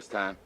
this time.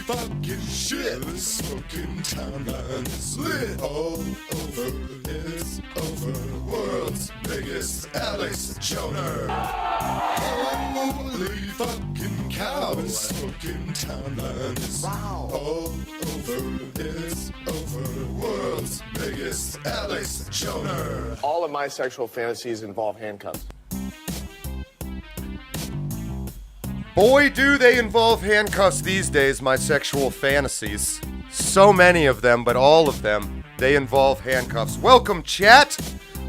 Fucking shit, the smoking timeline is lit all over, it's over, world's biggest Alex Joner. Holy fucking cow, the smoking timeline is all over, it's over, world's biggest Alex Joner. All of my sexual fantasies involve handcuffs. Boy, do they involve handcuffs these days, my sexual fantasies. So many of them, but all of them, they involve handcuffs. Welcome, chat!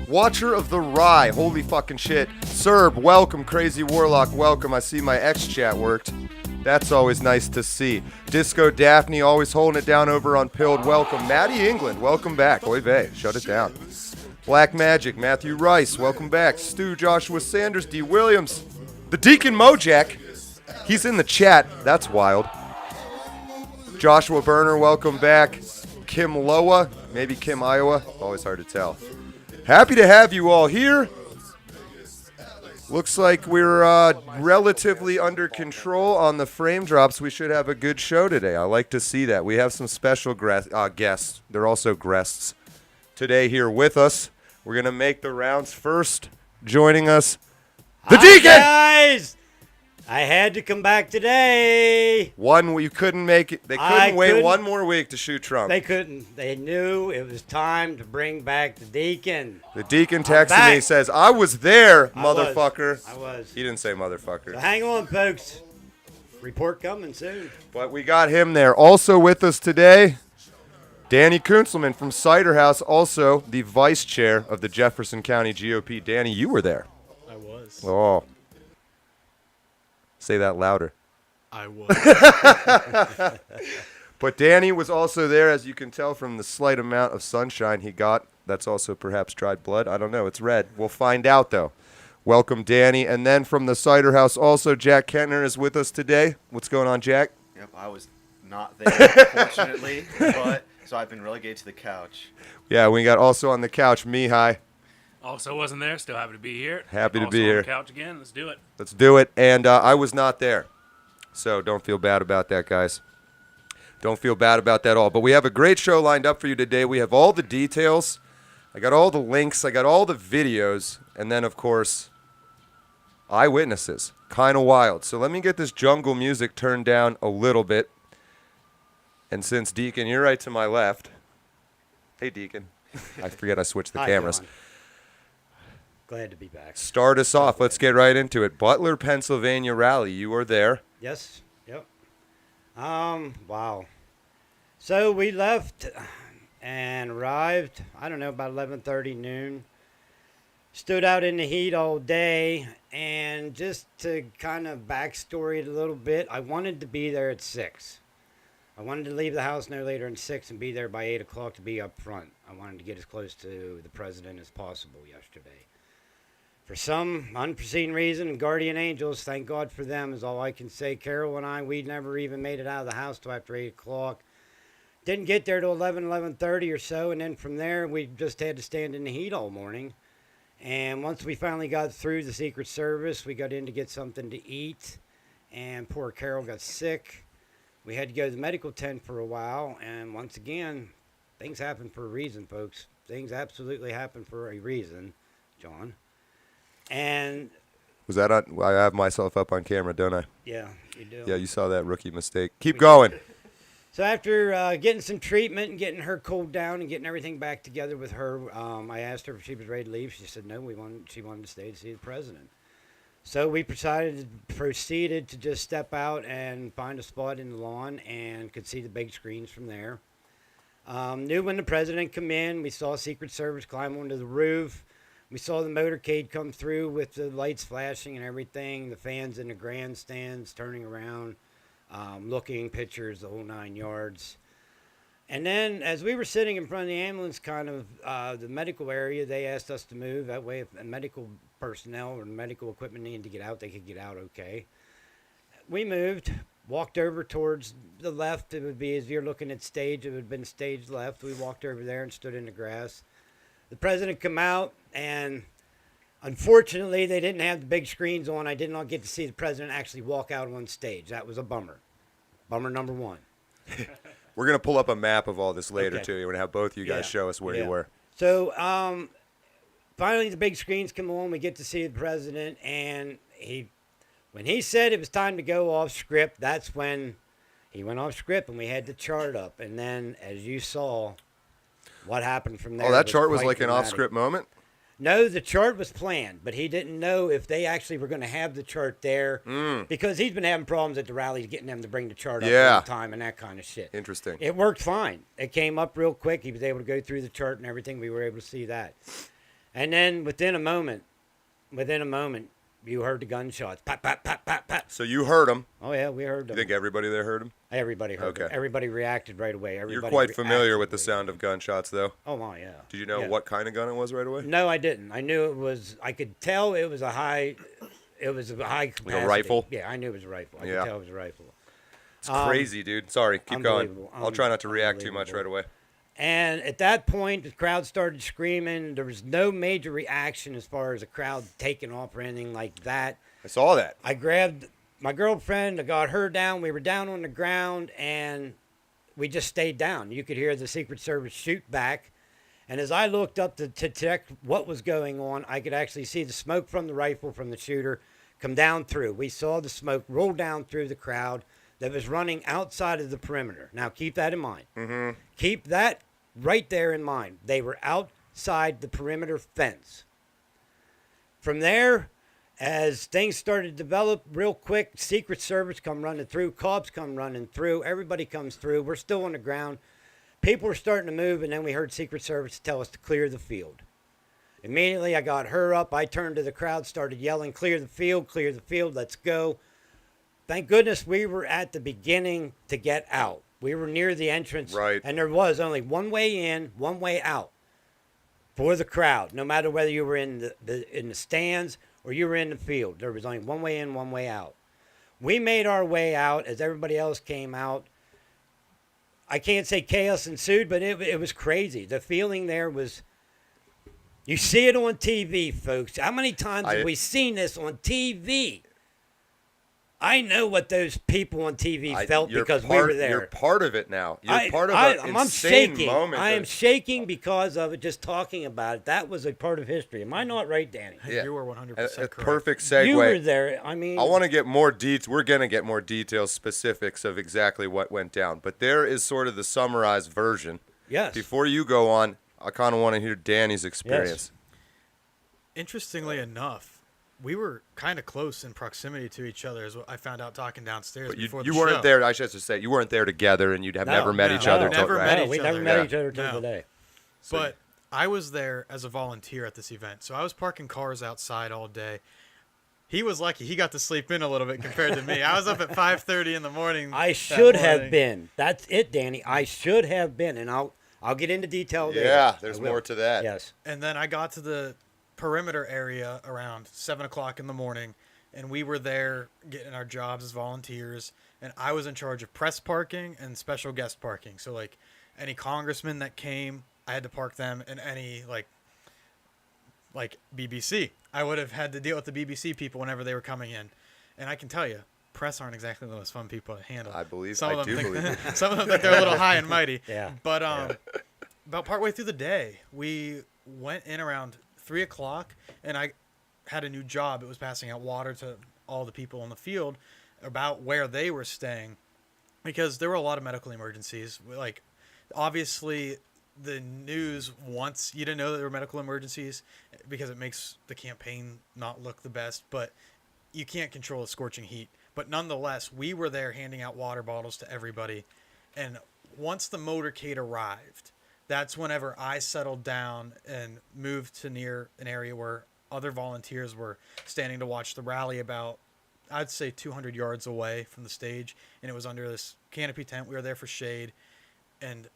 Watcher of the Rye, holy fucking shit. Serb, welcome. Crazy Warlock, welcome. I see my X-chat worked. That's always nice to see. Disco Daphne, always holding it down over on Pilled, welcome. Maddie England, welcome back. Oy vey, shut it down. Black Magic, Matthew Rice, welcome back. Stu Joshua Sanders, D. Williams. The Deacon Mojack. He's in the chat. That's wild. Joshua Berner, welcome back. Kim Loa, maybe Kim Iowa. Always hard to tell. Happy to have you all here. Looks like we're relatively under control on the frame drops. We should have a good show today. I like to see that. We have some special guests. They're also guests today here with us. We're going to make the rounds first. Joining us, the Deacon! Guys! I had to come back today. You couldn't make it. They couldn't wait one more week to shoot Trump. They couldn't. They knew it was time to bring back the Deacon. The Deacon texted me, says, I was there, motherfucker. I was. He didn't say motherfucker. So hang on, folks. Report coming soon. But we got him there. Also with us today, Danny Kunselman from Cider House, also the vice chair of the Jefferson County GOP. Danny, you were there. I was. Oh. Say that louder. I was. But Danny was also there, as you can tell from the slight amount of sunshine he got. That's also perhaps dried blood. I don't know. It's red. We'll find out, though. Welcome, Danny. And then from the Cider House, also, Jack Kentner is with us today. What's going on, Jack? Yep, I was not there, fortunately, but so I've been relegated to the couch. Yeah, we got also on the couch, Mihaly. Also wasn't there. Still happy to be here. Happy to also be here. On the couch again. Let's do it. Let's do it. And I was not there. So don't feel bad about that, guys. Don't feel bad about that at all. But we have a great show lined up for you today. We have all the details. I got all the links. I got all the videos. And then, of course, eyewitnesses. Kind of wild. So let me get this jungle music turned down a little bit. And since, Deacon, you're right to my left. Hey, Deacon. I forget I switched the cameras. John. Glad to be back. Start us off. Let's get right into it. Butler, Pennsylvania rally. You were there. Yes. Yep. Wow. So we left and arrived, I don't know, about 11:30 noon. Stood out in the heat all day. And just to kind of backstory it a little bit, I wanted to be there at 6. I wanted to leave the house no later than 6 and be there by 8 o'clock to be up front. I wanted to get as close to the president as possible yesterday. For some unforeseen reason, guardian angels, thank God for them is all I can say. Carol and I, we never even made it out of the house till after 8 o'clock. Didn't get there till 11:30 or so, and then from there, we just had to stand in the heat all morning. And once we finally got through the Secret Service, we got in to get something to eat, and poor Carol got sick. We had to go to the medical tent for a while, and once again, things happen for a reason, folks. Things absolutely happen for a reason, John. And was that on? I have myself up on camera, don't I? Yeah, you do. Yeah, you saw that rookie mistake. Keep going. So after getting some treatment and getting her cooled down and getting everything back together with her, I asked her if she was ready to leave. She said no. She wanted to stay to see the president. So we proceeded to just step out and find a spot in the lawn and could see the big screens from there. Knew when the president come in. We saw Secret Service climb onto the roof. We saw the motorcade come through with the lights flashing and everything, the fans in the grandstands turning around, looking, pictures, the whole 9 yards. And then as we were sitting in front of the ambulance, kind of the medical area, they asked us to move. That way, if medical personnel or medical equipment needed to get out, they could get out okay. We moved, walked over towards the left. It would be, as you're looking at stage, it would have been stage left. We walked over there and stood in the grass. The president come out, and unfortunately, they didn't have the big screens on. I did not get to see the president actually walk out on stage. That was a bummer. Bummer number one. We're going to pull up a map of all this later, Okay. too. We're going to have both you guys show us where you were. So, finally, the big screens come on. We get to see the president, and when he said it was time to go off script, that's when he went off script, and we had the chart up. And then, as you saw, what happened from there. Oh, that chart was quite like an dramatic. off-script moment? No, the chart was planned, but he didn't know if they actually were going to have the chart there because he's been having problems at the rallies getting them to bring the chart up all the time and that kind of shit. Interesting. It worked fine. It came up real quick. He was able to go through the chart and everything. We were able to see that. And then within a moment, you heard the gunshots. Pop, pop, pop, pop, pop. So you heard them. Oh, yeah, we heard them. You think everybody there heard them? Everybody heard them. Okay. Everybody reacted right away. You're quite familiar with the sound of gunshots, though. Oh, my, yeah. Did you know Yeah. what kind of gun it was right away? No, I didn't. I knew it was. I could tell it was a high. It was a high capacity. rifle? Yeah, I knew it was a rifle. I Yeah. could tell it was a rifle. It's crazy, dude. Sorry, keep going. Unbelievable. I'll try not to react too much right away. And at that point, the crowd started screaming. There was no major reaction as far as the crowd taking off or anything like that. I saw that. I grabbed my girlfriend. I got her down. We were down on the ground, and we just stayed down. You could hear the Secret Service shoot back. And as I looked up to check what was going on, I could actually see the smoke from the rifle from the shooter come down through. We saw the smoke roll down through the crowd that was running outside of the perimeter. Now, keep that in mind. Mm-hmm. Keep that right there in mind. They were outside the perimeter fence. From there, as things started to develop real quick, Secret Service come running through, cops come running through, everybody comes through. We're still on the ground. People were starting to move, and then we heard Secret Service tell us to clear the field. Immediately, I got her up. I turned to the crowd, started yelling, clear the field, let's go. Thank goodness we were at the beginning to get out. We were near the entrance, Right. and there was only one way in, one way out for the crowd, no matter whether you were in the stands or you were in the field. There was only one way in, one way out. We made our way out as everybody else came out. I can't say chaos ensued, but it was crazy. The feeling there was, you see it on TV, folks. How many times have we seen this on TV? I know what those people on TV felt because we were there. You're part of it now. You're part of an insane shaking. moment. I am shaking because of it, just talking about it. That was a part of history. Am I not right, Danny? Yeah. You were 100% A correct. perfect segue. You were there. I mean, I want to get more details. We're going to get more details, specifics of exactly what went down. But there is sort of the summarized version. yes. Before you go on, I kind of want to hear Danny's experience. Interestingly enough, we were kind of close in proximity to each other, as I found out talking downstairs But before you the weren't show. there. I should say you weren't there together, and you'd have never met each other. never till, met right? each we other. never met Yeah. each other till No. today. But I was there as a volunteer at this event, so I was parking cars outside all day. He was lucky; he got to sleep in a little bit compared to me. I was up at 5:30 in the morning. I that should have morning. been. That's it, Danny. I should have been, and I'll get into detail later. Yeah, there's I will. more to that. Yes. And then I got to the perimeter area around 7 o'clock in the morning, and we were there getting our jobs as volunteers. And I was in charge of press parking and special guest parking. So like any congressmen that came, I had to park them, and any like BBC. I would have had to deal with the BBC people whenever they were coming in. And I can tell you, press aren't exactly the most fun people to handle. I believe. Some I of them do think, believe. some of them think they're a little high and mighty. Yeah. But about partway through the day, we went in around 3 o'clock, and I had a new job. It was passing out water to all the people on the field about where they were staying, because there were a lot of medical emergencies. Like, obviously, the news wants you to know that there were medical emergencies because it makes the campaign not look the best, but you can't control the scorching heat. But nonetheless, we were there handing out water bottles to everybody. And once the motorcade arrived, that's whenever I settled down and moved to near an area where other volunteers were standing to watch the rally about, I'd say, 200 yards away from the stage. And it was under this canopy tent. We were there for shade. And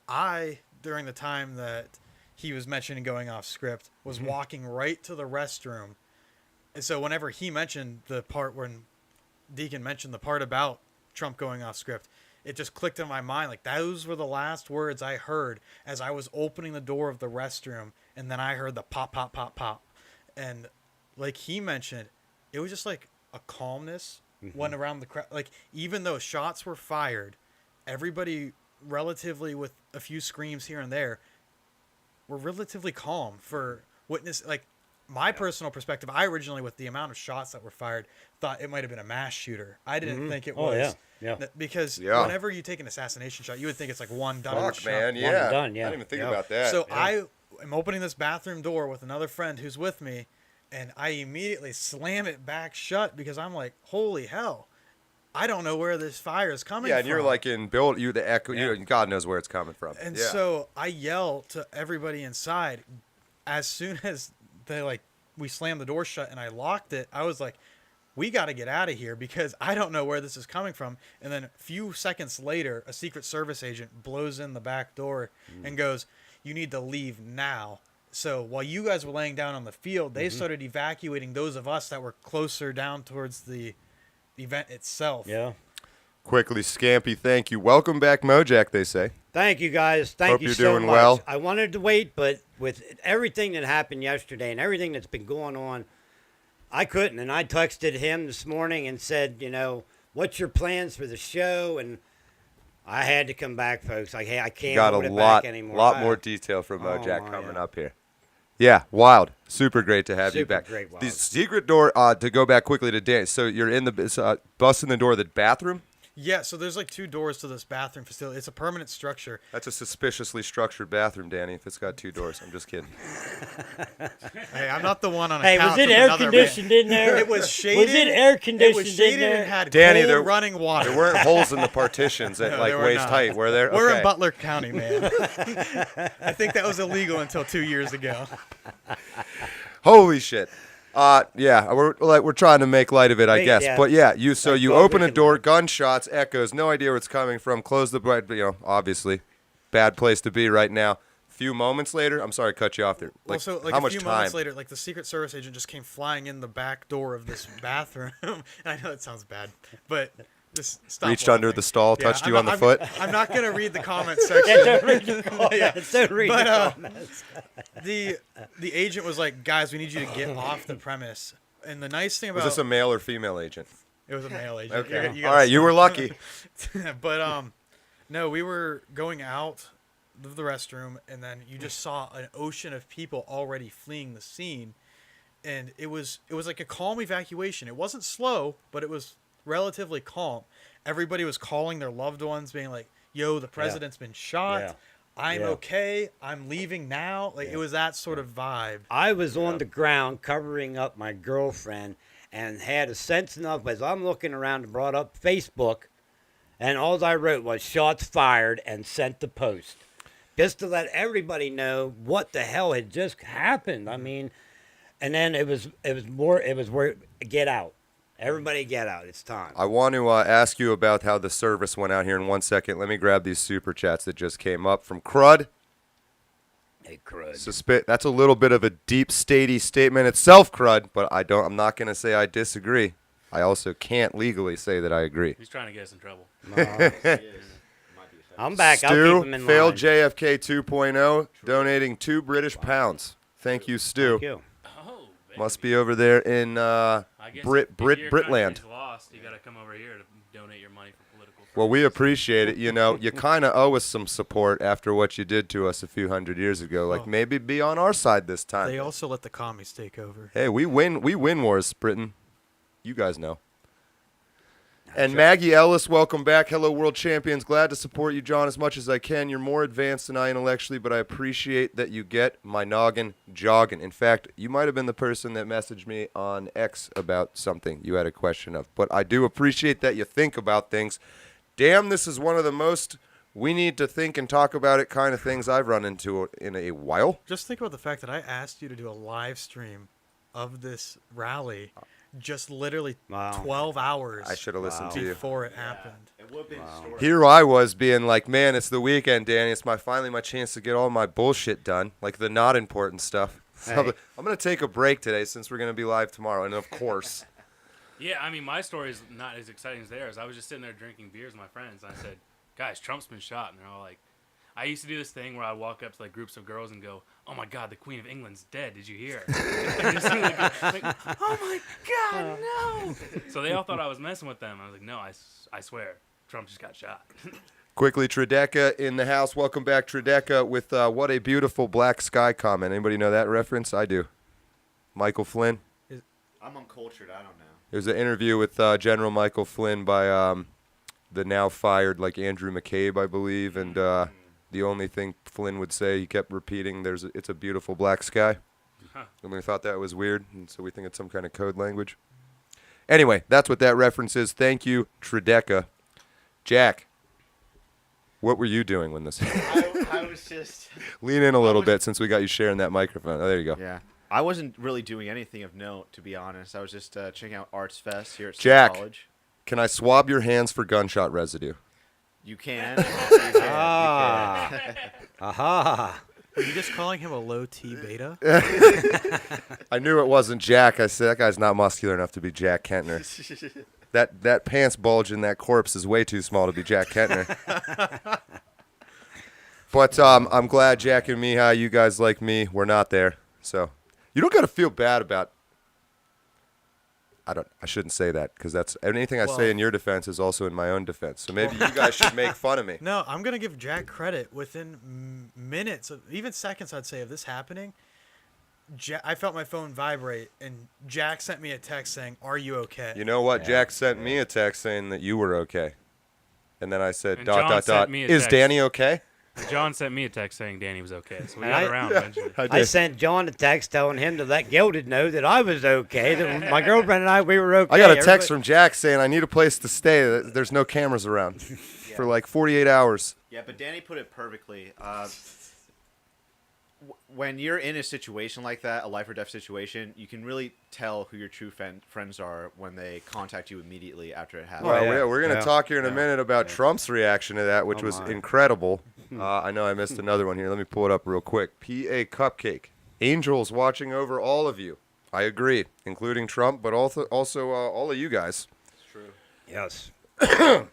I, during the time that he was mentioning going off script, was walking right to the restroom. And so whenever he mentioned the part when Deacon mentioned the part about Trump going off script, it just clicked in my mind. Like, those were the last words I heard as I was opening the door of the restroom. And then I heard the pop, pop, pop, pop. And like he mentioned, it was just like a calmness went around the crowd. Like, even though shots were fired, everybody relatively, with a few screams here and there, were relatively calm for witness. Like, my personal perspective, I originally, with the amount of shots that were fired, thought it might have been a mass shooter. I didn't think it was. Because whenever you take an assassination shot, you would think it's like one done. Fuck, man, One and done, I didn't even think about that. So I am opening this bathroom door with another friend who's with me, and I immediately slam it back shut because I'm like, holy hell, I don't know where this fire is coming from. Yeah, and you're like in build, you the echo, God knows where it's coming from. And so I yell to everybody inside. As soon as we slammed the door shut and I locked it, I was like, we got to get out of here because I don't know where this is coming from. And then a few seconds later, a Secret Service agent blows in the back door and goes, you need to leave now. So while you guys were laying down on the field, they started evacuating those of us that were closer down towards the event itself. Yeah. Quickly, Scampy, thank you. Welcome back, Mojack, they say. Thank you, guys. Thank Hope you you're so doing much. well. I wanted to wait, but with everything that happened yesterday and everything that's been going on, I couldn't. And I texted him this morning and said, what's your plans for the show? And I had to come back, folks. Like, hey, I can't hold it back anymore. Lot more detail from Mojack coming up here. Yeah, wild. Super great to have you back. Great, wild. The secret door, to go back quickly to Dan, so you're in the busting the door of the bathroom? Yeah, so there's like 2 doors to this bathroom facility. It's a permanent structure. That's a suspiciously structured bathroom, Danny, if it's got 2 doors. I'm just kidding. Hey, I'm not the one on a Hey, couch was it with air another conditioned in there? It was shaded. Was it air conditioned It was shaded in there? and had Danny, cold there- running water. There weren't holes in the partitions at No, like there were waist not. height, were there? We're Okay. in Butler County, man. I think that was illegal until 2 years ago. Holy shit. Yeah, we're trying to make light of it, I guess. Yeah. But yeah, you That's you what open we a can door, learn. gunshots, echoes, no idea where it's coming from. Close the door, obviously, bad place to be right now. Few moments later, I'm sorry, to cut you off there. Like, Also, like how a much few time? moments later, like the Secret Service agent just came flying in the back door of this bathroom. And I know it sounds bad, but just stop. Reached under laughing. the stall, Yeah, touched I'm you on not- the I'm- foot. I'm not gonna read the comment section. Don't read the comments. Don't read But, the comments. The agent was like, "Guys, we need you to get off the premise." And the nice thing about Was this a male or female agent? it was a male agent. Okay. You All right, you were lucky. But no, we were going out of the restroom, and then you just saw an ocean of people already fleeing the scene, and it was like a calm evacuation. It wasn't slow, but it was relatively calm. Everybody was calling their loved ones, being like, "Yo, the president's been shot. Yeah. I'm Yeah. okay. I'm leaving now." Like it was that sort of vibe. I was on the ground covering up my girlfriend and had a sense enough as I'm looking around and brought up Facebook, and all I wrote was shots fired and sent to post. Just to let everybody know what the hell had just happened. I mean, and then it was where get out. Everybody get out. It's time. I want to ask you about how the service went out here in 1 second. Let me grab these super chats that just came up from Crud. Hey, crud. That's a little bit of a deep, statey statement itself, Crud, but I'm not going to say I disagree. I also can't legally say that I agree. He's trying to get us in trouble. I'm back. I'll Stu, keep him in failed line. JFK 2.0, donating 2 British pounds. Thank you, Stu. Thank you. Oh, baby. Must be over there in I guess if your Britland. country's lost, you got to come over here to donate your money for political Well, we purposes. appreciate it. You know, you kind of owe us some support after what you did to us a few hundred years ago. Like, maybe be on our side this time. They also let the commies take over. Hey, we win wars, Britain. You guys know. And Maggie Ellis, welcome back. Hello, world champions. Glad to support you, John, as much as I can. You're more advanced than I intellectually, but I appreciate that you get my noggin jogging. In fact, you might have been the person that messaged me on X about something you had a question of. But I do appreciate that you think about things. Damn, this is one of the most we need to think and talk about it kind of things I've run into in a while. Just think about the fact that I asked you to do a live stream of this rally just literally Wow. 12 hours I should have listened to you. before it happened. And It would have been historic. Here I was being like, man, it's the weekend, Danny. It's finally my chance to get all my bullshit done, like the not important stuff. So Hey. I'm going to take a break today since we're going to be live tomorrow, and of course. Yeah, I mean, my story is not as exciting as theirs. I was just sitting there drinking beers with my friends, and I said, guys, Trump's been shot. And they're all like, I used to do this thing where I'd walk up to like groups of girls and go, oh my God, the Queen of England's dead. Did you hear? Like, oh my God, no. So they all thought I was messing with them. I was like, no, I swear, Trump just got shot. Quickly, Trideca in the house. Welcome back, Trideca, with What a Beautiful Black Sky comment. Anybody know that reference? I do. Michael Flynn. I'm uncultured. I don't know. It was an interview with General Michael Flynn by the now fired like Andrew McCabe, I believe, and the only thing Flynn would say, he kept repeating, it's a beautiful black sky. And we thought that was weird, and so we think it's some kind of code language. Anyway, that's what that reference is. Thank you, Trideca. Jack, what were you doing when this I was just. Lean in a little bit since we got you sharing that microphone. Oh, there you go. Yeah. I wasn't really doing anything of note, to be honest. I was just checking out Arts Fest here at State Jack. College. Can I swab your hands for gunshot residue? You can. You can. Aha. Were you just calling him a low T beta? I knew it wasn't Jack. I said that guy's not muscular enough to be Jack Kentner. That pants bulge in that corpse is way too small to be Jack Kentner. But I'm glad Jack and Mihaly, you guys like me, we're not there. So you don't got to feel bad about. I shouldn't say that because that's anything I say in your defense is also in my own defense. So maybe you guys should make fun of me. No, I'm gonna give Jack credit. Within minutes, even seconds, I'd say, of this happening, I felt my phone vibrate, and Jack sent me a text saying, "Are you okay?" You know what? Jack sent me a text saying that you were okay, and then I said, And John sent me a Is text. Danny okay? John sent me a text saying Danny was okay, so we And got I- around eventually. I sent John a text telling him to let Gilded know that I was okay. That my girlfriend and I, we were okay. I got a text Everybody- from Jack saying I need a place to stay. There's no cameras around for like 48 hours. Yeah, but Danny put it perfectly. When you're in a situation like that, a life or death situation, you can really tell who your true friends are when they contact you immediately after it happens. Well, yeah. we're going to Yeah. talk here in a Yeah. minute about Trump's reaction to that, which Oh, was my. incredible. I know I missed another one here. Let me pull it up real quick. PA Cupcake. Angels watching over all of you. I agree, including Trump, but also all of you guys. It's true. Yes.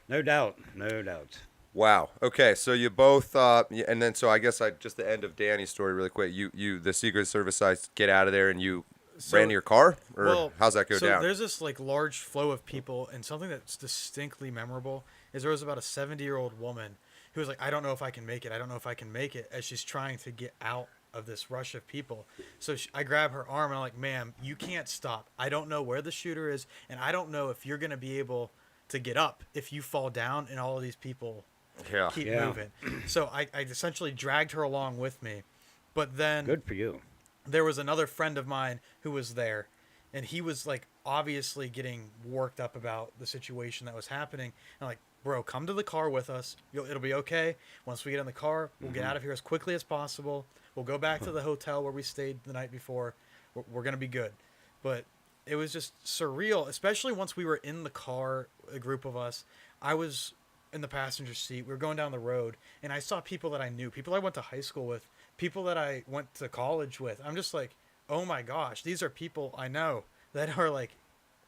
No doubt. No doubt. Wow. Okay, so you both, and then so I guess just the end of Danny's story really quick. You the Secret Service guys get out of there and you ran to your car, or how's that go so down? There's this like large flow of people, and something that's distinctly memorable is there was about a 70-year-old woman who was like, I don't know if I can make it. I don't know if I can make it, as she's trying to get out of this rush of people. So I grab her arm and I'm like, ma'am, you can't stop. I don't know where the shooter is, and I don't know if you're going to be able to get up if you fall down and all of these people keep Yeah. moving. So I essentially dragged her along with me. But then Good for you. there was another friend of mine who was there, and he was like obviously getting worked up about the situation that was happening. And I'm like, bro, come to the car with us. It'll be okay. Once we get in the car, we'll get out of here as quickly as possible. We'll go back to the hotel where we stayed the night before. We're going to be good. But it was just surreal, especially once we were in the car, a group of us. I was in the passenger seat. We were going down the road, and I saw people that I knew, people I went to high school with, people that I went to college with. I'm just like, oh my gosh, these are people I know that are like,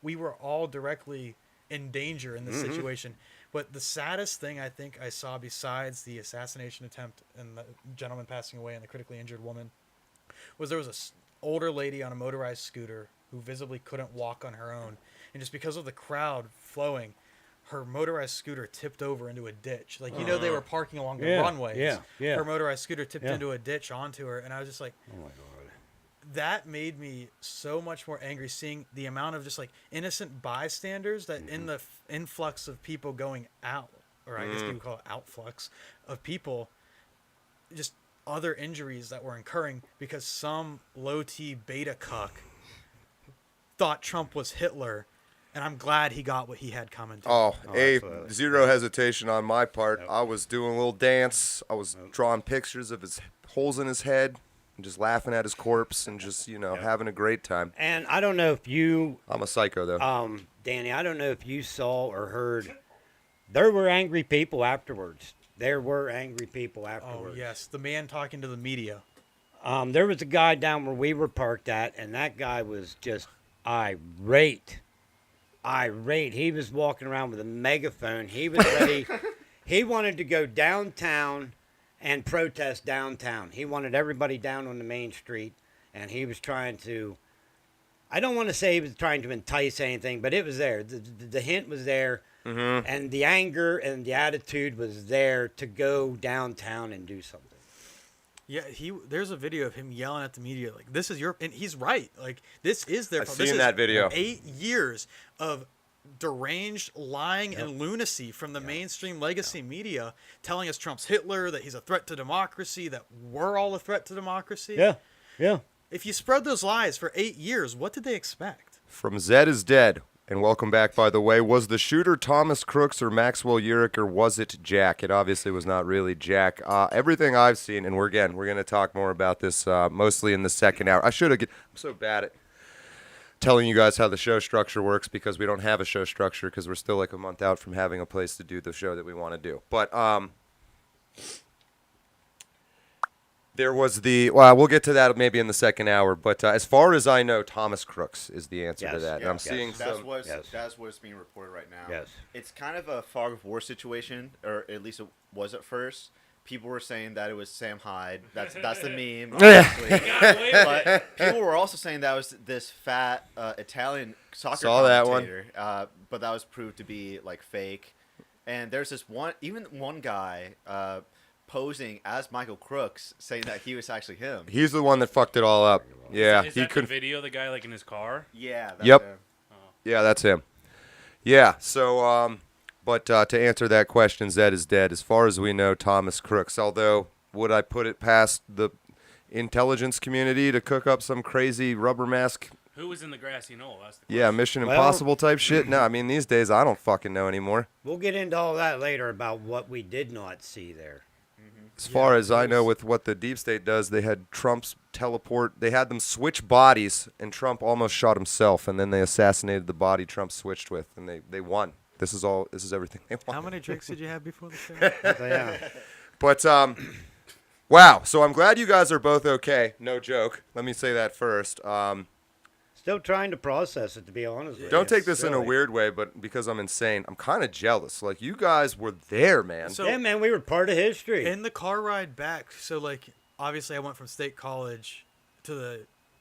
we were all directly in danger in this situation. But the saddest thing I think I saw, besides the assassination attempt and the gentleman passing away and the critically injured woman, was there was a older lady on a motorized scooter who visibly couldn't walk on her own. And just because of the crowd flowing, her motorized scooter tipped over into a ditch. Like, you know, they were parking along the Yeah, runways. yeah. Her motorized scooter tipped Yeah. into a ditch onto her. And I was just like, Oh my God. that made me so much more angry, seeing the amount of just like innocent bystanders that in the influx of people going out, or I guess you would call it outflux of people, just other injuries that were incurring because some low T beta cuck thought Trump was Hitler. And I'm glad he got what he had coming to him. Oh, absolutely. zero hesitation on my part. I was doing a little dance. I was drawing pictures of his holes in his head and just laughing at his corpse and just, having a great time. And I don't know if you, I'm a psycho, though. Danny, I don't know if you saw or heard there were angry people afterwards. Oh yes, the man talking to the media. There was a guy down where we were parked at, and that guy was just irate. He was walking around with a megaphone. He was ready. He wanted to go downtown and protest downtown. He wanted everybody down on the main street, and he was trying to, I don't want to say he was trying to entice anything, but it was there. The hint was there, and the anger and the attitude was there to go downtown and do something. Yeah, there's a video of him yelling at the media like, "This is your," and he's right. Like, this is their. I've This seen is that video. 8 years of deranged lying and lunacy from the mainstream legacy media, telling us Trump's Hitler, that he's a threat to democracy, that we're all a threat to democracy. Yeah. If you spread those lies for 8 years, what did they expect? From Zed is Dead. And welcome back, by the way. Was the shooter Thomas Crooks or Maxwell Urich, or was it Jack? It obviously was not really Jack. Everything I've seen, and we're going to talk more about this mostly in the second hour. I'm so bad at telling you guys how the show structure works because we don't have a show structure because we're still like a month out from having a place to do the show that we want to do. But there was we'll get to that maybe in the second hour, but as far as I know, Thomas Crooks is the answer to that. And I'm seeing that's some. that's what's being reported right now. Yes. It's kind of a fog of war situation, or at least it was at first. People were saying that it was Sam Hyde. That's the meme. Obviously. But people were also saying that was this fat Italian soccer Saw that one. commentator. But that was proved to be like fake. And there's this one guy posing as Michael Crooks, saying that he was actually him. He's the one that fucked it all up. Yeah, Is that the video? The guy like in his car? Yeah. That's Yep. him. Yeah, that's him. Yeah. So, but to answer that question, Zed is dead. As far as we know, Thomas Crooks. Although, would I put it past the intelligence community to cook up some crazy rubber mask? Who was in the grassy knoll? That's the Yeah, Mission Impossible type shit. No, I mean these days I don't fucking know anymore. We'll get into all that later about what we did not see there. As far as I know, with what the deep state does, they had Trump's teleport. They had them switch bodies, and Trump almost shot himself, and then they assassinated the body Trump switched with, and they won. This is everything they won. How many drinks did you have before the show? Yeah. But wow. So I'm glad you guys are both okay. No joke. Let me say that first. Still trying to process it, to be honest with you. Don't take this in a Really. weird way, but because I'm insane, I'm kind of jealous. Like, you guys were there, man. So- Yeah, man, we were part of history. In the car ride back, so like obviously I went from State College to the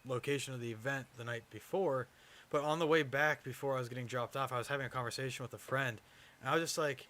location of the event the night before, but on the way back before I was getting dropped off, I was having a conversation with a friend, and I was just like,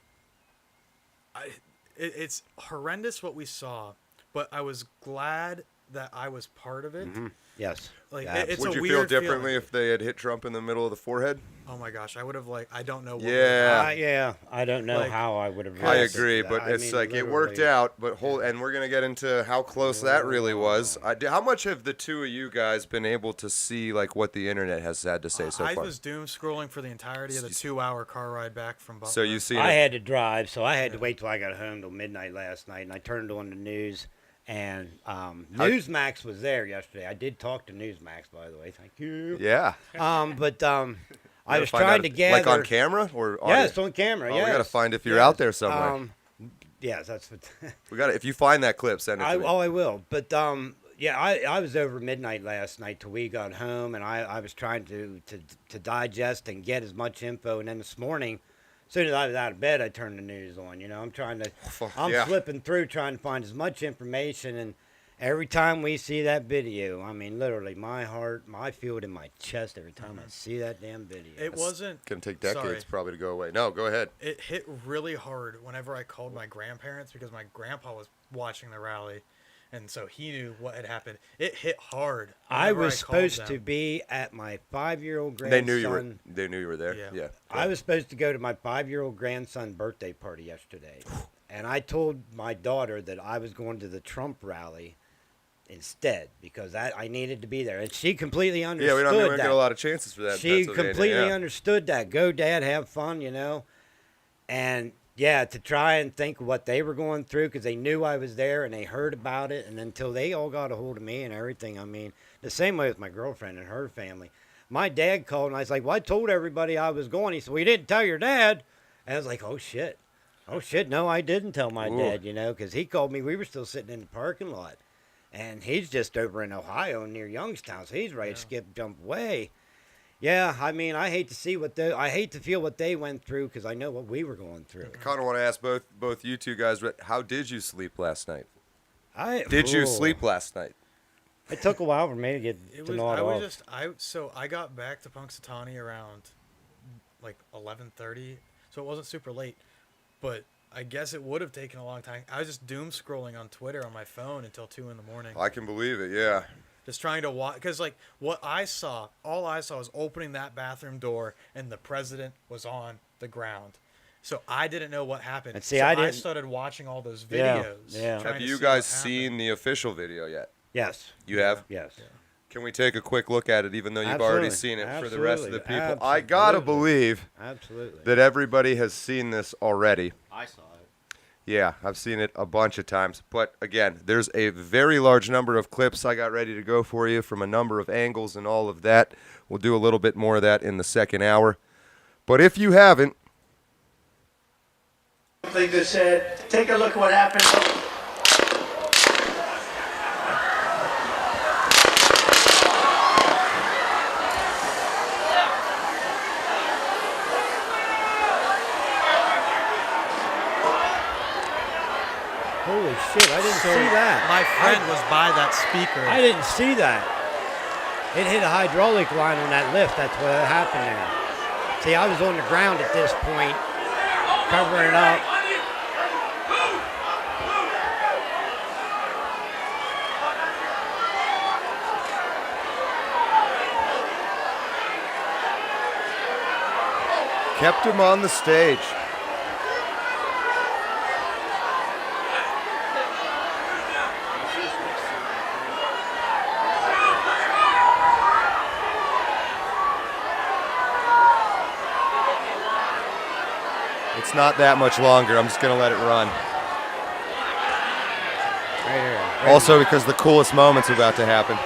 it's horrendous what we saw, but I was glad that I was part of it. Yes. Like Yeah. it's Would a you weird feel differently feeling. if they had hit Trump in the middle of the forehead? Oh my gosh, I would have I don't know. What Yeah. Yeah, I don't know Like, how I would have. I reacted agree, to but that. I it's mean, like it worked literally. out. But and we're gonna get into how close that really was. How much have the two of you guys been able to see like what the internet has had to say so I far? was doom scrolling for the entirety of the 2-hour car ride back from Butler. So you've seen I it. had to drive, so I had to wait till I got home till midnight last night, and I turned on the news. And Newsmax was there yesterday. I did talk to Newsmax, by the way. Thank you. Yeah. I was Find trying out to if- gather. like on camera or audio? Yeah, it's on camera. Oh, yes. we gotta find if you're Yes. out there somewhere. Yes, that's what. We got to. If you find that clip, send it to me. I will. But yeah, I was over midnight last night till we got home, and I was trying to digest and get as much info. And then this morning, as soon as I was out of bed, I turned the news on. You know, I'm yeah. flipping through trying to find as much information. And every time we see that video, I mean, literally, I feel it in my chest every time I see that damn video. It wasn't Gonna take decades sorry. probably to go away. No, go ahead. It hit really hard whenever I called my grandparents because my grandpa was watching the rally, and so he knew what had happened. It hit hard. I whenever was called supposed them. to be at my 5-year-old They grandson. knew you were there. Yeah. Yeah. I was supposed to go to my 5-year-old grandson's birthday party yesterday. And I told my daughter that I was going to the Trump rally instead because I needed to be there. And she completely understood Yeah, we don't that. get a lot of chances for that. She Pennsylvania, completely yeah. understood that. Go, Dad, have fun, you know. And, yeah, to try and think of what they were going through because they knew I was there and they heard about it. And until they all got a hold of me and everything, I mean, the same way with my girlfriend and her family. My dad called and I was like, well, I told everybody I was going. He said, well, you didn't tell your dad. And I was like, oh, shit. Oh, shit, no, I didn't tell my Ooh. dad, because he called me. We were still sitting in the parking lot. And he's just over in Ohio near Youngstown, so he's ready to jump away. Yeah, I mean, I hate to see I hate to feel what they went through because I know what we were going through. I kind of want to ask both you two guys, how did you sleep last night? Did Ooh. you sleep last night? It took a while for me to get It to was. nod I was off. just. I got back to Punxsutawney around like 11:30, so it wasn't super late. But I guess it would have taken a long time. I was just doom scrolling on Twitter on my phone until 2 in the morning. I can believe it. Yeah. Just trying to watch, because like what I saw, all I saw was opening that bathroom door, and the president was on the ground. So I didn't know what happened. And see, so I I didn't- started watching all those Yeah, videos. yeah. trying Have to you see guys what happened. seen the official video yet? Yes. You have? Yes. Can we take a quick look at it, even though you've already Absolutely. seen it for the rest of the Absolutely. people? I gotta Absolutely. believe Absolutely. that everybody has seen this already. I saw it. Yeah, I've seen it a bunch of times. But again, there's a very large number of clips I got ready to go for you from a number of angles and all of that. We'll do a little bit more of that in the second hour. But if you haven't, Something that said, take a look at what happened. Holy shit, I didn't see that. My friend was by that speaker. I didn't see that. It hit a hydraulic line on that lift. That's what happened there. See, I was on the ground at this point, covering up. kept him on the stage. It's not that much longer. I'm just going to let it run. Right here. Also because the coolest moment's about to happen.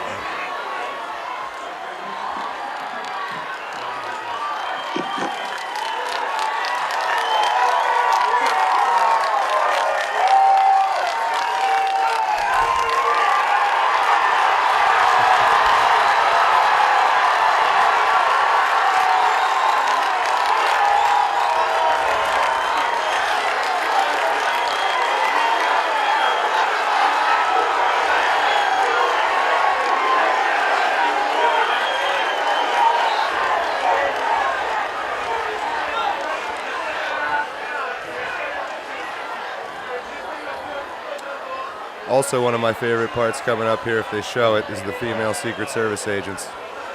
Also, one of my favorite parts coming up here, if they show it, is the female Secret Service agents.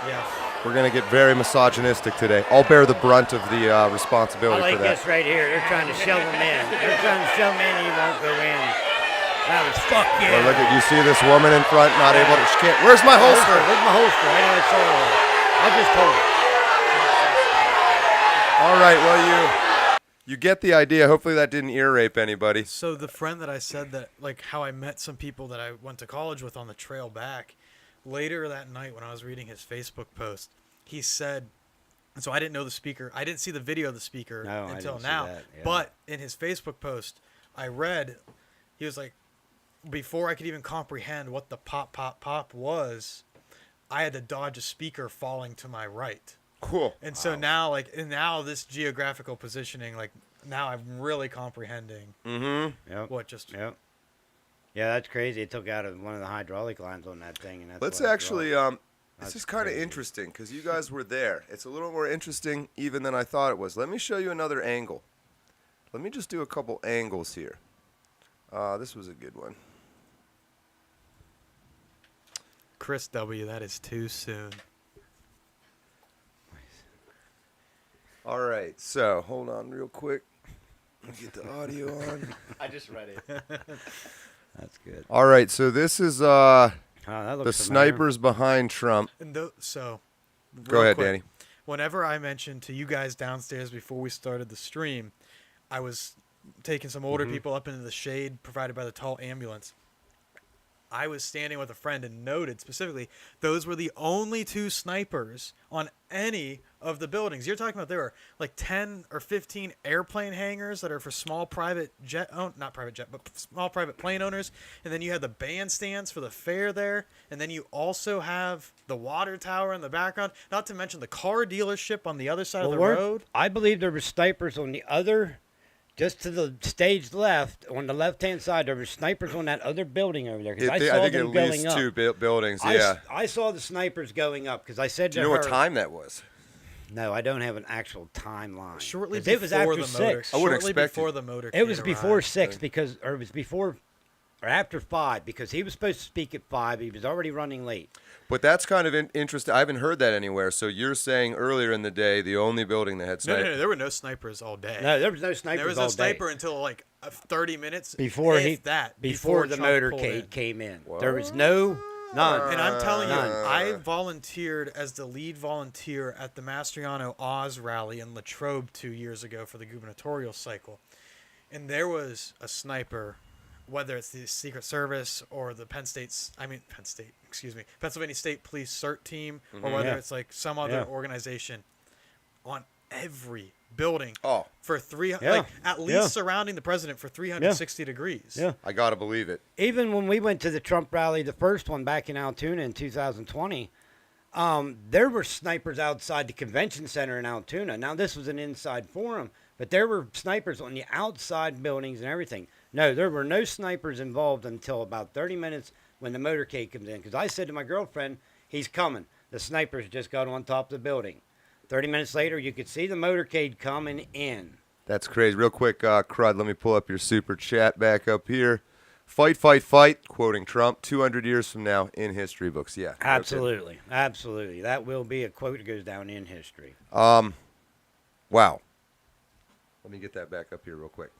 Yes. We're going to get very misogynistic today. I'll bear the brunt of the I responsibility like for that. this right here. They're trying to shove him in. They're trying to shove him in and he won't go in. That was fuck yeah. Well, look at you see this woman in front, not able to. She can't. Where's my holster? Where's my holster? I know it's so I just told her. All right. Well, you get the idea. Hopefully that didn't ear rape anybody. So the friend that I said that, like, how I met some people that I went to college with on the trail back, later that night when I was reading his Facebook post, he said, and so I didn't know the speaker. I didn't see the video of the speaker No, I until didn't see now. that, yeah. But in his Facebook post, I read, he was like, before I could even comprehend what the pop, pop, pop was, I had to dodge a speaker falling to my right. Cool. And so now, now this geographical positioning, like, now I'm really comprehending Yep. what just. Yep. Yeah, that's crazy. It took out one of the hydraulic lines on that thing. And that's Let's what it actually. brought. This That's is kind of crazy. interesting because you guys were there. It's a little more interesting even than I thought it was. Let me show you another angle. Let me just do a couple angles here. This was a good one. Chris W., that is too soon. All right, so hold on real quick. Let me get the audio on. I just read it. That's good. All right, so this is Oh, that the looks familiar. snipers behind Trump. And so, Go real ahead, quick, Danny. Whenever I mentioned to you guys downstairs before we started the stream, I was taking some older people up into the shade provided by the tall ambulance. I was standing with a friend and noted specifically those were the only two snipers on any of the buildings. You're talking about there were like 10 or 15 airplane hangars that are for small private jet, not private jet, but small private plane owners. And then you had the bandstands for the fair there. And then you also have the water tower in the background, not to mention the car dealership on the other side of the road. I believe there were snipers on the other, just to the stage left, on the left-hand side. There were snipers on that other building over there. 'Cause I saw think them at going least up. two buildings, yeah. I saw the snipers going up because I said Do you know what time that was? No, I don't have an actual timeline. Shortly 'Cause it was before after the 6. I wouldn't Shortly expect before it. the motorcade It was before arrived. 6 because, or it was before, or after 5 because he was supposed to speak at 5. He was already running late. But that's kind of interesting. I haven't heard that anywhere. So you're saying earlier in the day, the only building that had No, snipers. there were no snipers all day. No, there was no snipers there was all no sniper day. until like 30 minutes Before if before the Trump pulled motorcade in. came in. There was none. And I'm telling you, None. I volunteered as the lead volunteer at the Mastriano Oz rally in Latrobe 2 years ago for the gubernatorial cycle. And there was a sniper, whether it's the Secret Service or the Pennsylvania State Police CERT team, or whether Yeah. it's like some other Yeah. organization, on every building Oh, for Yeah. like at least Yeah. surrounding the president for 360 degrees. Yeah. I got to believe it. Even when we went to the Trump rally, the first one back in Altoona in 2020, there were snipers outside the convention center in Altoona. Now, this was an inside forum, but there were snipers on the outside buildings and everything. No, there were no snipers involved until about 30 minutes when the motorcade comes in. Because I said to my girlfriend, he's coming. The snipers just got on top of the building. 30 minutes later, you could see the motorcade coming in. That's crazy. Real quick, Crud, let me pull up your super chat back up here. Fight, fight, fight, quoting Trump, 200 years from now in history books. Yeah. Absolutely. Absolutely. That will be a quote that goes down in history. Wow. Let me get that back up here real quick.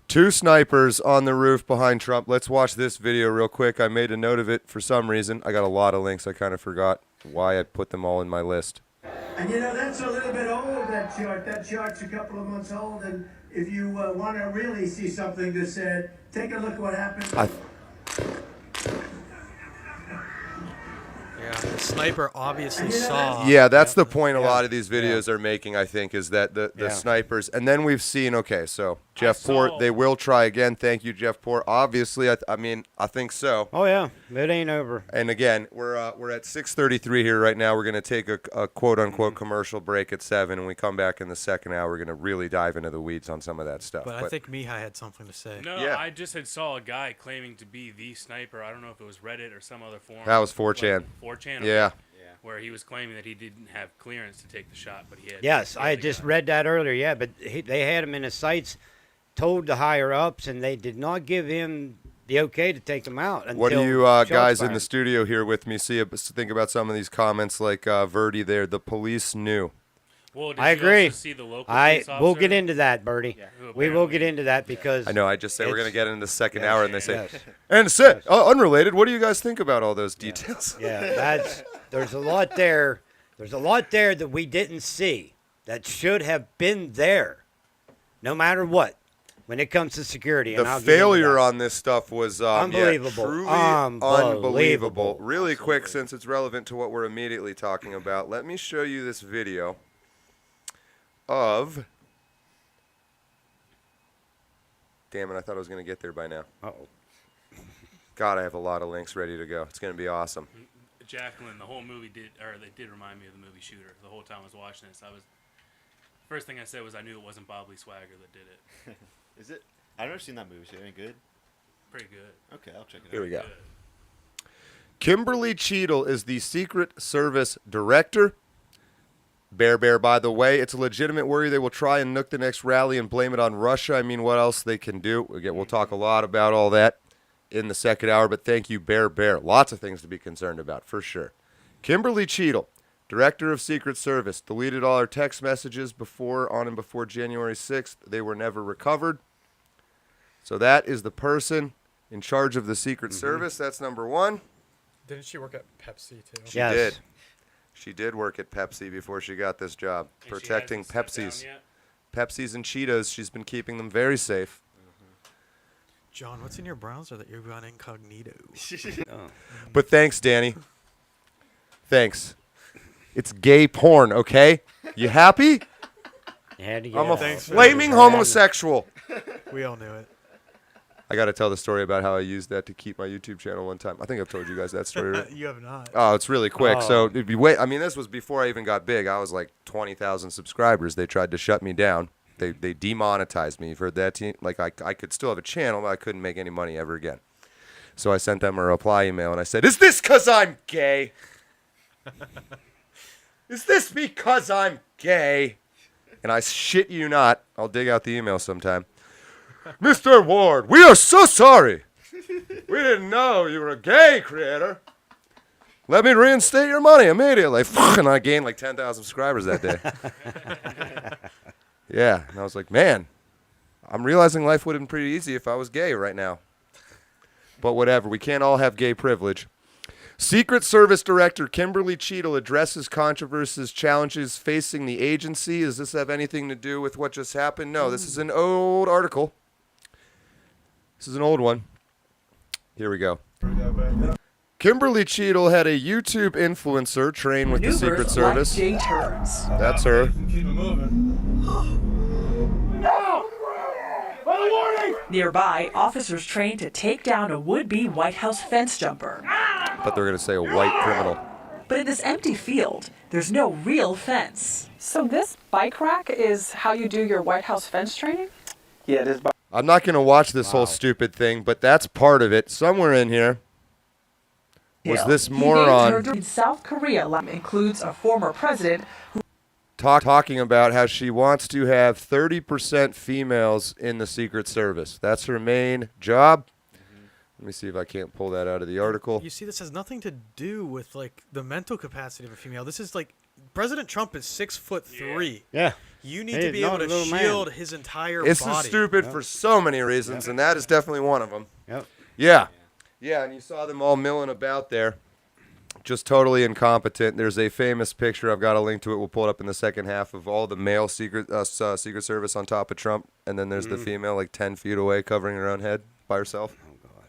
2 snipers on the roof behind Trump. Let's watch this video real quick. I made a note of it for some reason. I got a lot of links. I kind of forgot why I put them all in my list. And you know, that's a little bit old, that chart. That chart's a couple of months old, and if you want to really see something that said, take a look at what happened. Yeah, the sniper obviously saw. Yeah, that's the point a lot of these videos are making, I think, is that the Yeah. snipers. And then we've seen, okay, so Jeff Port, they will try again. Thank you, Jeff Port. Obviously, I think so. Oh, yeah. It ain't over. And again, we're at 6:33 here right now. We're going to take a quote-unquote commercial break at 7, and we come back in the second hour. We're going to really dive into the weeds on some of that stuff. But I think Mihaly had something to say. No, Yeah. I just saw a guy claiming to be the sniper. I don't know if it was Reddit or some other forum. That was 4chan. Like 4chan. Yeah. Where he was claiming that he didn't have clearance to take the shot, but he had. Yes, he had I the just gun. read that earlier. Yeah, but they had him in his sights, told the higher ups, and they did not give him the okay to take him out. What do until you shots guys in fired. the studio here with me think about some of these comments like Verdi there? The police knew. Well, did I you agree. also see the local police We'll officer? get into that, Bertie. who We will get apparently- into that because I know. I just say we're going to get into the second hour, and they say, Yes. and unrelated. What do you guys think about all those details? Yeah, there's a lot there. There's a lot there that we didn't see that should have been there, no matter what, when it comes to security. And The I'll get into failure that. on this stuff was Unbelievable. truly Unbelievable. unbelievable. Really quick, since it's relevant to what we're immediately talking about, let me show you this video of. Damn it! I thought I was going to get there by now. Uh-oh. God, I have a lot of links ready to go. It's going to be awesome. Jacqueline, the whole movie they did remind me of the movie Shooter. The whole time I was watching this, first thing I said was I knew it wasn't Bob Lee Swagger that did it. Is it? I've never seen that movie. Is it any good? Pretty good. Okay, I'll check it out. Here we go. Good. Kimberly Cheadle is the Secret Service director. Bear, by the way, it's a legitimate worry they will try and nuke the next rally and blame it on Russia. I mean, what else they can do? Again, we'll talk a lot about all that in the second hour, but thank you, Bear. Lots of things to be concerned about, for sure. Kimberly Cheadle, director of Secret Service, deleted all her text messages before January 6th. They were never recovered. So that is the person in charge of the Secret Service. That's number one. Didn't she work at Pepsi too? She Yes. did. She did work at Pepsi before she got this job, And she protecting hasn't stepped down Pepsis. yet? Pepsis and Cheetos. She's been keeping them very safe. John, what's in your browser that you're on incognito? But thanks, Danny. Thanks. It's gay porn, okay? You happy? You had to get I'm a out. flaming homosexual. We all knew it. I got to tell the story about how I used that to keep my YouTube channel one time. I think I've told you guys that story. Right? You have not. Oh, it's really quick. Oh. So it'd be this was before I even got big. I was like 20,000 subscribers. They tried to shut me down. They demonetized me. You've heard that? Like I could still have a channel, but I couldn't make any money ever again. So I sent them a reply email and I said, "Is this because I'm gay? Is this because I'm gay?" And I shit you not, I'll dig out the email sometime. "Mr. Ward, we are so sorry. We didn't know you were a gay creator. Let me reinstate your money immediately." And I gained like 10,000 subscribers that day. Yeah, and I was like, man, I'm realizing life would have been pretty easy if I was gay right now. But whatever, we can't all have gay privilege. Secret Service Director Kimberly Cheadle addresses controversies, challenges facing the agency. Does this have anything to do with what just happened? No, this is an old article. This is an old one. Here we go. Kimberly Cheadle had a YouTube influencer train with the Secret Service. That's her. Nearby, officers trained to take down a would-be White House fence jumper. But they're going to say a white criminal. But in this empty field, there's no real fence. So this bike rack is how you do your White House fence training? Yeah, it is. I'm not going to watch this whole stupid thing, but that's part of it. Somewhere in here was this moron In South Korea includes a former president who talking about how she wants to have 30% females in the Secret Service. That's her main job. Let me see if I can't pull that out of the article. You see, this has nothing to do with like the mental capacity of a female. This is like President Trump is 6'3". Yeah. You need to be able to shield his entire This body. is stupid for so many reasons, and that is definitely one of them. Yep. Yeah. Yeah, and you saw them all milling about there. Just totally incompetent. There's a famous picture. I've got a link to it. We'll pull it up in the second half of all the male Secret Service on top of Trump, and then there's the female like 10 feet away covering her own head by herself. Oh, God.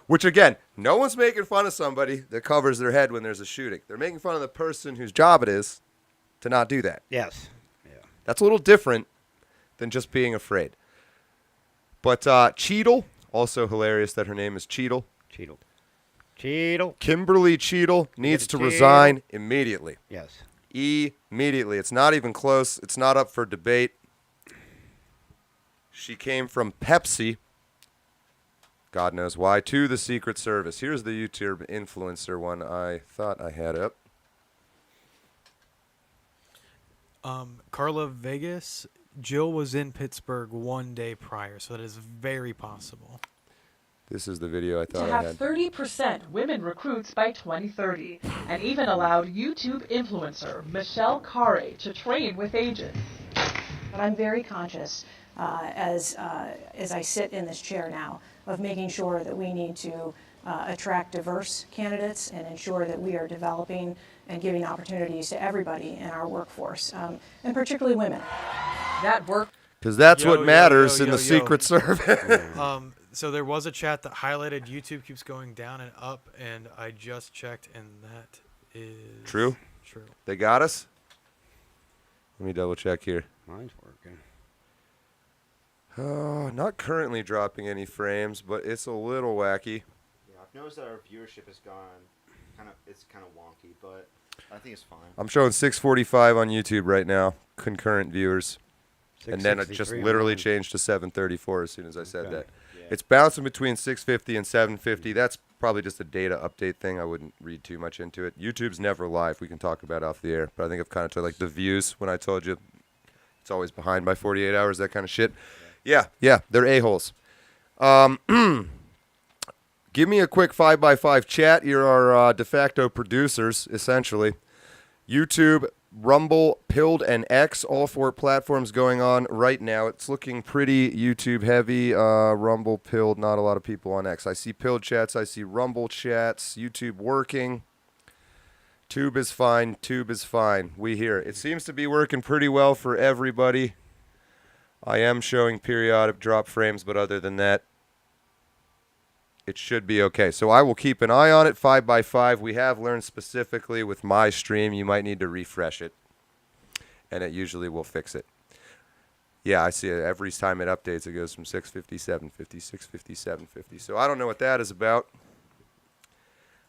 Which, again, no one's making fun of somebody that covers their head when there's a shooting. They're making fun of the person whose job it is to not do that. Yes. Yeah. That's a little different than just being afraid. But Cheadle, also hilarious that her name is Cheadle. Cheadle. Kimberly Cheadle needs to resign immediately. Yes. Immediately. It's not even close. It's not up for debate. She came from Pepsi, God knows why, to the Secret Service. Here's the YouTube influencer one I thought I had up. Carla Vegas, Jill was in Pittsburgh one day prior, so that is very possible. This is the video I thought to I have had. 30% women recruits by 2030, and even allowed YouTube influencer Michelle Carre to train with agents. But I'm very conscious, as I sit in this chair now, of making sure that we need to attract diverse candidates and ensure that we are developing and giving opportunities to everybody in our workforce, and particularly women. That work. Because that's what matters in the Secret Service. So there was a chat that highlighted YouTube keeps going down and up, and I just checked, and that is True? True. They got us? Let me double check here. Mine's working. Oh, not currently dropping any frames, but it's a little wacky. Yeah, I've noticed that our viewership has gone it's kind of wonky, but I think it's fine. I'm showing 645 on YouTube right now, concurrent viewers. And then it just literally changed to 734 as soon as I said that. Yeah. It's bouncing between 650 and 750. That's probably just a data update thing. I wouldn't read too much into it. YouTube's never live. We can talk about it off the air. But I think I've kind of told like the views when I told you it's always behind by 48 hours, that kind of shit. Yeah, they're a-holes. Give me a quick 5x5 chat. You're our de facto producers, essentially. YouTube, Rumble, Pilled, and X, all 4 platforms going on right now. It's looking pretty YouTube heavy. Rumble, Pilled, not a lot of people on X. I see Pilled chats. I see Rumble chats. YouTube working. Tube is fine. Tube is fine. We hear it. It seems to be working pretty well for everybody. I am showing periodic drop frames, but other than that, it should be okay. So I will keep an eye on it 5x5. We have learned specifically with my stream, you might need to refresh it, and it usually will fix it. Yeah, I see it. Every time it updates, it goes from 650, 750, 650, 750. So I don't know what that is about.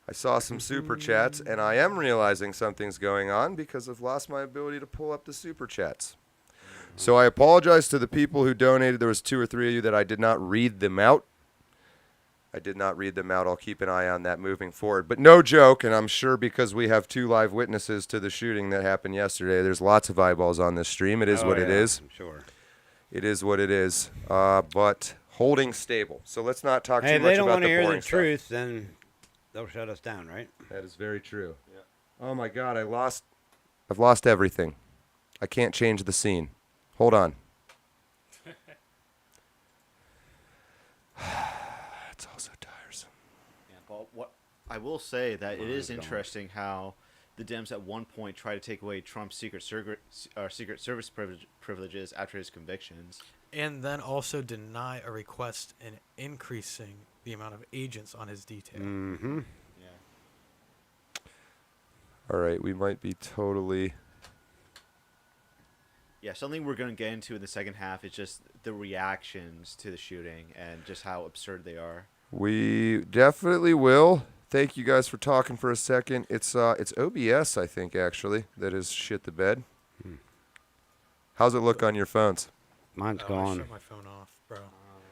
I saw some super chats, and I am realizing something's going on because I've lost my ability to pull up the super chats. So I apologize to the people who donated. There was 2 or 3 of you that I did not read them out. I'll keep an eye on that moving forward. But no joke, and I'm sure because we have 2 live witnesses to the shooting that happened yesterday, there's lots of eyeballs on this stream. It is what it is. I'm sure. It is what it is. But holding stable. So let's not talk too much about the Hey, they don't want to hear boring the truth, then they'll shut us down, right? That is very true. Yeah. Oh my God, I've lost everything. I can't change the scene. Hold on. It's all so tiresome. Yeah, but what I will say that it is interesting how the Dems at one point tried to take away Trump's Secret Service privileges after his convictions. And then also deny a request in increasing the amount of agents on his detail. Mm-hmm. Yeah. All right, we might be totally... Yeah, something we're going to get into in the second half is just the reactions to the shooting and just how absurd they are. We definitely will. Thank you guys for talking for a second. It's OBS, I think, actually, that is shit the bed. How's it look on your phones? Mine's I gone. shut my phone off, bro.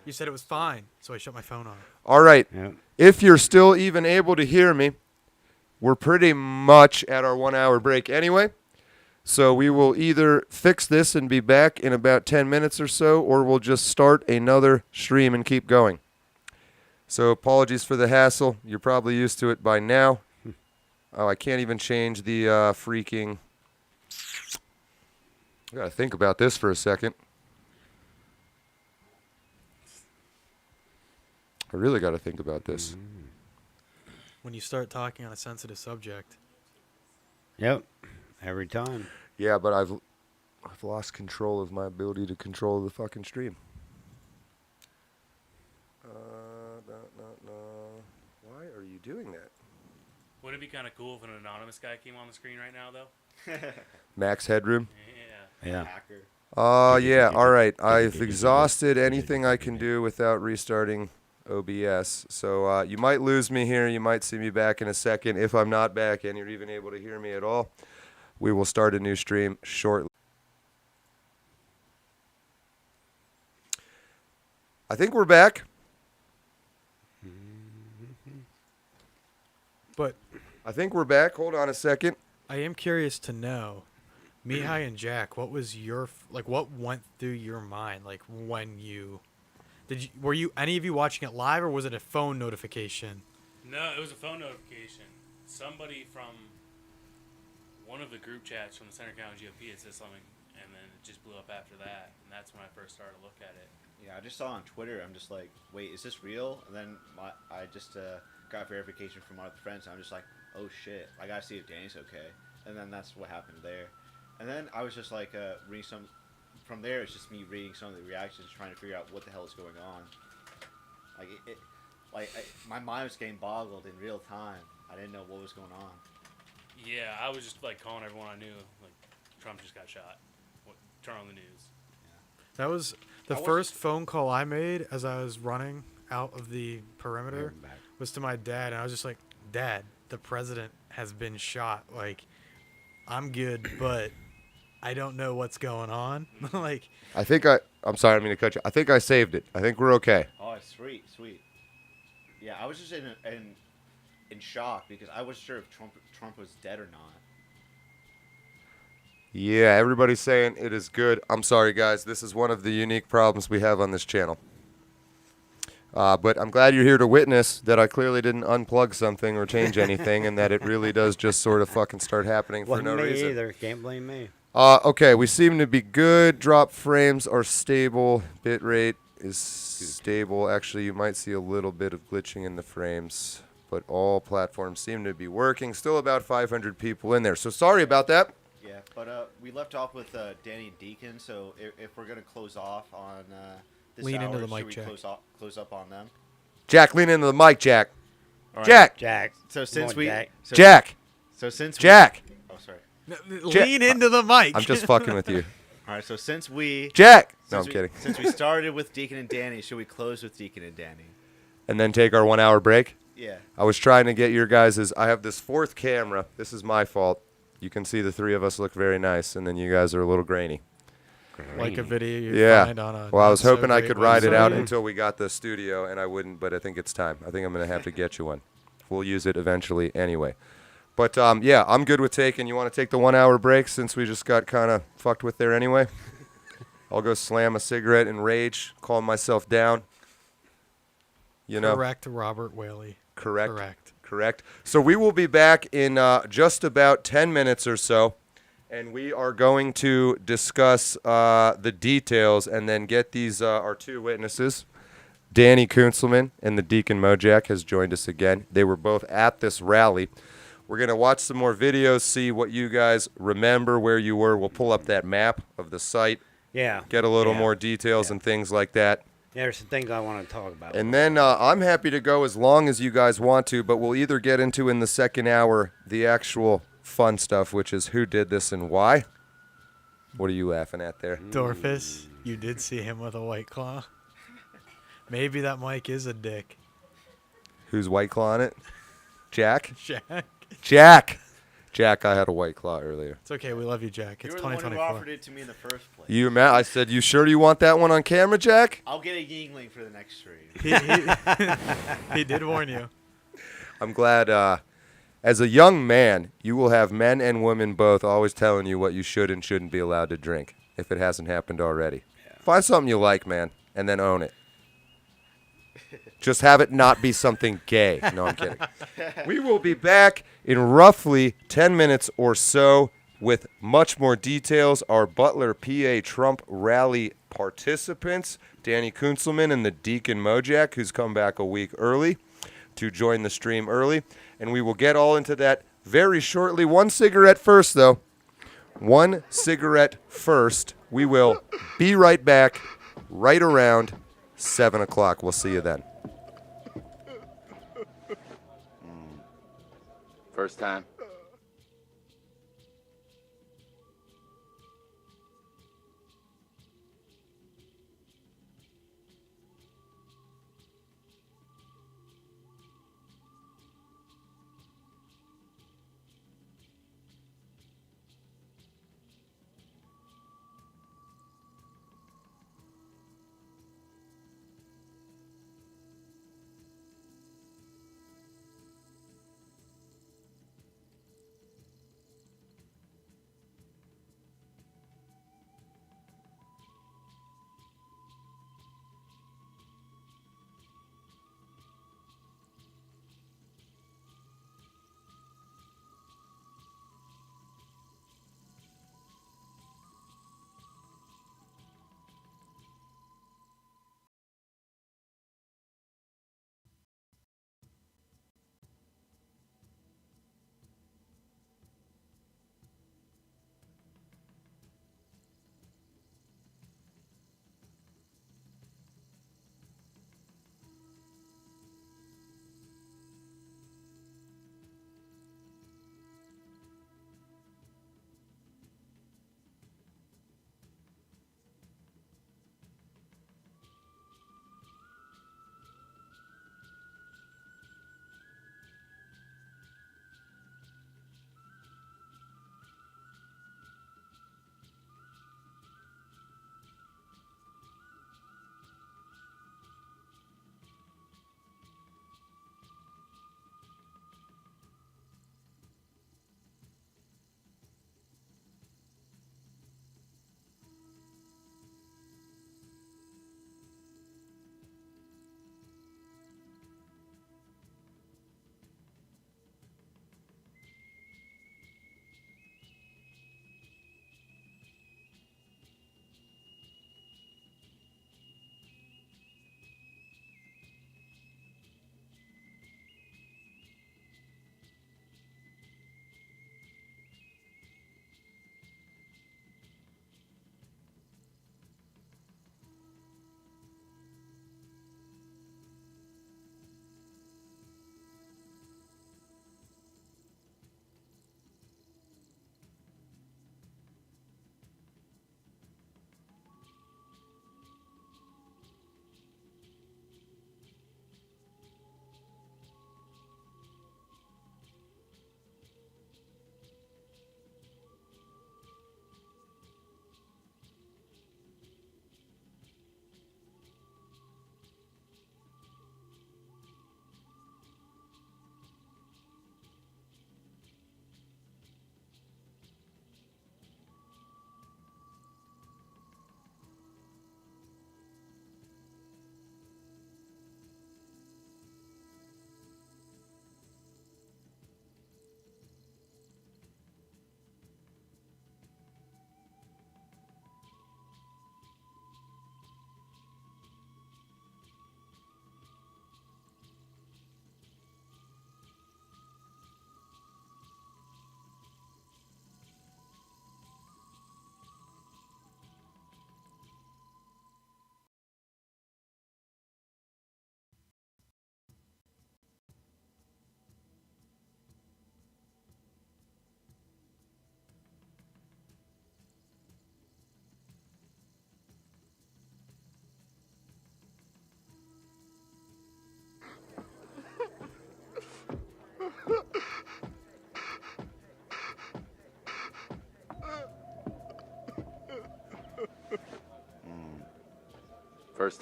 You said it was fine, so I shut my phone off. All right. Yep. If you're still even able to hear me, we're pretty much at our 1-hour break anyway. So we will either fix this and be back in about 10 minutes or so, or we'll just start another stream and keep going. So apologies for the hassle. You're probably used to it by now. Oh, I can't even change the freaking... I gotta think about this for a second. I really gotta think about this. When you start talking on a sensitive subject. Yep. Every time. Yeah, but I've lost control of my ability to control the fucking stream. Why are you doing that? Would it be kind of cool if an anonymous guy came on the screen right now, though? Max Headroom? Yeah. Yeah. Yeah, all right. I've exhausted anything I can do without restarting OBS. So you might lose me here. You might see me back in a second. If I'm not back and you're even able to hear me at all, we will start a new stream shortly. I think we're back. But I think we're back. Hold on a second. I am curious to know, Mihaly and Jack, what was your what went through your mind when you were you any of you watching it live, or was it a phone notification? No, it was a phone notification. Somebody from one of the group chats from the Center County GOP had said something, and then it just blew up after that, and that's when I first started to look at it. Yeah, I just saw on Twitter. I'm just like, wait, is this real? And then I just got verification from one of the friends, and I'm just like, oh shit, I gotta see if Danny's okay. And then that's what happened there. And then I was just like reading some. From there, it's just me reading some of the reactions, trying to figure out what the hell is going on. My mind was getting boggled in real time. I didn't know what was going on. Yeah, I was just calling everyone I knew, Trump just got shot. Turn on the news. That was the first phone call I made as I was running out of the perimeter was to my dad, and I was just like, Dad, the president has been shot. I'm good, but I don't know what's going on. I'm sorry, I mean to cut you. I think I saved it. I think we're okay. Oh, sweet. Yeah, I was just in shock because I wasn't sure if Trump was dead or not. Yeah, everybody's saying it is good. I'm sorry, guys. This is one of the unique problems we have on this channel. But I'm glad you're here to witness that I clearly didn't unplug something or change anything, and that it really does just sort of fucking start happening for no reason. Wasn't me either. Can't blame me. Okay, we seem to be good. Drop frames are stable. Bitrate is stable. Actually, you might see a little bit of glitching in the frames, but all platforms seem to be working. Still about 500 people in there, so sorry about that. Yeah, but we left off with Danny and Deacon, so if we're going to close off on this Lean hour, into the mic should we check. close up on them? Jack, lean into the mic, Jack. All right. Jack. Jack. So Come since on, we, Jack. so, Jack. so since Jack. we, oh sorry. Lean into the mic. I'm just fucking with you. All right. So since we, Jack. No, since I'm kidding. Since we started with Deacon and Danny, should we close with Deacon and Danny? And then take our 1 hour break. Yeah. I was trying to get your guys'. I have this fourth camera. This is my fault. You can see the three of us look very nice, and then you guys are a little grainy. Like a video you find on a. Well, I was not so hoping I great could ride it out website. until we got the studio, and I wouldn't, but I think it's time. I think I'm going to have to get you one. We'll use it eventually anyway. But, yeah, I'm good with taking. You want to take the 1 hour break since we just got kind of fucked with there anyway? I'll go slam a cigarette and rage, calm myself down. You know. Correct, Robert Whaley. Correct. So we will be back in just about 10 minutes or so, and we are going to discuss the details and then get these our two witnesses. Danny Kunselman and the Deacon Mojack has joined us again. They were both at this rally. We're going to watch some more videos, see what you guys remember, where you were. We'll pull up that map of the site. Yeah. Get a little more details and things like that. Yeah, there's some things I want to talk about. And then I'm happy to go as long as you guys want to, but we'll either get into in the second hour the actual fun stuff, which is who did this and why. What are you laughing at there? Dorfus, you did see him with a White Claw. Maybe that Mike is a dick. Who's White Claw on it? Jack? Jack. Jack, I had a White Claw earlier. It's okay. We love you, Jack. It's You were the one who 2024. offered it to me in the first place. I said, you sure you want that one on camera, Jack? I'll get a Yingling for the next stream. He did warn you. I'm glad. As a young man, you will have men and women both always telling you what you should and shouldn't be allowed to drink, if it hasn't happened already. Yeah. Find something you like, man, and then own it. Just have it not be something gay. No, I'm kidding. We will be back in roughly 10 minutes or so with much more details. Our Butler PA Trump rally participants, Danny Kunselman and the Deacon Mojack, who's come back a week early to join the stream early. And we will get all into that very shortly. One cigarette first, though. One cigarette first. We will be right back right around 7 o'clock. We'll see you then. First time.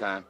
time.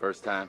First time.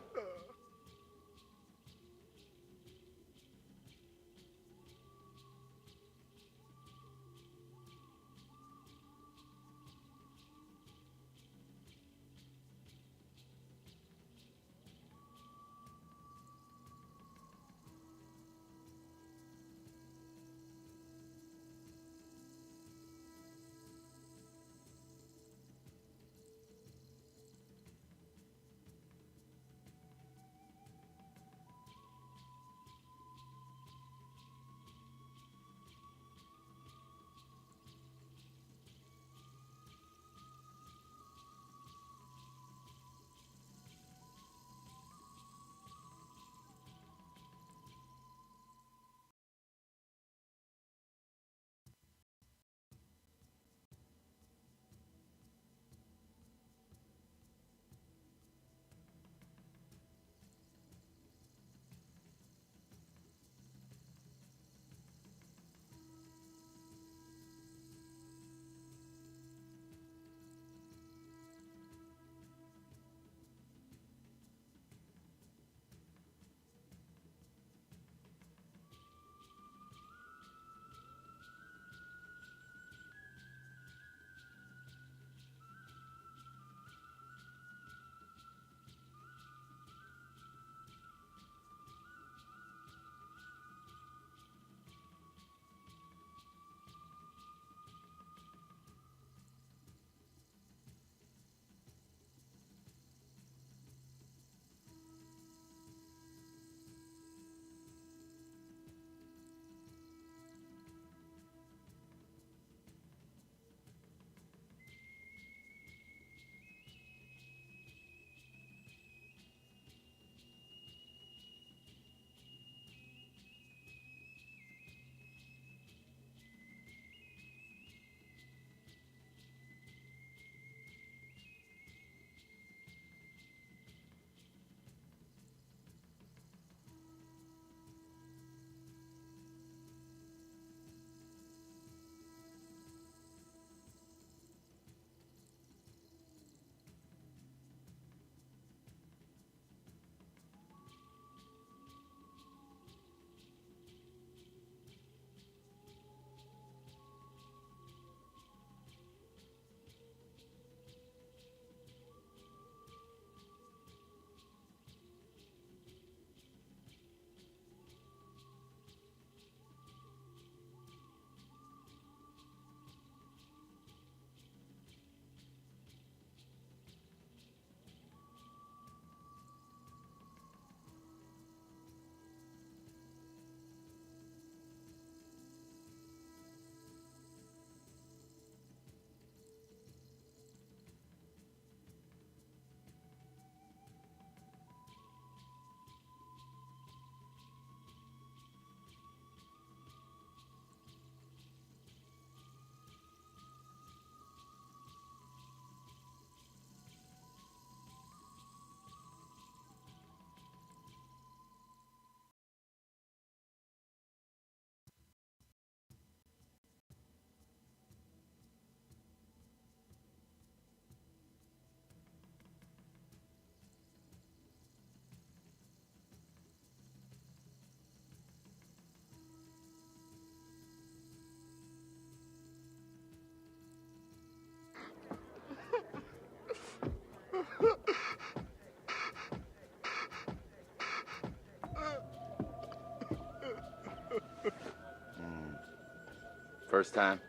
First time.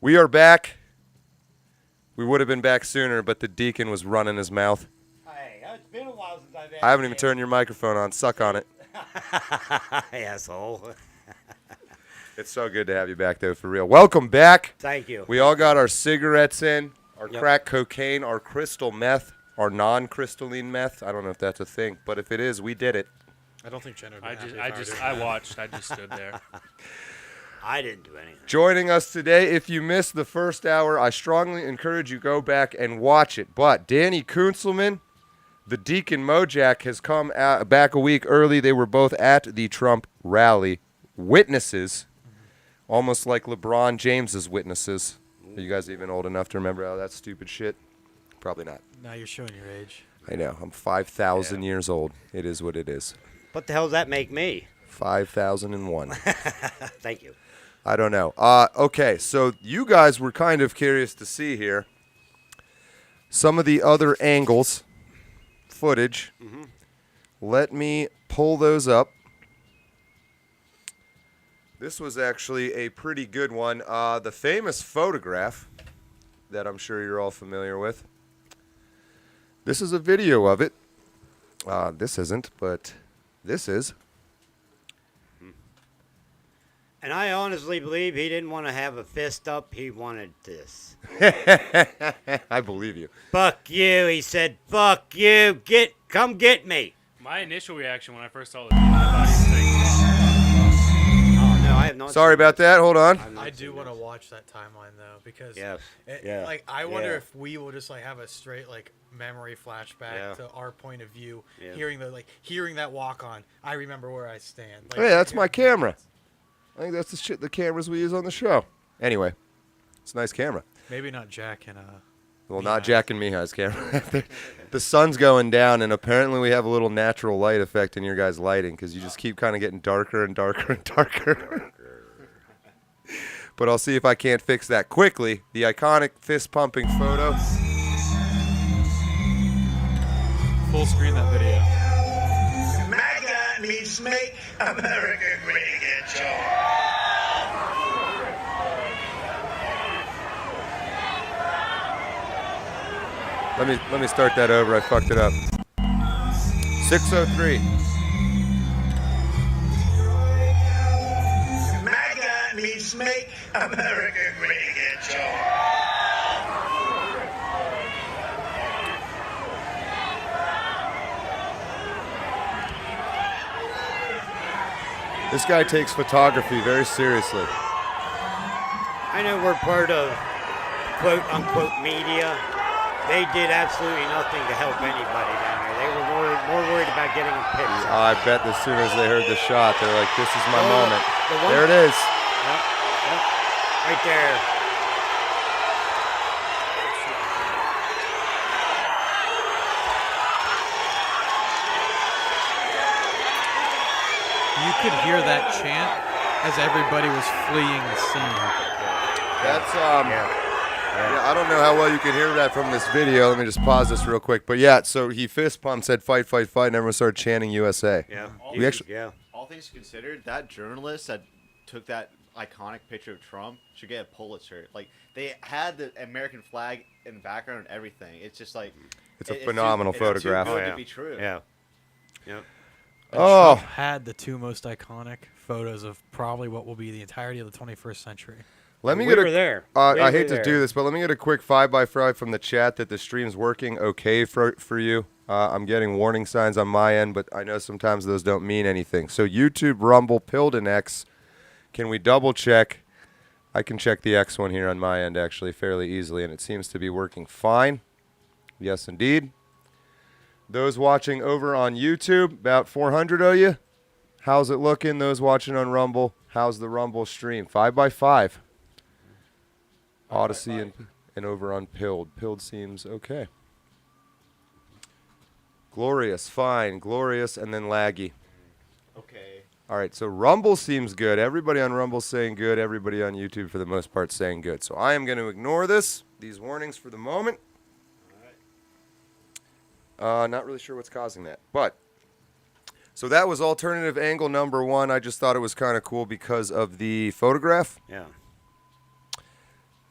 We are back. We would have been back sooner, but the deacon was running his mouth. Hey, it's been a while since I've I haven't even turned your microphone on. Suck on it. Asshole. It's so good to have you back, though, for real. Welcome back. Thank you. We all got our cigarettes in, our Yep. crack cocaine, our crystal meth, our non-crystalline meth. I don't know if that's a thing, but if it is, we did it. I don't think Jenna would be I happy just, if I were just, doing I that. watched. I just stood there. I didn't do anything. Joining us today, if you missed the first hour, I strongly encourage you go back and watch it. But Danny Kunselman, the Deacon Mojack, has come back a week early. They were both at the Trump rally. Witnesses, almost like LeBron James's witnesses. Are you guys even old enough to remember all that stupid shit? Probably not. Now you're showing your age. I know. I'm 5,000 years old. It is what it is. What the hell does that make me? 5,001. Thank you. I don't know. Okay, so you guys were kind of curious to see here some of the other angles, footage. Mm-hmm. Let me pull those up. This was actually a pretty good one. The famous photograph that I'm sure you're all familiar with. This is a video of it. This isn't, but this is. And I honestly believe he didn't want to have a fist up. He wanted this. I believe you. Fuck you, he said. Fuck you. Come get me. My initial reaction when I first saw the video, I thought he was saying, Oh, no, I have not. Sorry about that. Hold on. I do want to watch that timeline though, because Yes. like I wonder Yeah. if we will just like have a straight like memory flashback Yeah. to our point of view, Yeah. hearing that walk on. I remember where I stand. Like, Oh, yeah, that's my camera. I think that's the cameras we use on the show. Anyway, it's a nice camera. Maybe not Jack and Well, not Jack and Mihaly's camera. The sun's going down, and apparently we have a little natural light effect in your guys' lighting because you just keep kind of getting darker and darker and darker. But I'll see if I can't fix that quickly. The iconic fist-pumping photo. full screen that video. MAGA means make America great again, Joe. Let me start that over. I fucked it up. 6:03. MAGA means Make America Great Again, Joe. This guy takes photography very seriously. I know we're part of quote-unquote media. They did absolutely nothing to help anybody down there. They were more worried about getting a picture. I bet as soon as they heard the shot, they're like, this is my moment. There it is. Yep. Right there. You could hear that chant as everybody was fleeing the scene. That's yeah, I don't know how well you can hear that from this video. Let me just pause this real quick. But yeah, so he fist pumped, said fight, fight, fight, and everyone started chanting USA. Yeah. All things considered, that journalist that took that iconic picture of Trump should get a Pulitzer. Like, they had the American flag in the background and everything. It's just like it's a phenomenal photograph. It's too good to be true. Yeah. Yep. Trump had the two most iconic photos of probably what will be the entirety of the 21st century. Let me We get were there. I hate to do this, but let me get a quick 5x5 from the chat that the stream's working okay for you. I'm getting warning signs on my end, but I know sometimes those don't mean anything. So YouTube, Rumble, Pilden X. Can we double check? I can check the X one here on my end actually fairly easily, and it seems to be working fine. Yes, indeed. Those watching over on YouTube, about 400 of you. How's it looking? Those watching on Rumble, how's the Rumble stream? 5x5. Odyssey and over on Pilled. Pilled seems okay. Glorious, fine. Glorious, and then laggy. Okay. All right, so Rumble seems good. Everybody on Rumble's saying good. Everybody on YouTube, for the most part, saying good. So I am going to ignore these warnings for the moment. Not really sure what's causing that. But, so that was alternative angle number 1. I just thought it was kind of cool because of the photograph. Yeah.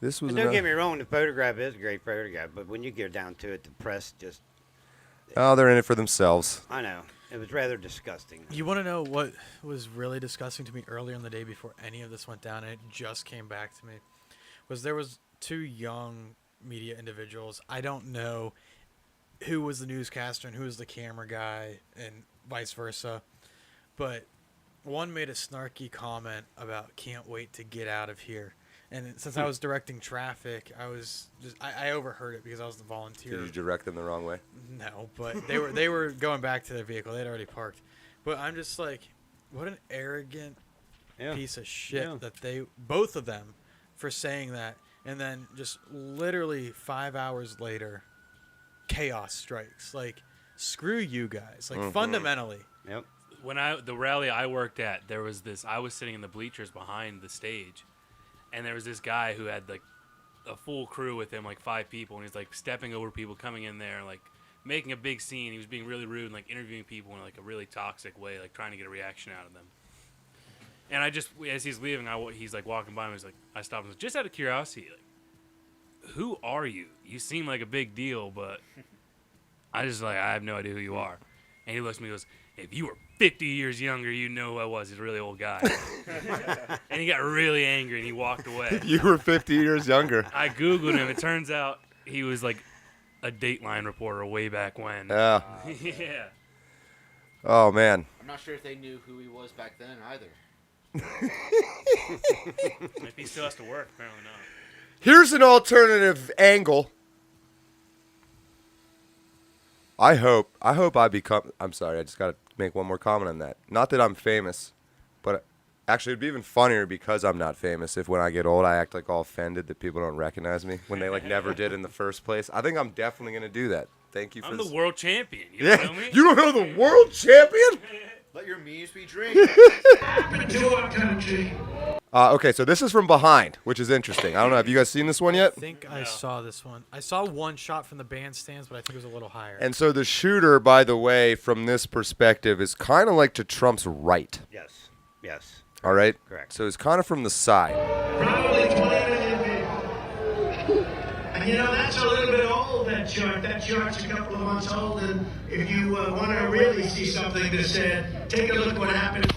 This was And don't get me wrong, the photograph is a great photograph, but when you get down to it, the press just... Oh, they're in it for themselves. I know. It was rather disgusting. You want to know what was really disgusting to me earlier in the day before any of this went down, and it just came back to me, was there was 2 young media individuals. I don't know who was the newscaster and who was the camera guy and vice versa, but one made a snarky comment about can't wait to get out of here. And since I was directing traffic, I overheard it because I was the volunteer. Did you direct them the wrong way? No, but they were going back to their vehicle. They'd already parked. But I'm just like, what an arrogant piece of shit that both of them, for saying that. And then just literally 5 hours later, chaos strikes. Like, screw you guys. Like, fundamentally. Yep. When the rally I worked at, there was this. I was sitting in the bleachers behind the stage. And there was this guy who had, like, a full crew with him, like 5 people. And he's, like, stepping over people, coming in there, like, making a big scene. He was being really rude and, like, interviewing people in, like, a really toxic way, like, trying to get a reaction out of them. And I just, as he's leaving, he's, like, walking by me. He's like, I stopped him. Like, just out of curiosity, like, who are you? You seem like a big deal, but I have no idea who you are. And he looks at me and goes, if you were 50 years younger, you know who I was. He's a really old guy. And he got really angry, and he walked away. You were 50 years younger. I Googled him. It turns out he was, like, a Dateline reporter way back when. Yeah. Yeah. Oh, man. I'm not sure if they knew who he was back then either. If he still has to work, apparently not. Here's an alternative angle. I hope I become... I'm sorry, I just got to make one more comment on that. Not that I'm famous, but actually it'd be even funnier because I'm not famous if when I get old I act like all offended that people don't recognize me when they like never did in the first place. I think I'm definitely going to do that. Thank you for I'm this. the world champion. You don't know me? You don't know the world champion? Let your memes be dreams. Okay, so this is from behind, which is interesting. I don't know. Have you guys seen this one yet? I think I saw this one. I saw one shot from the bandstands, but I think it was a little higher. And so the shooter, by the way, from this perspective, is kind of like to Trump's right. Yes. Yes. All right? Correct. So it's kind of from the side. Probably 20 million people. And you know, that's a little bit old that that chart. That chart's a couple of months old, and if you want to really see something that's said, take a look what happened.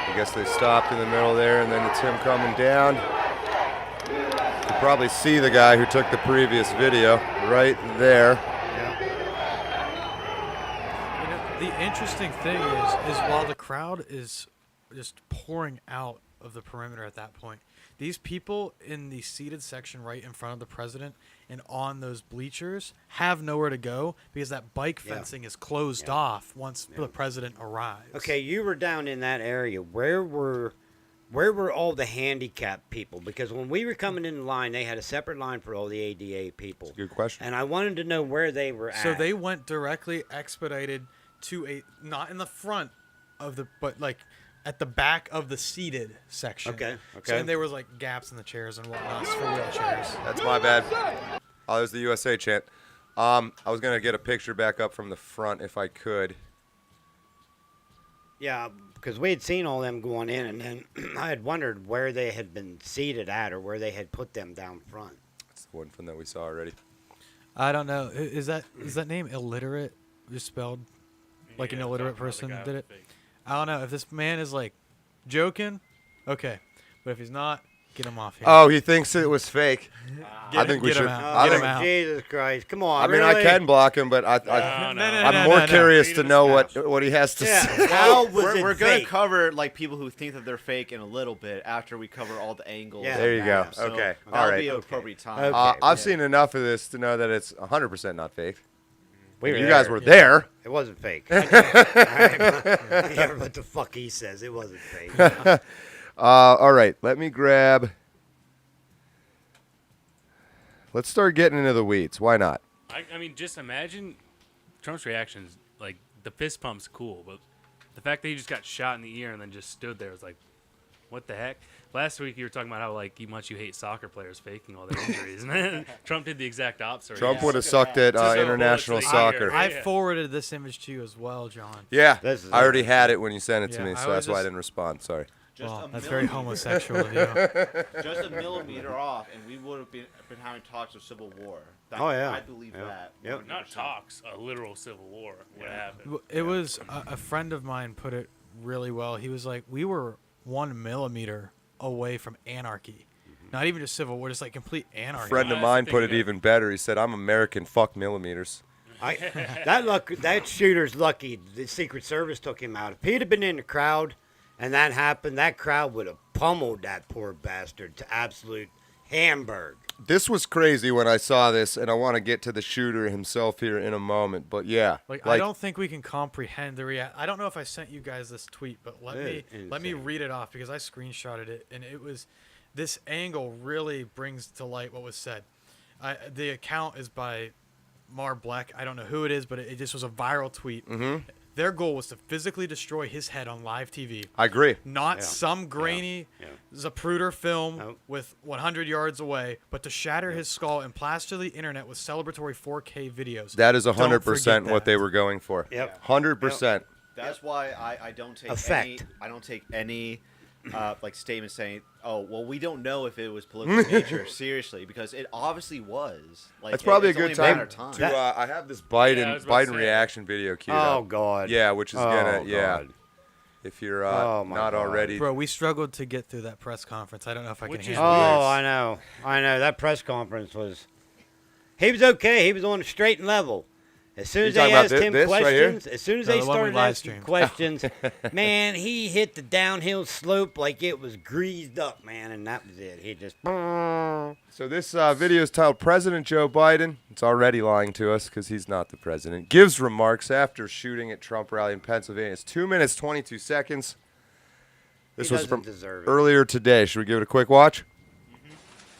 I guess they stopped in the middle there, and then it's him coming down. You can probably see the guy who took the previous video right there. You know, the interesting thing is while the crowd is just pouring out of the perimeter at that point, these people in the seated section right in front of the president and on those bleachers have nowhere to go because that bike fencing is closed off once the president arrives. Okay, you were down in that area. Where were all the handicapped people? Because when we were coming in line, they had a separate line for all the ADA people. Good question. And I wanted to know where they were at. So they went directly expedited to not in the front of the, but like at the back of the seated section. Okay. So and there was like gaps in the chairs and whatnot for wheelchairs. That's my bad. Oh, there's the USA chant. I was going to get a picture back up from the front if I could. Yeah, because we had seen all them going in, and then I had wondered where they had been seated at or where they had put them down front. That's the one from that we saw already. I don't know. Is that name illiterate? Just spelled like an illiterate person did it? I don't know. If this man is like joking, okay. But if he's not, get him off here. Oh, he thinks it was fake. I think we should. Get him out. Jesus Christ. Come on. I mean, I can block him, but I'm more curious to know what he has to say. How was We're it going to fake? cover like people who think that they're fake in a little bit after we cover all the angles. Yeah. There you go. So Okay. That'll All right. be an appropriate time. Okay. I've seen enough of this to know that it's 100% not fake. We were You guys there. were there. It wasn't fake. Yeah, what the fuck he says. It wasn't fake. All right. Let me grab. Let's start getting into the weeds. Why not? I mean, just imagine Trump's reactions. Like, the fist pump's cool, but the fact that he just got shot in the ear and then just stood there was like, what the heck? Last week you were talking about how like much you hate soccer players faking all their injuries, and Trump did the exact opposite. Trump would have sucked at international soccer. I forwarded this image to you as well, John. Yeah, I already had it when you sent it to Yeah, me, so that's why I didn't respond. Sorry. Well, that's very homosexual of you. Just a millimeter off, and we would have been having talks of civil war. Oh, yeah. I believe that. Yep. Not talks, a literal civil war would happen. It was a friend of mine put it really well. He was like, we were 1 millimeter away from anarchy. Not even just civil war, just like complete anarchy. A friend of mine put it even better. He said, I'm American, fuck millimeters. That shooter's lucky the Secret Service took him out. If he'd have been in the crowd and that happened, that crowd would have pummeled that poor bastard to absolute Hamburg. This was crazy when I saw this, and I want to get to the shooter himself here in a moment. But yeah, I don't think we can comprehend the react. I don't know if I sent you guys this tweet, but let me read it off because I screenshotted it, and it was this angle really brings to light what was said. The account is by Mar Black. I don't know who it is, but it just was a viral tweet. Mm-hmm. Their goal was to physically destroy his head on live TV. I agree. Not some grainy Zapruder film with 100 yards away, but to shatter his skull and plaster the internet with celebratory 4K videos. That is Don't 100% forget what that. they were going for. Yep. 100%. That's why I don't take Effect. any like statements saying, "Oh, well, we don't know if it was political in nature." Seriously, because it obviously was. Like, That's probably a it's only good time matter of time. to. I have this Yeah, I was about to Biden say. reaction video queued up. Oh, God. Yeah, which is gonna God. if you're Oh, my not God. already. Bro, we struggled to get through that press conference. I don't know if I can Which is handle it. Oh, I know. That press conference was. He was okay. He was on a straight and level. As soon You as they talking about asked him this right here? questions, as soon as No, they the one we started live asking streamed. questions, man, he hit the downhill slope like it was greased up, man, and that was it. He just. So this video is titled "President Joe Biden." It's already lying to us because he's not the president. Gives remarks after shooting at Trump rally in Pennsylvania. It's 2 minutes 22 seconds. This was from earlier today. Should we give it a quick watch?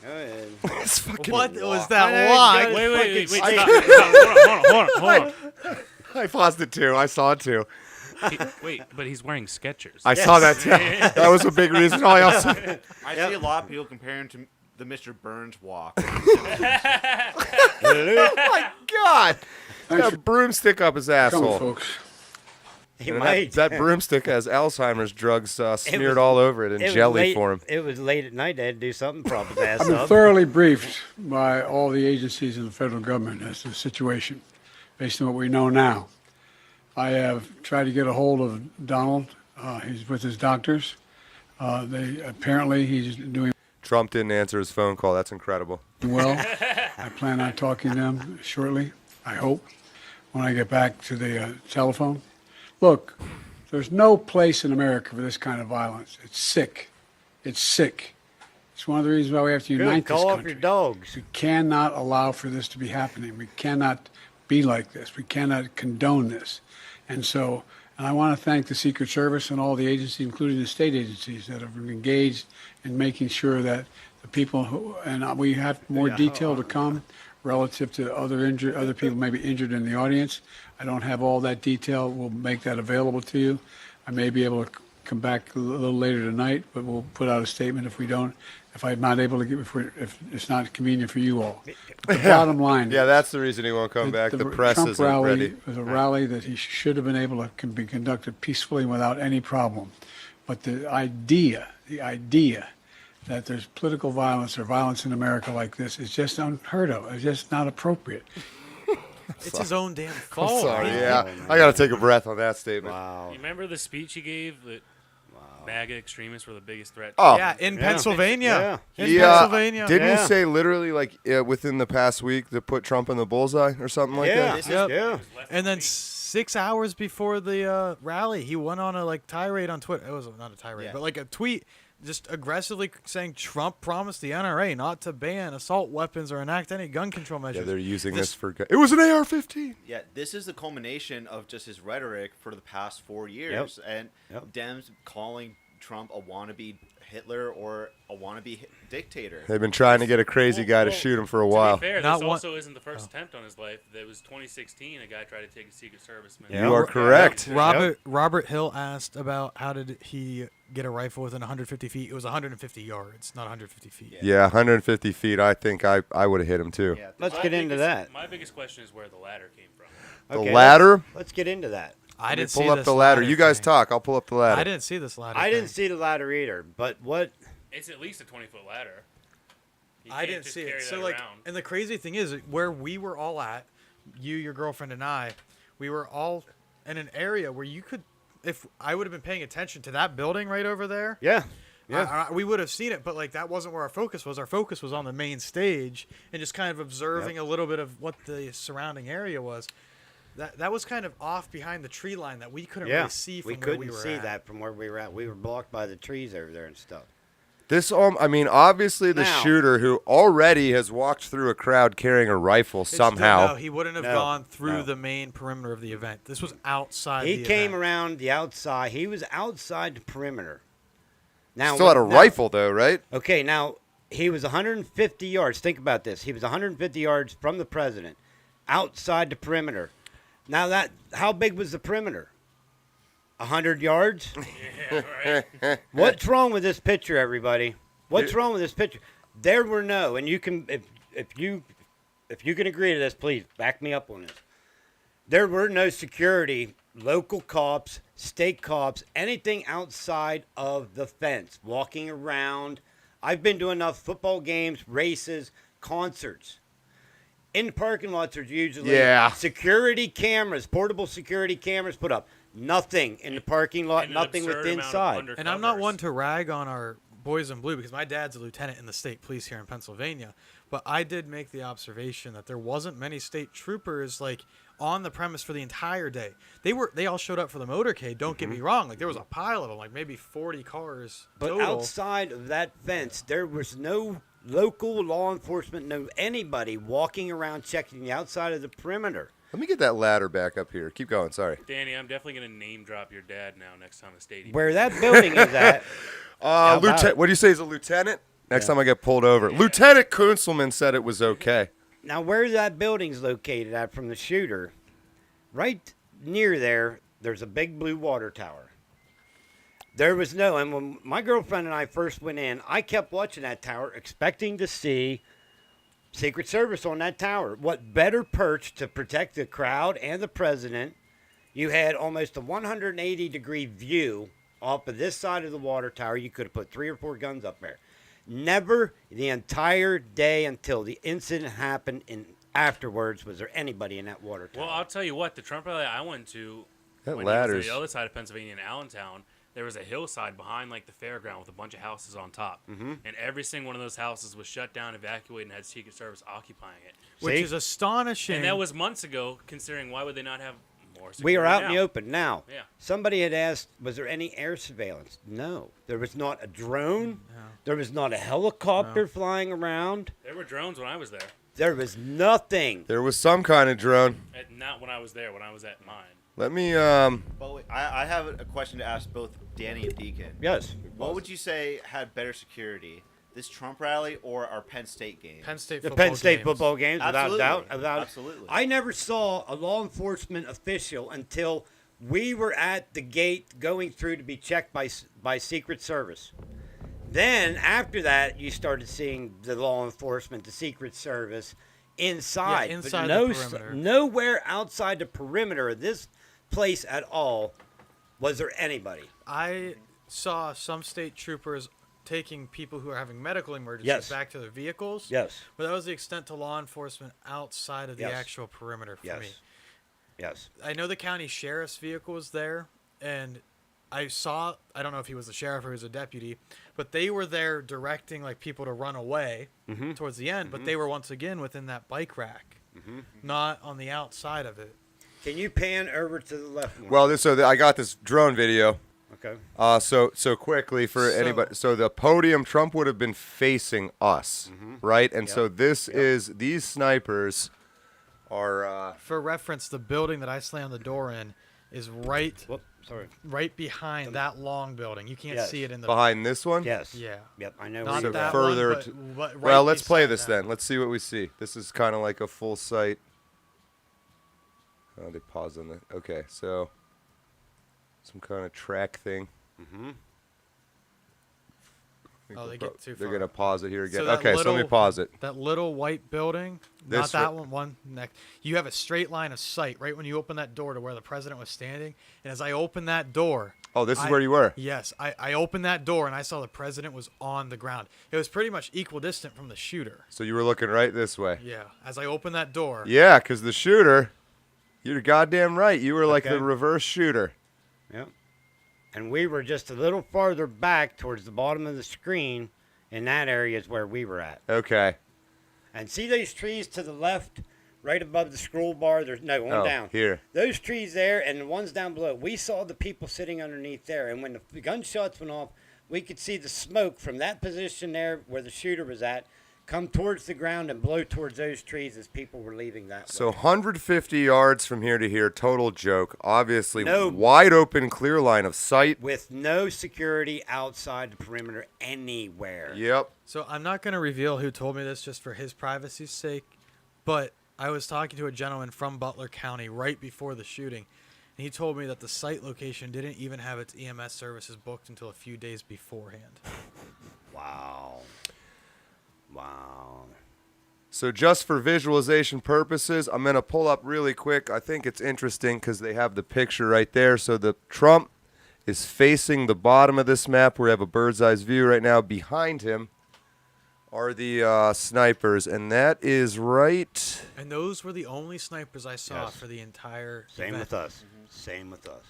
Go ahead. It's fucking What wild. was that lie? Wait, fucking stop. Hold on. I paused it too. I saw it too. Wait, but he's wearing Skechers. I saw that too. That was a big reason. I also. I see a lot of people comparing to the Mr. Burns walk. Oh my God! Got a broomstick up his asshole. Come, folks. He And might. That broomstick has Alzheimer's drugs smeared was- all over it in was jelly late- form. It was late at night. They had to do something, prop his ass I've been up. thoroughly briefed by all the agencies in the federal government as to the situation, based on what we know now. I have tried to get a hold of Donald. He's with his doctors. Apparently he's doing Trump didn't answer his phone call. That's incredible. well. I plan on talking to them shortly, I hope, when I get back to the telephone. Look, there's no place in America for this kind of violence. It's sick. It's sick. It's one of the reasons why we have to unite Good, this call off country. your dogs. We cannot allow for this to be happening. We cannot be like this. We cannot condone this. And I want to thank the Secret Service and all the agencies, including the state agencies, that have engaged in making sure that the people who, and we have more detail to come relative to other people maybe injured in the audience. I don't have all that detail. We'll make that available to you. I may be able to come back a little later tonight, but we'll put out a statement if I'm not able to if it's not convenient for you all. The bottom line. Yeah, that's the reason he won't come back. The press Trump isn't rally ready. was a rally that he should have been able to be conducted peacefully without any problem. But the idea that there's political violence or violence in America like this is just unheard of. It's just not appropriate. It's his own damn I'm fault. sorry. Yeah, I got to take a breath on that statement. Wow. You remember the speech he gave that MAGA extremists were the biggest threat? Oh. Yeah, in Pennsylvania. In He, Pennsylvania. Didn't he say literally like within the past week to put Trump in the bullseye or something like that? Yep. And then 6 hours before the rally, he went on a tirade on Twitter. It was not a tirade, but like a tweet, just aggressively saying Trump promised the NRA not to ban assault weapons or enact any gun control measures. Yeah, they're using this for. It was an AR-15. Yeah, this is the culmination of just his rhetoric for the past 4 years, and Dems calling Trump a wannabe Hitler or a wannabe dictator. They've been trying to get a crazy guy to shoot him for a while. To be fair, this also isn't the first attempt on his life. It was 2016. A guy tried to take a Secret Serviceman. You are correct. Robert Hill asked about how did he get a rifle within 150 feet. It was 150 yards, not 150 feet. Yeah, 150 feet. I think I would have hit him too. Yeah, let's get into that. My biggest question is where the ladder came from. The ladder? Let's get into that. I didn't pull see up this the ladder. ladder You guys thing. talk. I'll pull up the ladder. I didn't see this ladder. I didn't see the ladder either. But what? It's at least a 20-foot ladder. You I can't didn't just see it. carry So that like, around. and the crazy thing is, where we were all at, you, your girlfriend, and I, we were all in an area where you could, if I would have been paying attention to that building right over there. Yeah. We would have seen it, but like that wasn't where our focus was. Our focus was on the main stage and just kind of observing a little bit of what the surrounding area was. That was kind of off behind the tree line that we couldn't really see from where we were see at. that from where we were at. We were blocked by the trees over there and stuff. This, I mean, obviously the Now- shooter who already has walked through a crowd carrying a rifle somehow. No, he wouldn't have gone through the main perimeter of the event. This was outside. He the came event. around the outside. He was outside the perimeter. Now Still had a rifle though, right? Okay, now he was 150 yards. Think about this. He was 150 yards from the president, outside the perimeter. Now how big was the perimeter? 100 yards? Yeah, right. What's wrong with this picture, everybody? What's wrong with this picture? There were no, and you can, if you can agree to this, please back me up on this. There were no security, local cops, state cops, anything outside of the fence, walking around. I've been to enough football games, races, concerts. In the parking lots, there's usually security cameras, portable security cameras put up. Nothing in the parking lot, nothing with inside. And I'm not one to rag on our boys in blue because my dad's a lieutenant in the state police here in Pennsylvania. But I did make the observation that there wasn't many state troopers like on the premise for the entire day. They all showed up for the motorcade. Don't get me wrong. Like there was a pile of them, like maybe 40 cars But total. outside of that fence, there was no local law enforcement, no anybody walking around checking the outside of the perimeter. Let me get that ladder back up here. Keep going. Sorry. Danny, I'm definitely going to name drop your dad now next time the stadium. Where that building is at. Lieutenant. What do you say? Is a lieutenant? Next time I get pulled over, Lieutenant Kunselman said it was okay. Now, where that building's located at from the shooter, right near there, there's a big blue water tower. There was no, and when my girlfriend and I first went in, I kept watching that tower, expecting to see Secret Service on that tower. What better perch to protect the crowd and the president You had almost a 180-degree view off of this side of the water tower. You could have put 3 or 4 guns up there. Never the entire day until the incident happened and afterwards was there anybody in that water tower. Well, I'll tell you what, the Trump rally I went to, That when he was ladder's- on the other side of Pennsylvania in Allentown, there was a hillside behind like the fairground with a bunch of houses on top. Mhm. And every single one of those houses was shut down, evacuated, and had Secret Service occupying it. Which is astonishing. And that was months ago, considering why would they not have more security We are out now? in the open now. Yeah. Somebody had asked, was there any air surveillance? No. There was not a drone. There was not a helicopter flying around. There were drones when I was there. There was nothing. There was some kind of drone. Not when I was there, when I was at mine. Let me, But wait, I have a question to ask both Danny and Deacon. Yes. What would you say had better security, this Trump rally or our Penn State game? Penn State The football Penn State games. football games, without Absolutely. doubt. Without, Absolutely. I never saw a law enforcement official until we were at the gate going through to be checked by Secret Service. Then, after that, you started seeing the law enforcement, the Secret Service, inside. Yeah, But inside no, the perimeter. nowhere outside the perimeter of this place at all was there anybody. I saw some state troopers taking people who are having medical emergencies Yes. back to their vehicles. Yes. But that was the extent to law enforcement outside of the Yes. actual perimeter for Yes. me. Yes. I know the county sheriff's vehicle was there, and I don't know if he was the sheriff or he was a deputy, but they were there directing like people to run away towards the end, but they were once again within that bike rack, not on the outside of it. Can you pan over to the left one? well, I got this drone video. Okay. So quickly for anybody. So the podium, Trump would have been facing us, right? And so this is, these snipers are, For reference, the building that I slammed the door in is right behind that long building. You can't Yes. see it in the behind this one? Yes. Yeah. Yep, I know. Not where that you're at. further one, to- but right well, let's play beside this that. then. Let's see what we see. This is kind of like a full site. Oh, they paused on the. Okay, so some kind of track thing. Oh, they get too They're far. gonna pause it here again. So that Okay, so let me pause it. That little white building, This not that ri- one next. You have a straight line of sight right when you open that door to where the president was standing. And as I opened that door, Oh, this is where you were? Yes, I opened that door and I saw the president was on the ground. It was pretty much equidistant from the shooter. So you were looking right this way. Yeah, as I opened that door. Yeah, because the shooter, you're goddamn right. You were like Okay. the reverse shooter. Yep. And we were just a little farther back towards the bottom of the screen, and that area is where we were at. Okay. And see those trees to the left, right above the scroll bar? There's no one Oh, down. here. Those trees there and the ones down below. We saw the people sitting underneath there, and when the gunshots went off, we could see the smoke from that position there where the shooter was at come towards the ground and blow towards those trees as people were leaving that So way. 150 yards from here to here, total joke. Obviously, No. wide open, clear line of sight. With no security outside the perimeter anywhere. Yep. So I'm not going to reveal who told me this just for his privacy's sake, but I was talking to a gentleman from Butler County right before the shooting, and he told me that the site location didn't even have its EMS services booked until a few days beforehand. Wow. Wow. So just for visualization purposes, I'm going to pull up really quick. I think it's interesting because they have the picture right there. So the Trump is facing the bottom of this map. We have a bird's eye view right now. Behind him are the snipers, and that is right. And those were the only snipers I saw Yes. for the entire Same event. with us. Same with us.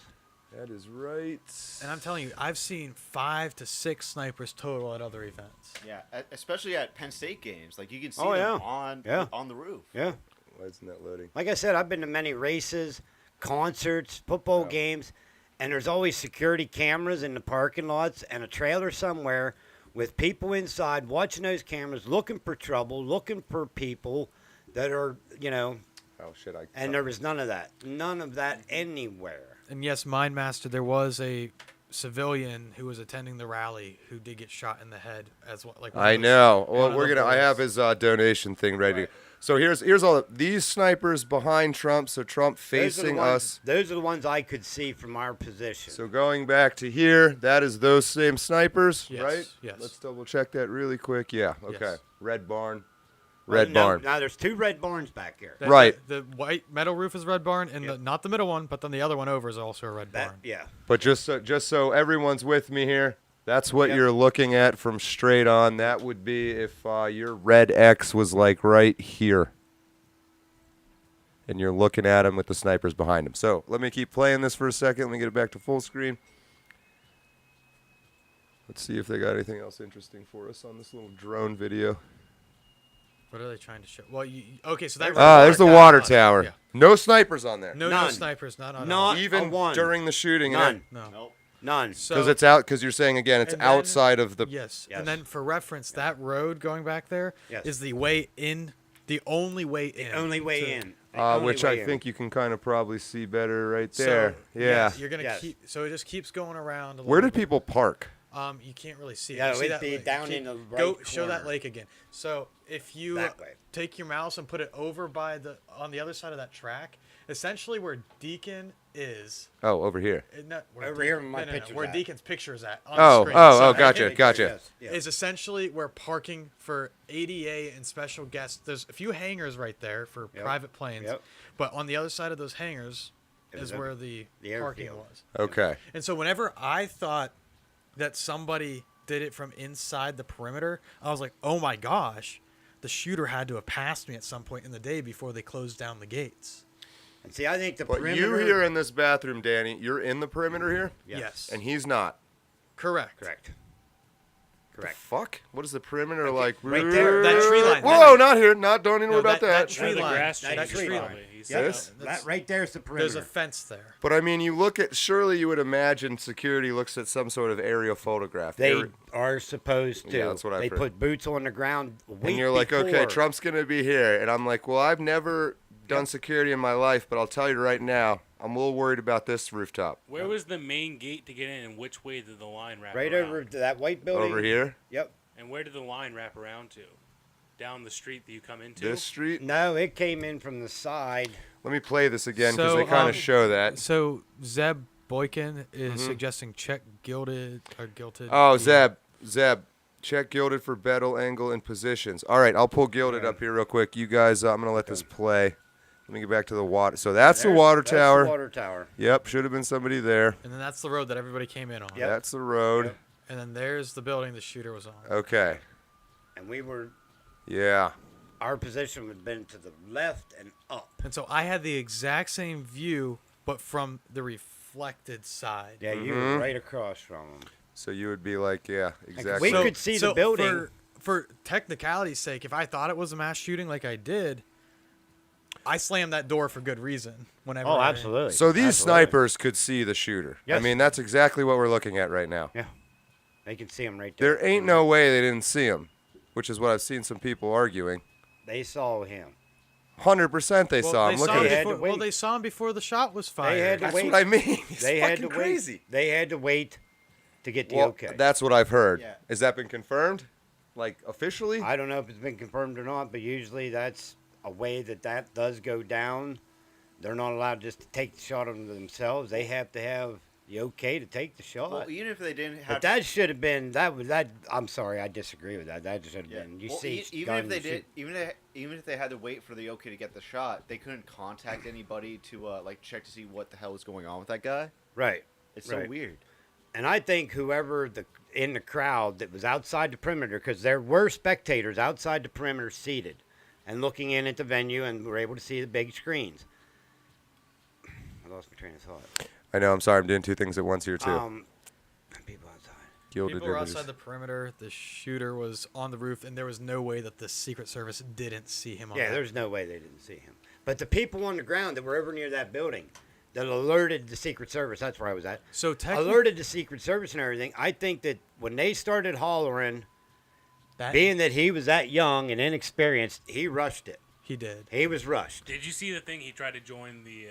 That is right. And I'm telling you, I've seen 5 to 6 snipers total at other events. Yeah, especially at Penn State games. Like you can see Oh, them yeah. on the roof. Yeah. Why isn't that loading? Like I said, I've been to many races, concerts, football games, and there's always security cameras in the parking lots and a trailer somewhere with people inside watching those cameras, looking for trouble, looking for people that are, Oh, shit. and there was none of that. None of that anywhere. And yes, Mindmaster, there was a civilian who was attending the rally who did get shot in the head as well. Like one I of those- know. one Well, of we're the gonna. I have bullets. his donation thing ready. Right. So here's all these snipers behind Trump. So Trump Those are the facing ones- us. Those are the ones I could see from our position. So going back to here, that is those same snipers, Yes, right? yes. Let's double check that really quick. Yeah. Okay. Yes. Red barn. Red Barn. No, there's 2 red barns back here. Right. The white metal roof is Red Barn, and not the middle one, but then the other one over is also a Red Barn. Yeah. But just so everyone's with me here, that's what you're looking at from straight on. That would be if your red X was like right here. And you're looking at him with the snipers behind him. So let me keep playing this for a second. Let me get it back to full screen. Let's see if they got anything else interesting for us on this little drone video. What are they trying to show? Well, okay, so that. There's the water tower. Yeah. No snipers on there. No snipers, not on. Not even during the shooting. None. No. Nope. None. Because it's out. Because you're saying again, it's outside of the. Yes. And then for reference, that road going back there is the way in. The only way in. The only way in. Which I think you can kind of probably see better right there. Yeah. You're gonna keep. So it just keeps going around. Where did people park? You can't really see it. Yeah, You see it'd that be lake? down in the right Go show that corner. lake again. So if you That way. take your mouse and put it over by on the other side of that track, essentially where Deacon is. Oh, over here. Over here where my picture's where at. Deacon's picture is at. On Oh, the screen. oh, Sorry. gotcha. Is essentially where parking for ADA and special guests. There's a few hangars right there for private planes, but on the other side of those hangars is where the parking airfield was. Okay. And so whenever I thought that somebody did it from inside the perimeter, I was like, oh my gosh, the shooter had to have passed me at some point in the day before they closed down the gates. And see, I think the But perimeter. you here in this bathroom, Danny, you're in the perimeter here? Yes. And he's not. Correct. The fuck? What is the perimeter like? Right there. That tree line. Whoa, not here. Don't even worry about That that. tree line. That tree line. This? That right there's the perimeter. There's a fence there. But I mean, you look at, surely you would imagine security looks at some sort of aerial photograph. They are supposed to. Yeah, that's what I've They heard. put boots on the ground. And you're like, okay, Trump's going to be here. And I'm like, well, I've never done security in my life, but I'll tell you right now, I'm a little worried about this rooftop. Where was the main gate to get in, and which way did the line wrap Right around? over to that white building. Over here? Yep. And where did the line wrap around to? Down the street that you come into? This street? No, it came in from the side. Let me play this again because they kind of show that. So Zeb Boykin is suggesting check gilded or gilded. Oh, Zeb, check gilded for bezel, angle, and positions. All right, I'll pull gilded up here real quick. You guys, I'm going to let this play. Let me get back to the water. So that's the water tower. That's the water tower. Yep, should have been somebody there. And then that's the road that everybody came in on. Yep. That's the road. Yep. And then there's the building the shooter was on. Okay. And we were. Yeah. Our position would have been to the left and up. And so I had the exact same view, but from the reflected side. Yeah, you were right across from them. So you would be like, yeah, exactly. We could see the building. For technicality's sake, if I thought it was a mass shooting like I did, I slammed that door for good reason. Whenever. Oh, absolutely. So these snipers could see the shooter. Yes. I mean, that's exactly what we're looking at right now. Yeah. They can see him right there. There ain't no way they didn't see him, which is what I've seen some people arguing. They saw him. 100% they saw him. Look at it. Well, they saw him before the shot was fired. They had to That's wait. what I mean. It's They had to fucking wait. crazy. They had to wait to get the Well, okay. that's what I've heard. Yeah. Has that been confirmed? Like, officially? I don't know if it's been confirmed or not, but usually that's a way that does go down. They're not allowed just to take the shot on themselves. They have to have the okay to take the shot. Well, even if they didn't have. But that should have been that. I'm sorry, I disagree with that. That should have been. You Well, see, even if they did, even if they had to wait for the okay to get the shot, they couldn't contact anybody to like check to see what the hell was going on with that guy. Right. It's so Right. weird. And I think whoever in the crowd that was outside the perimeter, because there were spectators outside the perimeter seated and looking in at the venue, and were able to see the big screens. I lost my train of thought. I know. I'm sorry. I'm doing two things at once here, too. People outside. Gilded People were images. outside the perimeter. The shooter was on the roof, and there was no way that the Secret Service didn't see him on Yeah, that. there's no way they didn't see him. But the people on the ground that were over near that building that alerted the Secret Service, that's where I was at, So alerted the Secret Service and everything, I think that when they started hollering, being that he was that young and inexperienced, he rushed it. He did. He was rushed. Did you see the thing? He tried to join the,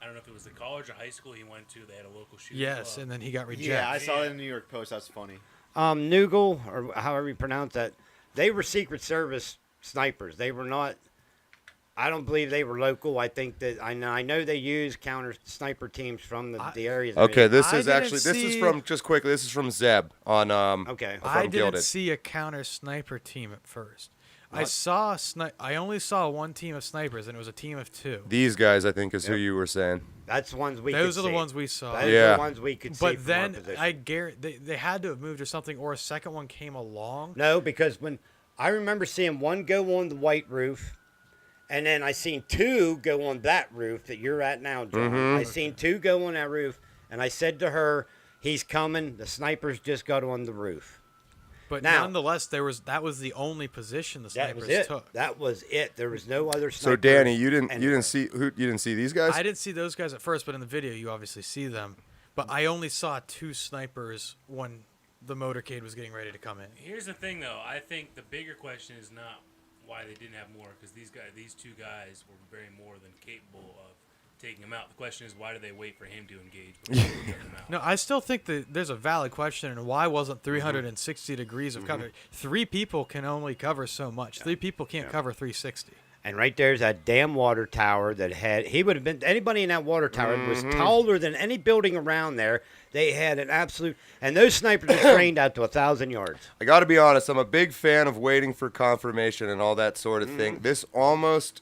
I don't know if it was the college or high school he went to. They had a local shooting Yes, club. and then he got rejected. Yeah, I saw it in the New York Post. That's funny. Noogle, or however you pronounce that, they were Secret Service snipers. They were not. I don't believe they were local. I think that I know they use counter sniper teams from the areas. Okay, this is actually this is from just quickly. This is from Zeb on okay. I from didn't Gilded. see a counter sniper team at first. I only saw one team of snipers, and it was a team of 2. These guys, I think, is who you were saying. That's the ones we Those could are the see. ones we saw. Those are the ones we could see. But then I guarantee they had to have moved or something, or a second one came along. No, because when I remember seeing one go on the white roof, and then I seen 2 go on that roof that you're at now, John. Mhm. I seen 2 go on that roof, and I said to her, "He's coming. The snipers just got on the roof." But now, nonetheless, that was the only position the that was snipers it. took. That was it. There was no other. So Danny, you didn't see these guys? I didn't see those guys at first, but in the video you obviously see them. But I only saw 2 snipers when the motorcade was getting ready to come in. Here's the thing, though. I think the bigger question is not why they didn't have more, because these 2 guys were very more than capable of taking him out. The question is, why did they wait for him to engage before they took him out? No, I still think that there's a valid question, and why wasn't 360 degrees of cover? 3 people can only cover so much. 3 people can't cover 360. And right there's that damn water tower that he would have been, anybody in that water tower was taller than any building around there. They had an absolute, and those snipers are trained out to 1,000 yards. I got to be honest, I'm a big fan of waiting for confirmation and all that sort of thing. This almost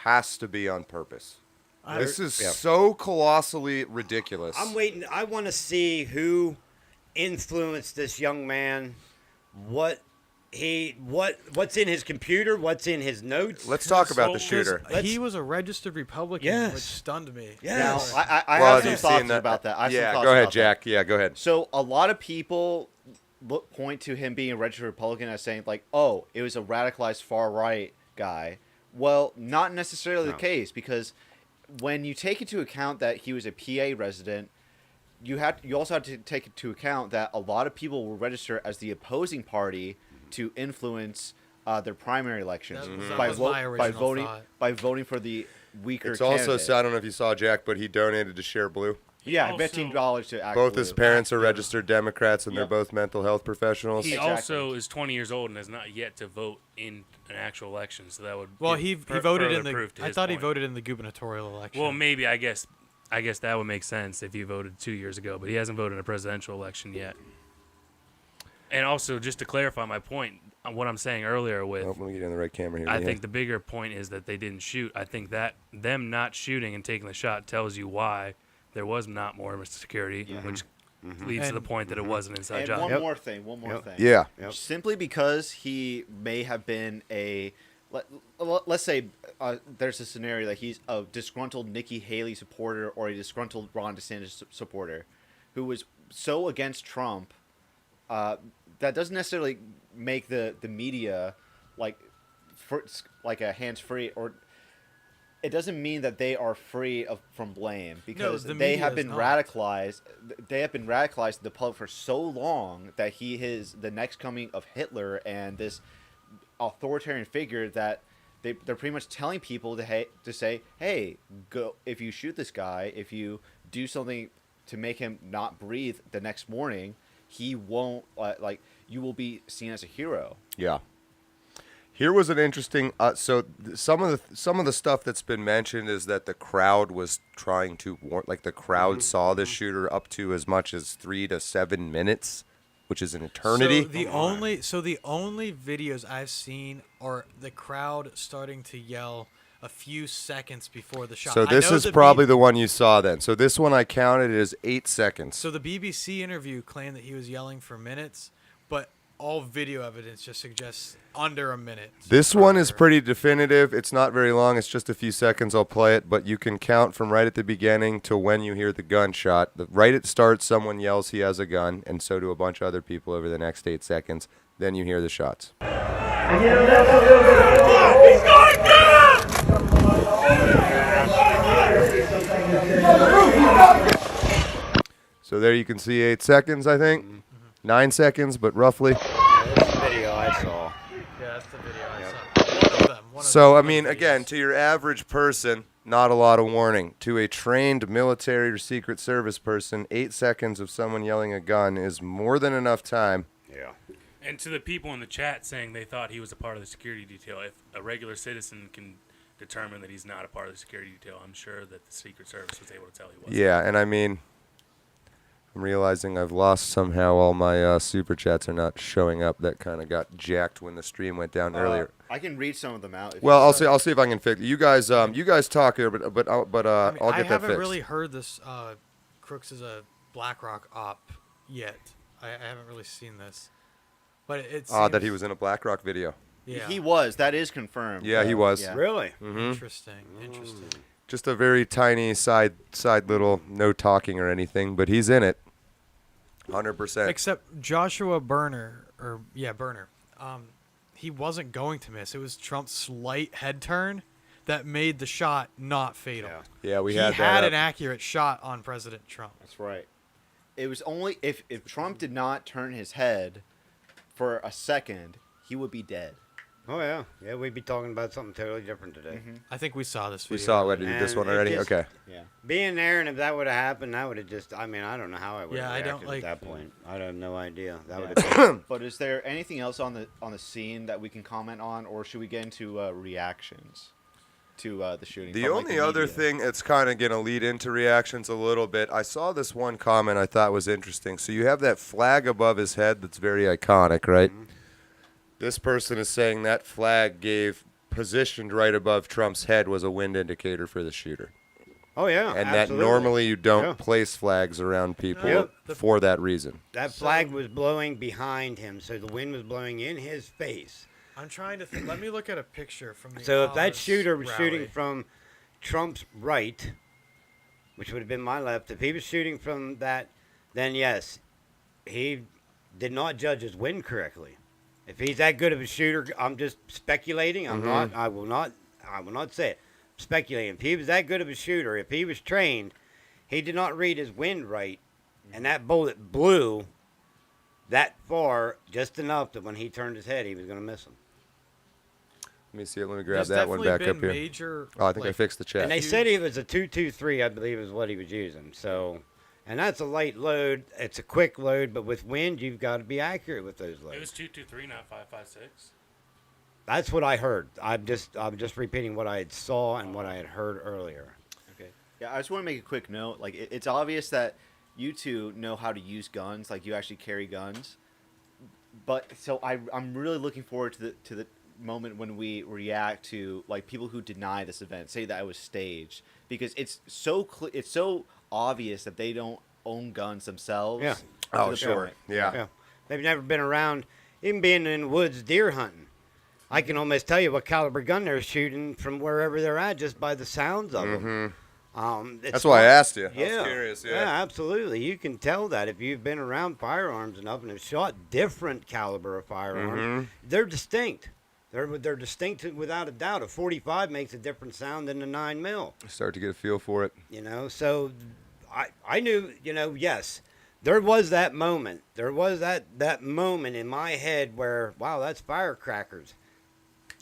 has to be on purpose. This is so colossally ridiculous. I'm waiting. I want to see who influenced this young man, what's in his computer, what's in his notes. Let's talk about the shooter. He was a registered Republican, which stunned me. Yes. Now, I have some thoughts about that. Go ahead, Jack. Yeah, go ahead. So a lot of people point to him being a registered Republican as saying, like, oh, it was a radicalized far-right guy. Well, not necessarily the case, because when you take into account that he was a PA resident, you also have to take into account that a lot of people will register as the opposing party to influence their primary elections by voting for the weaker. It's also, I don't know if you saw Jack, but he donated to Share Blue. Yeah, $15 to Act Both Blue. his parents are registered Democrats, and they're both mental health professionals. He also is 20 years old and has not yet to vote in an actual election, so that would he voted in the. I thought he voted in the gubernatorial election. Well, maybe I guess that would make sense if he voted 2 years ago, but he hasn't voted in a presidential election yet. And also, just to clarify my point, what I'm saying earlier with, let me get in the right camera here. I think the bigger point is that they didn't shoot. I think that them not shooting and taking the shot tells you why there was not more security, which leads to the point that it was an inside job. One more thing. Yeah. Simply because he may have been let's say there's a scenario that he's a disgruntled Nikki Haley supporter or a disgruntled Ron DeSantis supporter who was so against Trump, that doesn't necessarily make the media like a hands-free, or it doesn't mean that they are free from blame, because they have been radicalized. They have been radicalized in the public for so long that he is the next coming of Hitler and this authoritarian figure that they're pretty much telling people to say, hey, go, if you shoot this guy, if you do something to make him not breathe the next morning, he won't you will be seen as a hero. Yeah. Here was an interesting. So some of the stuff that's been mentioned is that the crowd was trying to warn. Like the crowd saw the shooter up to as much as 3 to 7 minutes, which is an eternity. So the only videos I've seen are the crowd starting to yell a few seconds before the shot. So this is probably the one you saw then. So this one I counted as 8 seconds. So the BBC interview claimed that he was yelling for minutes, but all video evidence just suggests under a minute. This one is pretty definitive. It's not very long. It's just a few seconds. I'll play it, but you can count from right at the beginning to when you hear the gunshot. Right at the start, someone yells he has a gun, and so do a bunch of other people over the next 8 seconds. Then you hear the shots. He's going down! So there you can see 8 seconds, I think. 9 seconds, but roughly. That's the video I saw. Yeah, that's the video I saw. One of them. So, I mean, again, to your average person, not a lot of warning. To a trained military or Secret Service person, 8 seconds of someone yelling a gun is more than enough time. Yeah. And to the people in the chat saying they thought he was a part of the security detail, if a regular citizen can determine that he's not a part of the security detail, I'm sure that the Secret Service was able to tell he was. Yeah, and I mean, I'm realizing I've lost somehow. All my super chats are not showing up. That kind of got jacked when the stream went down earlier. I can read some of them out. Well, I'll see if I can fix it. You guys talk here, but I'll get that fixed. I haven't really heard this Crooks is a BlackRock op yet. I haven't really seen this, but it seems that he was in a BlackRock video. Yeah, he was. That is confirmed. Yeah, he was. Yeah. Really? Mm-hmm. Interesting. Just a very tiny side little, no talking or anything, but he's in it. 100%. Except Joshua Berner. He wasn't going to miss. It was Trump's slight head turn that made the shot not fatal. Yeah, he had an accurate shot on President Trump. That's right. It was only if Trump did not turn his head for a second, he would be dead. Oh yeah, yeah. We'd be talking about something totally different today. I think we saw this video. We saw this one already. Okay. Yeah. Being there, and if that would have happened, that would have just. I mean, I don't know how I would have I reacted don't at that point. I have no idea. That would Yeah. have. But is there anything else on the scene that we can comment on, or should we get into reactions to the shooting? The from, only other thing that's kind of going to lead into reactions a little bit, I saw this one comment I thought was interesting. So you have that flag above his head that's very iconic, right? Mm-hmm. This person is saying that flag positioned right above Trump's head was a wind indicator for the shooter. Oh, yeah. And absolutely. that normally you don't place flags around people for that reason. That flag was blowing behind him, so the wind was blowing in his face. I'm trying to think. Let me look at a picture from the So if that Alice shooter was rally. shooting from Trump's right, which would have been my left, if he was shooting from that, then yes, he did not judge his wind correctly. If he's that good of a shooter, I'm just speculating. I will not say it. Speculating. If he was that good of a shooter, if he was trained, he did not read his wind right, and that bullet blew that far, just enough that when he turned his head, he was going to miss him. Let me see it. Let me grab There's that one back definitely up here. been major, I think I fixed the chat. And they said it was a 223, I believe, is what he was using. So, and that's a light load. It's a quick load, but with wind, you've got to be accurate with those loads. It was 223, not 556. That's what I heard. I'm just repeating what I had saw and what I had heard earlier. Okay. Yeah, I just want to make a quick note. Like, it's obvious that you two know how to use guns. Like, you actually carry guns. But so I'm really looking forward to the moment when we react to like people who deny this event, say that it was staged, because it's so obvious that they don't own guns themselves. Yeah. Oh, sure. Yeah. They've never been around, even being in the woods deer hunting. I can almost tell you what caliber gun they're shooting from wherever they're at just by the sounds of them. That's why I asked you. Yeah. I was curious. Yeah, absolutely. You can tell that if you've been around firearms enough and have shot different caliber of firearms, they're distinct. They're distinct without a doubt. A 45 makes a different sound than a 9mm. Start to get a feel for it. You know, so I knew, yes, there was that moment. There was that moment in my head where, wow, that's firecrackers.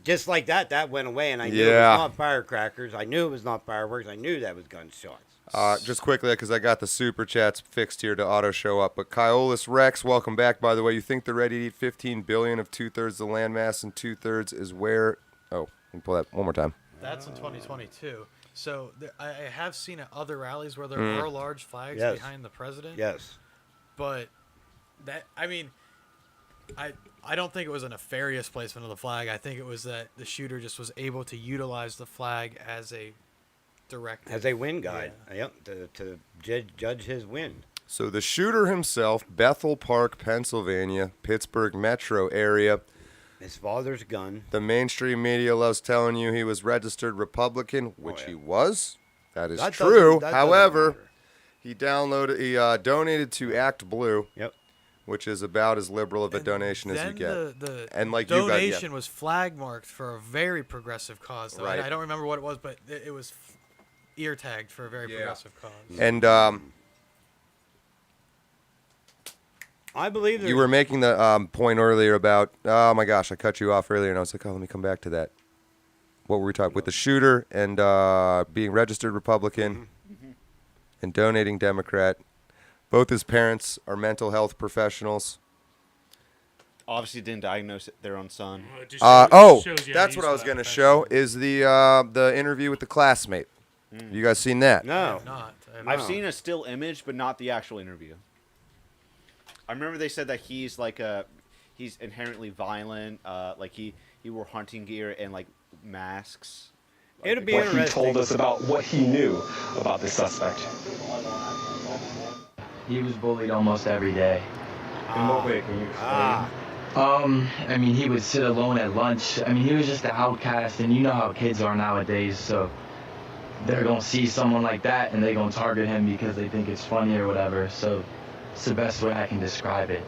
Just like that went away, and I knew it was not firecrackers. I knew it was not fireworks. I knew that was gunshots. Just quickly, because I got the super chats fixed here to auto show up. But Kyolis Rex, welcome back. By the way, you think they're ready to eat 15 billion of 2/3 of the landmass, and 2/3 is where? Oh, let me pull that one more time. That's in 2022. So I have seen at other rallies where there are large flags behind the president. Yes. But I don't think it was a nefarious placement of the flag. I think it was that the shooter just was able to utilize the flag as a direct, as a wind guide. Yeah. Yep, to judge his wind. So the shooter himself, Bethel Park, Pennsylvania, Pittsburgh metro area. His father's gun. The mainstream media loves telling you he was registered Republican, which he was. That is true. However, he donated to Act Blue. Yep. Which is about as liberal of a donation as you get. The donation was flag marked for a very progressive cause. Though. Right. I don't remember what it was, but it was ear tagged for a very progressive cause. And I believe you were making the point earlier about, oh my gosh, I cut you off earlier, and I was like, oh, let me come back to that. What were we talking with the shooter and being registered Republican and donating Democrat? Both his parents are mental health professionals. Obviously didn't diagnose their own son. That's what I was going to show, is the interview with the classmate. You guys seen that? No. I have not. I've seen a still image, but not the actual interview. I remember they said that he's he's inherently violent. Like he wore hunting gear and like masks. It'll be What interesting. he told us about what he knew about the suspect. He was bullied almost every day. In what way? Can you explain? I mean, he would sit alone at lunch. I mean, he was just an outcast, and you know how kids are nowadays, so they're gonna see someone like that, and they're gonna target him because they think it's funny or whatever, so it's the best way I can describe it.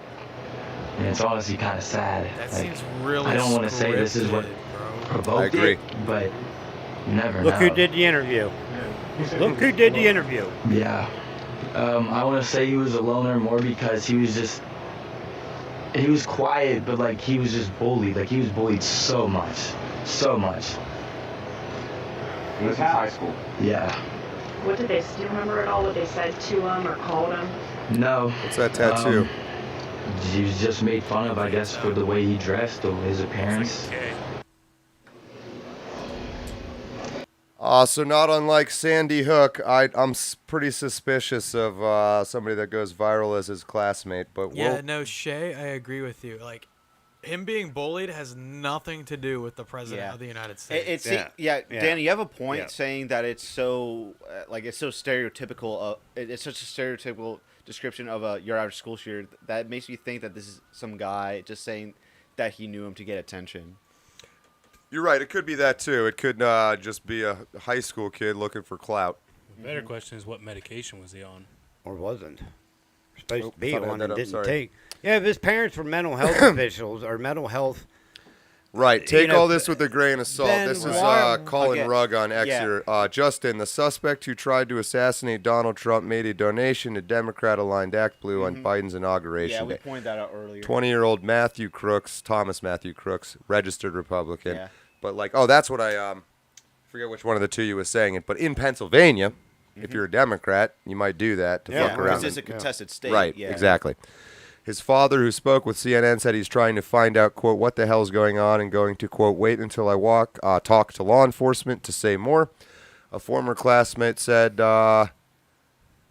And it's honestly kind of sad. That Like, seems really I don't want to say this is what provoked it, but you never know. Look who did the interview. Look who did the interview. Yeah. I want to say he was a loner more because he was quiet, but like he was just bullied. Like he was bullied so much. This was high school. Yeah. What did they? Do you remember at all what they said to him or called him? No. What's that tattoo? He was just made fun of, I guess, for the way he dressed or his appearance. So not unlike Sandy Hook, I'm pretty suspicious of somebody that goes viral as his classmate. But Yeah, no, Shay, I agree with you. Like, him being bullied has nothing to do with the president of the United States. Danny, you have a point saying that it's so it's so stereotypical. It's such a stereotypical description of your average school shooter that makes me think that this is some guy just saying that he knew him to get attention. You're right. It could be that too. It could just be a high school kid looking for clout. The better question is, what medication was he on? Or wasn't. Supposed to be thought I had on that and up, didn't sorry. take. Yeah, if his parents were mental health officials or mental health. Right. Take You know, all this with a grain of salt. then This is why- Colin Okay. Rugg on X Yeah. here. Justin, the suspect who tried to assassinate Donald Trump made a donation to Democrat-aligned Act Blue on Biden's inauguration Yeah, we day. pointed that out earlier. 20-year-old Thomas Matthew Crooks, registered Republican. Yeah. But that's what I forget which one of the two you was saying it. But in Pennsylvania, if you're a Democrat, you might do that to fuck around. because it's a contested state. Right, yeah. exactly. His father, who spoke with CNN, said he's trying to find out, quote, what the hell's going on and going to, quote, wait until I talk to law enforcement to say more. A former classmate said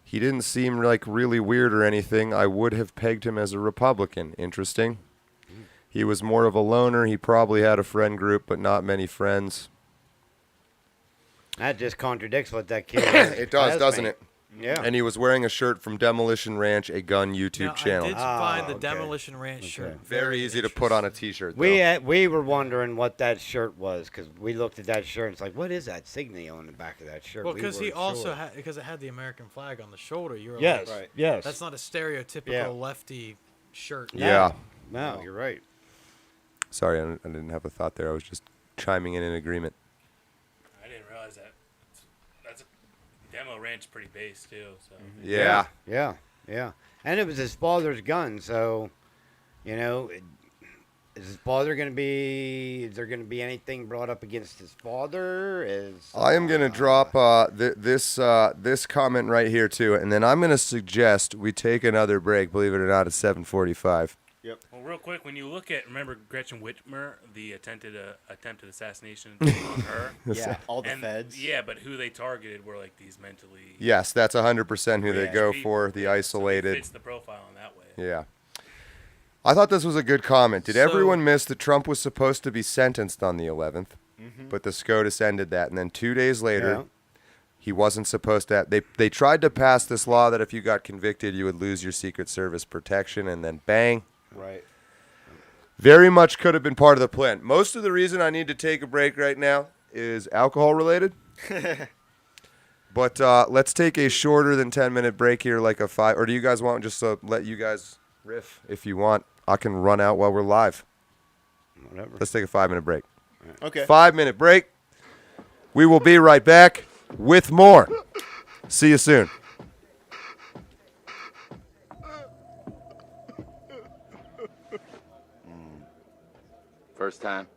he didn't seem like really weird or anything. I would have pegged him as a Republican. Interesting. He was more of a loner. He probably had a friend group, but not many friends. That just contradicts what that kid It does, doesn't it? Yeah. And he was wearing a shirt from Demolition Ranch, a gun YouTube Now, channel. I did find the Demolition Ranch shirt Very easy to put on a T-shirt. Though. We were wondering what that shirt was because we looked at that shirt and it's like, what is that signia on the back of that shirt? Well, We because he weren't also sure. had because it had the American flag on the shoulder. You were Yes, like, yes. That's not a stereotypical Yeah. lefty shirt. Yeah. No, you're right. Sorry, I didn't have a thought there. I was just chiming in agreement. I didn't realize that. That's a demo ranch, pretty base too. So Yeah. Yeah. And it was his father's gun, so, is his father going to be? Is there going to be anything brought up against his father? I am going to drop this comment right here too, and then I'm going to suggest we take another break. Believe it or not, it's 7:45. Yep. Well, real quick, when you look at, remember Gretchen Whitmer, the attempted assassination on her? Yeah, all the And- feds. Yeah, but who they targeted were like these mentally. Yes, that's 100% who they Yeah. go people. for. The So it isolated. fits the profile in that way. Yeah. I thought this was a good comment. Did So- everyone miss that Trump was supposed to be sentenced on the 11th, Mm-hmm. but the SCOTUS ended that, and then 2 days later, Yeah. he wasn't supposed to. They tried to pass this law that if you got convicted, you would lose your Secret Service protection, and then bang. Right. Very much could have been part of the plan. Most of the reason I need to take a break right now is alcohol related. But let's take a shorter than 10-minute break here, like a 5. Or do you guys want just to let you guys riff if you want? I can run out while we're live. Whatever. Let's take a 5-minute break. Okay. 5-minute break. We will be right back with more. See you soon. First time.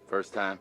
First time.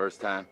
First time.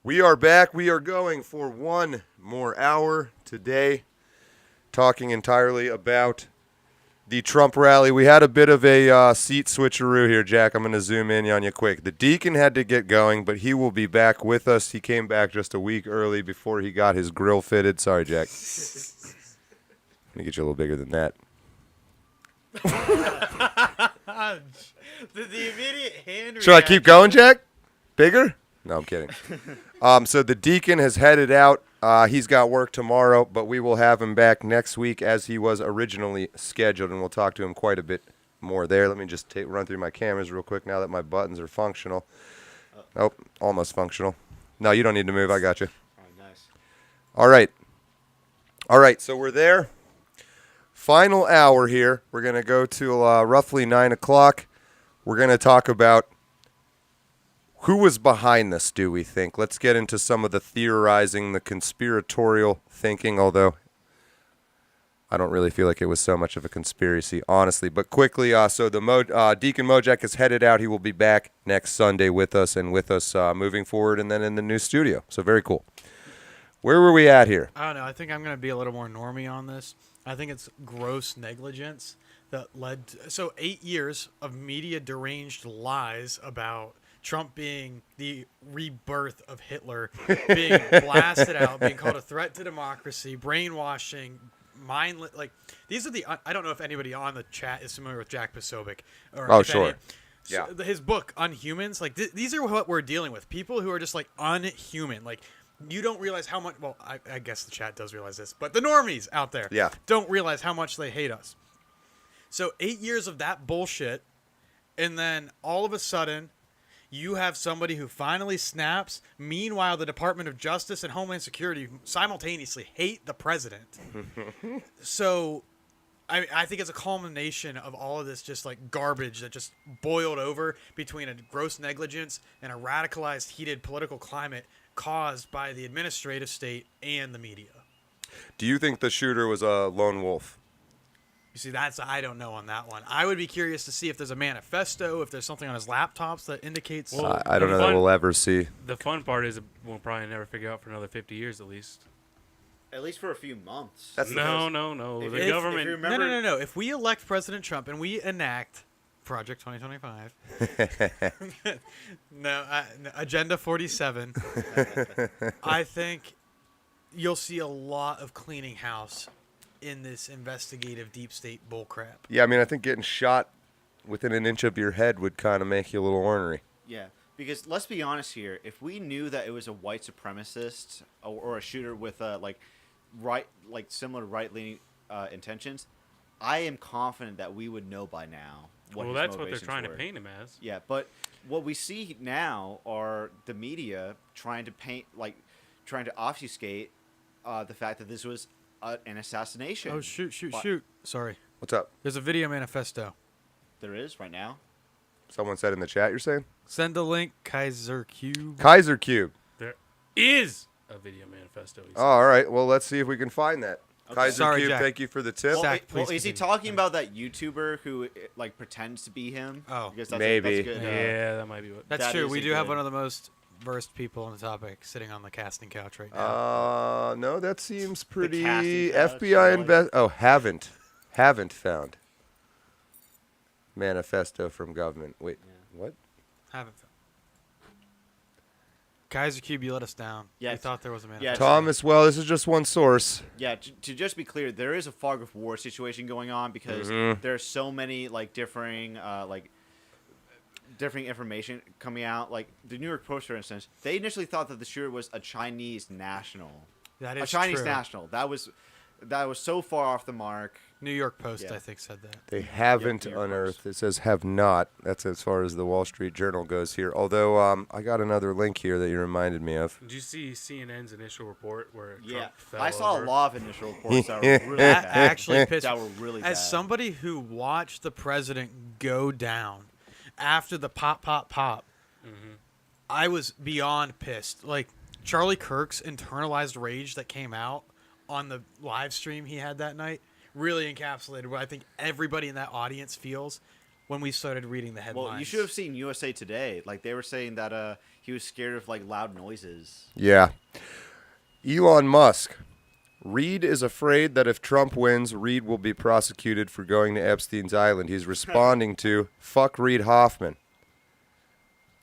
We are back. We are going for one more hour today, talking entirely about the Trump rally. We had a bit of a seat switcheroo here, Jack. I'm going to zoom in on you quick. The Deacon had to get going, but he will be back with us. He came back just a week early before he got his grill fitted. Sorry, Jack. Let me get you a little bigger than that. The immediate hand Should I keep going, Jack? Bigger? No, I'm kidding. So the Deacon has headed out. He's got work tomorrow, but we will have him back next week as he was originally scheduled, and we'll talk to him quite a bit more there. Let me just run through my cameras real quick now that my buttons are functional. Oh, almost functional. No, you don't need to move. I got you. Nice. All right. All right, so we're there. Final hour here. We're going to go to roughly 9 o'clock. We're going to talk about who was behind this, do we think? Let's get into some of the theorizing, the conspiratorial thinking, although I don't really feel like it was so much of a conspiracy, honestly. But quickly, so the Deacon Mojack is headed out. He will be back next Sunday with us and with us moving forward and then in the new studio. So very cool. Where were we at here? I don't know. I think I'm going to be a little more normie on this. I think it's gross negligence that led to, so 8 years of media deranged lies about Trump being the rebirth of Hitler, being blasted out, being called a threat to democracy, brainwashing, mindless. Like, these are the. I don't know if anybody on the chat is familiar with Jack Posobiec. Oh, sure. So his book, Unhumans, like, these are what we're dealing with. People who are just, like, unhuman. Like, you don't realize how much. Well, I guess the chat does realize this, but the normies out there don't realize how much they hate us. So 8 years of that bullshit, and then all of a sudden, you have somebody who finally snaps. Meanwhile, the Department of Justice and Homeland Security simultaneously hate the president. So I think it's a culmination of all of this just like garbage that just boiled over between a gross negligence and a radicalized, heated political climate caused by the administrative state and the media. Do you think the shooter was a lone wolf? You see, I don't know on that one. I would be curious to see if there's a manifesto, if there's something on his laptops that indicates. Well, I don't know that we'll ever see. The fun part is we'll probably never figure out for another 50 years at least. At least for a few months. No. The government. If you remember, No. If we elect President Trump and we enact Project 2025, Agenda 47, I think you'll see a lot of cleaning house in this investigative deep state bullcrap. Yeah, I mean, I think getting shot within an inch of your head would kind of make you a little ornery. Yeah, because let's be honest here. If we knew that it was a white supremacist or a shooter with similar right-leaning intentions, I am confident that we would know by now what his that's what they're motivations trying to were. paint him as. Yeah, but what we see now are the media trying to obfuscate the fact that this was an assassination. Oh, shoot. Sorry. What's up? There's a video manifesto. There is right now. Someone said in the chat, you're saying? Send a link, Kaiser Cube. Kaiser Cube. There is a video manifesto. Oh, all right. Well, let's see if we can find that. Okay. Kaiser Sorry, Cube, Jack. thank you for the tip. Well, is he talking about that YouTuber who pretends to be him? Oh, because that's maybe. That's good, Yeah, that might be what. That's that true. is We a do have good- one of the most versed people on the topic sitting on the casting couch right now. No, that seems pretty casting couch, FBI really? invest. Oh, haven't found manifesto from government. Wait, what? Haven't found. Kaiser Cube, you let us down. Yeah, We thought there was a man. yeah, Thomas, well, this is just one source. Yeah, to just be clear, there is a fog of war situation going on because there are so many differing information coming out. Like the New York Post, for instance, they initially thought that the shooter was a Chinese national. That is a Chinese true. national. That was so far off the mark. New York Post, Yeah. I think, said that. They haven't New York unearthed. It says have not. That's as far as the Wall Street Journal goes here. Although I got another link here that you reminded me of. Did you see CNN's initial report where Yeah, Trump fell I saw over? a lot of initial reports that were really That bad. actually pissed that were really bad. As somebody who watched the president go down after the pop, I was beyond pissed. Like, Charlie Kirk's internalized rage that came out on the live stream he had that night really encapsulated what I think everybody in that audience feels. when we started reading the headlines. Well, you should have seen USA Today. Like, they were saying that he was scared of, like, loud noises. Yeah. Elon Musk. Reed is afraid that if Trump wins, Reed will be prosecuted for going to Epstein's Island. He's responding to, fuck Reed Hoffman.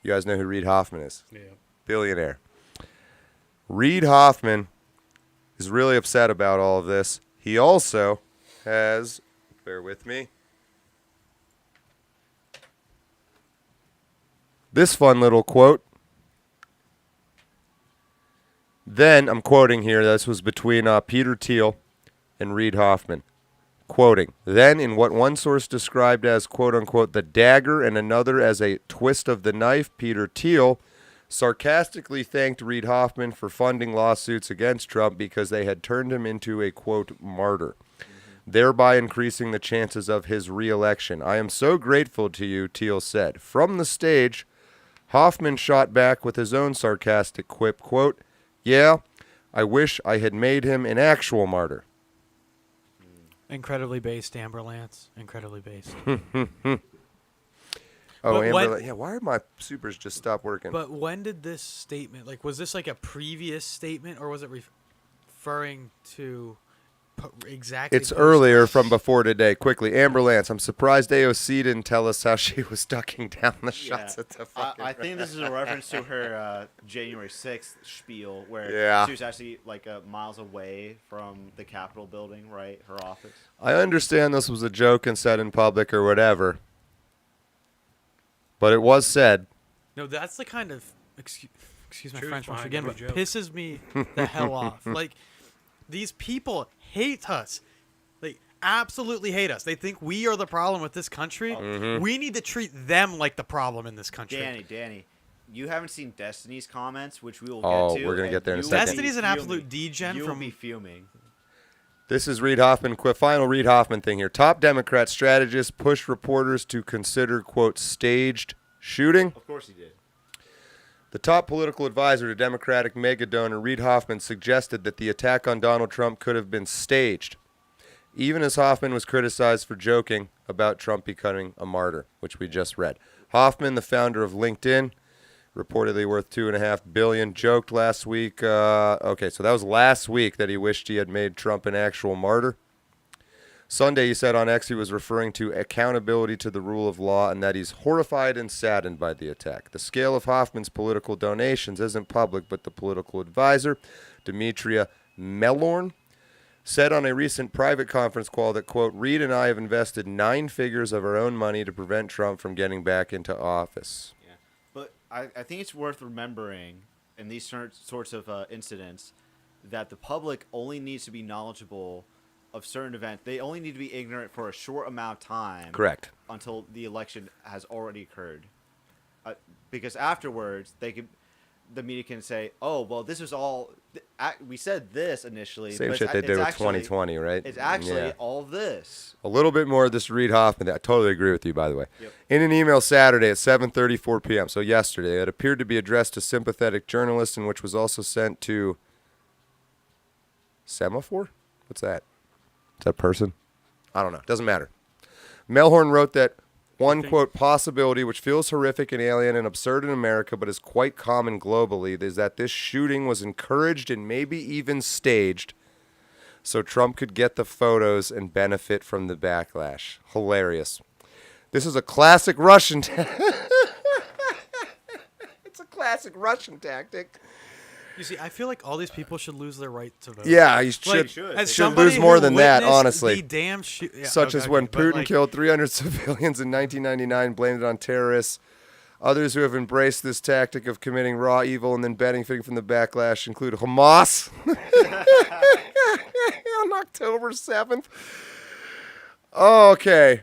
You guys know who Reed Hoffman is? Yeah. Billionaire. Reed Hoffman is really upset about all of this. He also has, bear with me, this fun little quote. Then, I'm quoting here, this was between Peter Thiel and Reed Hoffman. Quoting, then in what one source described as, quote-unquote, the dagger and another as a twist of the knife, Peter Thiel sarcastically thanked Reed Hoffman for funding lawsuits against Trump because they had turned him into a, quote, martyr, thereby increasing the chances of his re-election. I am so grateful to you, Thiel said. From the stage, Hoffman shot back with his own sarcastic quip, quote, yeah, I wish I had made him an actual martyr. Incredibly based, Amber Lance. Incredibly based. Yeah, why are my supers just stopped working? But when did this statement, like, was this like a previous statement, or was it referring to exactly? It's earlier from before today. Quickly, Amber Lance, I'm surprised AOC didn't tell us how she was ducking down the shots at the fucking I think this is a reference to her January 6th spiel, where she was actually like miles away from the Capitol building, right? Her office. I understand this was a joke and said in public or whatever, but it was said. No, that's the kind of excuse my Truth French once behind again, every but joke. pisses me the hell off. Like, these people hate us. They absolutely hate us. They think we are the problem with this country. Mm-hmm. We need to treat them like the problem in this country. Danny, you haven't seen Destiny's comments, which we will Oh, get to. we're gonna get there in a you second. will be Destiny's an absolute fuming. degen You'll from- be fuming. This is Reed Hoffman. Final Reed Hoffman thing here. Top Democrat strategists push reporters to consider, quote, staged shooting. Of course he did. The top political advisor to Democratic mega donor Reed Hoffman suggested that the attack on Donald Trump could have been staged, even as Hoffman was criticized for joking about Trump becoming a martyr, which we just read. Hoffman, the founder of LinkedIn, reportedly worth $2.5 billion, joked last week. So that was last week that he wished he had made Trump an actual martyr. Sunday, he said on X he was referring to accountability to the rule of law and that he's horrified and saddened by the attack. The scale of Hoffman's political donations isn't public, but the political advisor, Demetria Mellorn, said on a recent private conference call that, quote, Reed and I have invested 9 figures of our own money to prevent Trump from getting back into office. Yeah, but I think it's worth remembering in these sorts of incidents that the public only needs to be knowledgeable of certain events. They only need to be ignorant for a short amount of time. Correct. Until the election has already occurred. Because afterwards, the media can say, oh, well, this was all, we said this initially. Same but shit they did with 2020, right? It's actually Yeah. all this. A little bit more of this Reed Hoffman. I totally agree with you, by the way. Yep. In an email Saturday at 7:34 p.m., so yesterday, it appeared to be addressed to sympathetic journalists and which was also sent to Semaphore? What's that? Is that a person? I don't know. Doesn't matter. Melhorn wrote that one, quote, possibility which feels horrific and alien and absurd in America but is quite common globally is that this shooting was encouraged and maybe even staged so Trump could get the photos and benefit from the backlash. Hilarious. This is a classic Russian It's a classic Russian tactic. You see, I feel like all these people should lose their right to vote. Yeah, you should, as should somebody lose more who than that, witnessed honestly. the damn Such as when Putin killed 300 civilians in 1999, blamed it on terrorists. Others who have embraced this tactic of committing raw evil and then benefiting from the backlash include Hamas on October 7th. Oh, okay.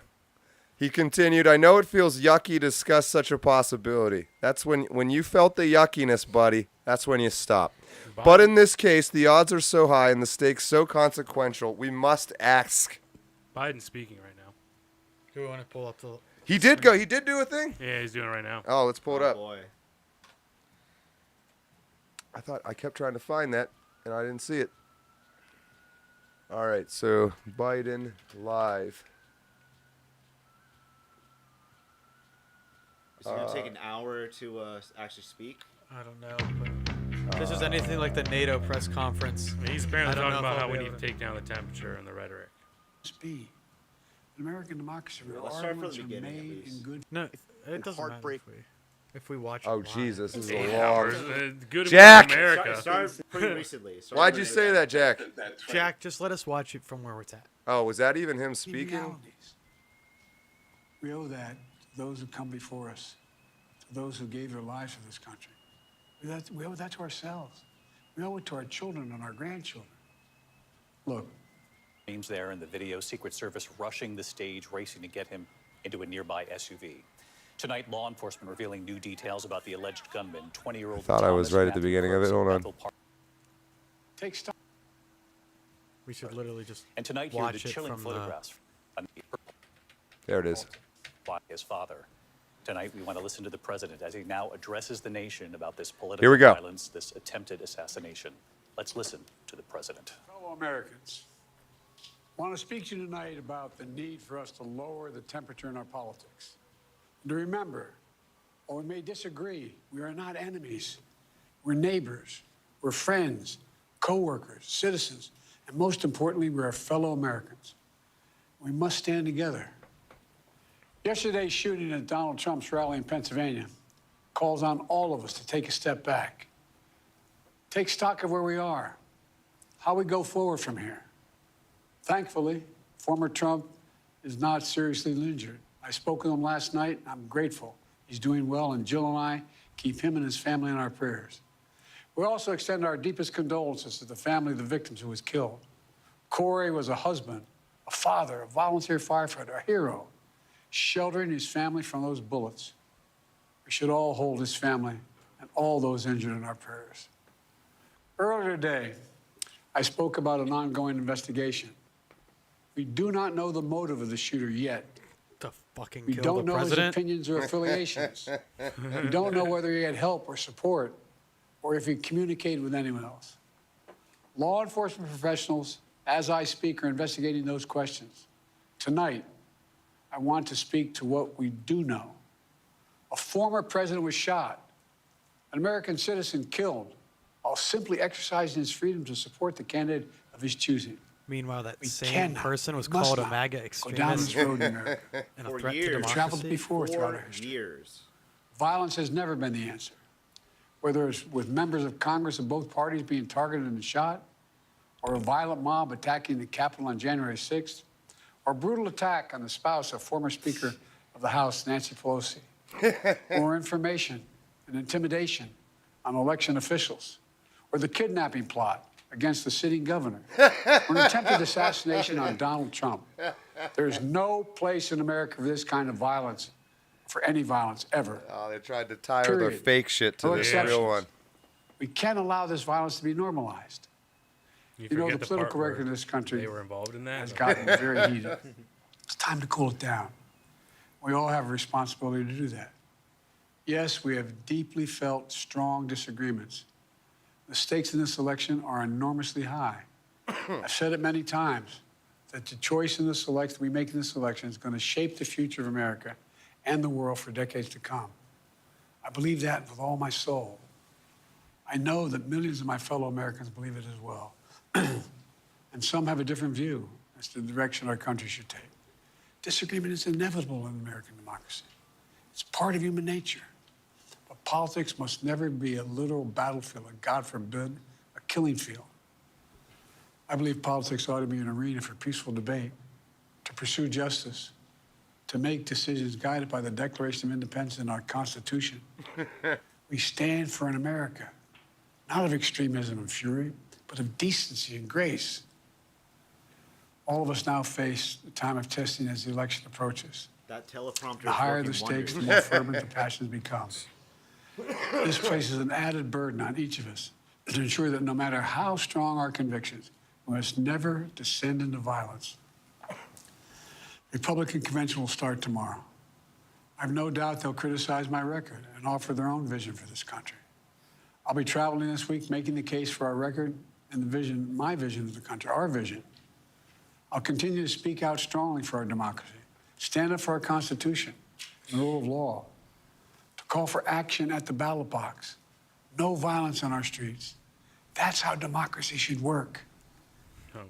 He continued, I know it feels yucky to discuss such a possibility. That's when you felt the yuckiness, buddy, that's when you stop. But in this case, the odds are so high and the stakes so consequential, we must ask. Biden's speaking right now. Do we want to pull up the... He did go. He did do a thing? Yeah, he's doing it right now. Oh, let's pull it up. Boy. I kept trying to find that, and I didn't see it. All right, so Biden live. Is it going to take an hour to actually speak? I don't know. But if this is anything like the NATO press conference. He's apparently talking about how we need to take down the temperature and the rhetoric. Be an American democracy where Let's start from the arguments are beginning, at made least. in good. No, it doesn't matter if we watch. Oh it live. Jesus, this is a 8 long. hours. Good Jack. America. Started pretty recently. Why'd you say that, Jack? Jack, just let us watch it from where it's at. Oh, was that even him The speaking? realities. We owe that to those who come before us, to those who gave their lives for this country. We owe that to ourselves. We owe it to our children and our grandchildren. Look. Names there in the video, Secret Service rushing the stage, racing to get him into a nearby SUV. Tonight, law enforcement revealing new details about the alleged gunman, 20-year-old. I thought I was right at the beginning of it. Hold on. Take stock. We should literally just and tonight here watch the it chilling from photographs There it is. by his father. Tonight we want to listen to the president as he now addresses the nation about this political Here we go. violence, this attempted assassination. Let's listen to the president. Fellow Americans, I want to speak to you tonight about the need for us to lower the temperature in our politics. And to remember, while we may disagree, we are not enemies. We're neighbors, we're friends, co-workers, citizens, and most importantly, we're fellow Americans. We must stand together. Yesterday's shooting at Donald Trump's rally in Pennsylvania calls on all of us to take a step back. Take stock of where we are, how we go forward from here. Thankfully, former Trump is not seriously injured. I spoke with him last night. I'm grateful. He's doing well, and Jill and I keep him and his family in our prayers. We also extend our deepest condolences to the family of the victims who was killed. Corey was a husband, a father, a volunteer firefighter, a hero, sheltering his family from those bullets. We should all hold his family and all those injured in our prayers. Earlier today, I spoke about an ongoing investigation. We do not know the motive of the shooter yet. We don't know his opinions or affiliations. We don't know whether he had help or support or if he communicated with anyone else. Law enforcement professionals, as I speak, are investigating those questions. Tonight, I want to speak to what we do know. A former president was shot, an American citizen killed, while simply exercising his freedom to support the candidate of his choosing. Meanwhile, that We same cannot, person was we must called a not MAGA go extremist. down this road in America. And a For threat to years. democracy. Traveled before throughout our history. Years. Violence has never been the answer. Whether it's with members of Congress of both parties being targeted and shot, or a violent mob attacking the Capitol on January 6th, or a brutal attack on the spouse of former Speaker of the House, Nancy Pelosi, or information and intimidation on election officials, or the kidnapping plot against the sitting governor, or an attempted assassination on Donald Trump. There's no place in America for this kind of violence, for any violence ever. Oh, they tried to tie their Period. fake shit to No this exceptions. real one. We can't allow this violence to be normalized. You know, forget the part political where record in this country they were involved in that. has gotten very heated. It's time to cool it down. We all have a responsibility to do that. Yes, we have deeply felt strong disagreements. The stakes in this election are enormously high. I've said it many times that the choice in this election we make in this election is going to shape the future of America and the world for decades to come. I believe that with all my soul. I know that millions of my fellow Americans believe it as well. And some have a different view as to the direction our country should take. Disagreement is inevitable in American democracy. It's part of human nature. But politics must never be a literal battlefield, and God forbid, a killing field. I believe politics ought to be an arena for peaceful debate, to pursue justice, to make decisions guided by the Declaration of Independence and our Constitution. We stand for an America, not of extremism and fury, but of decency and grace. All of us now face the time of testing as the election approaches. That teleprompter The is higher working the stakes, the wonders. more fervent the passions become. This places an added burden on each of us to ensure that no matter how strong our convictions, we must never descend into violence. Republican convention will start tomorrow. I have no doubt they'll criticize my record and offer their own vision for this country. I'll be traveling this week making the case for our record and the vision, my vision of the country, our vision. I'll continue to speak out strongly for our democracy, stand up for our Constitution and the rule of law. call for action at the ballot box. No violence on our streets. That's how democracy should work.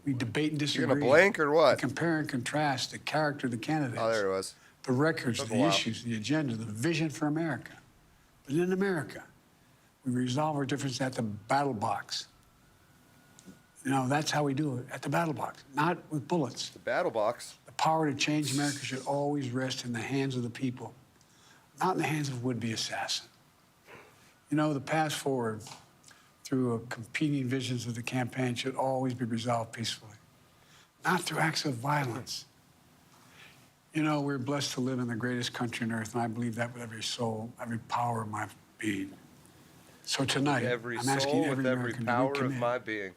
We debate and disagree. You gonna blank or what? We compare and contrast the character of the candidates. Oh, there it was. The records, Took a the while. issues, the agenda, the vision for America. But in America, we resolve our differences at the battle box. You know, that's how we do it, at the battle box, not with bullets. The battle box. The power to change America should always rest in the hands of the people, not in the hands of a would-be assassin. You know, the path forward through competing visions of the campaign should always be resolved peacefully, not through acts of violence. You know, we're blessed to live in the greatest country on earth, and I believe that with every soul, every power of my being. So tonight, Every I'm soul asking with every every American power to of recommit my being.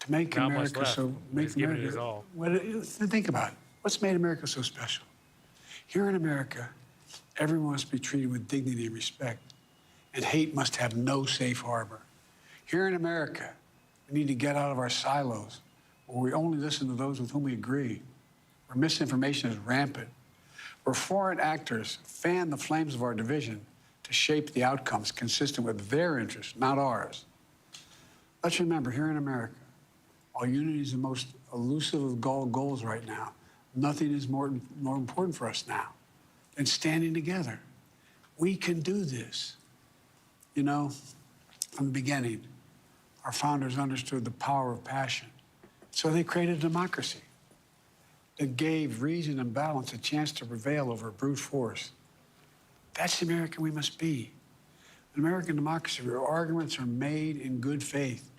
to make Not much America left. so make He's given it his America. all. Think about it. What's made America so special? Here in America, everyone must be treated with dignity and respect, and hate must have no safe harbor. Here in America, we need to get out of our silos, where we only listen to those with whom we agree, where misinformation is rampant, where foreign actors fan the flames of our division to shape the outcomes consistent with their interests, not ours. Let's remember, here in America, while unity is the most elusive of goals right now, nothing is more important for us now than standing together. We can do this. You know, from the beginning, our founders understood the power of passion. So they created a democracy that gave reason and balance a chance to prevail over brute force. That's the American we must be. An American democracy where arguments are made in good faith.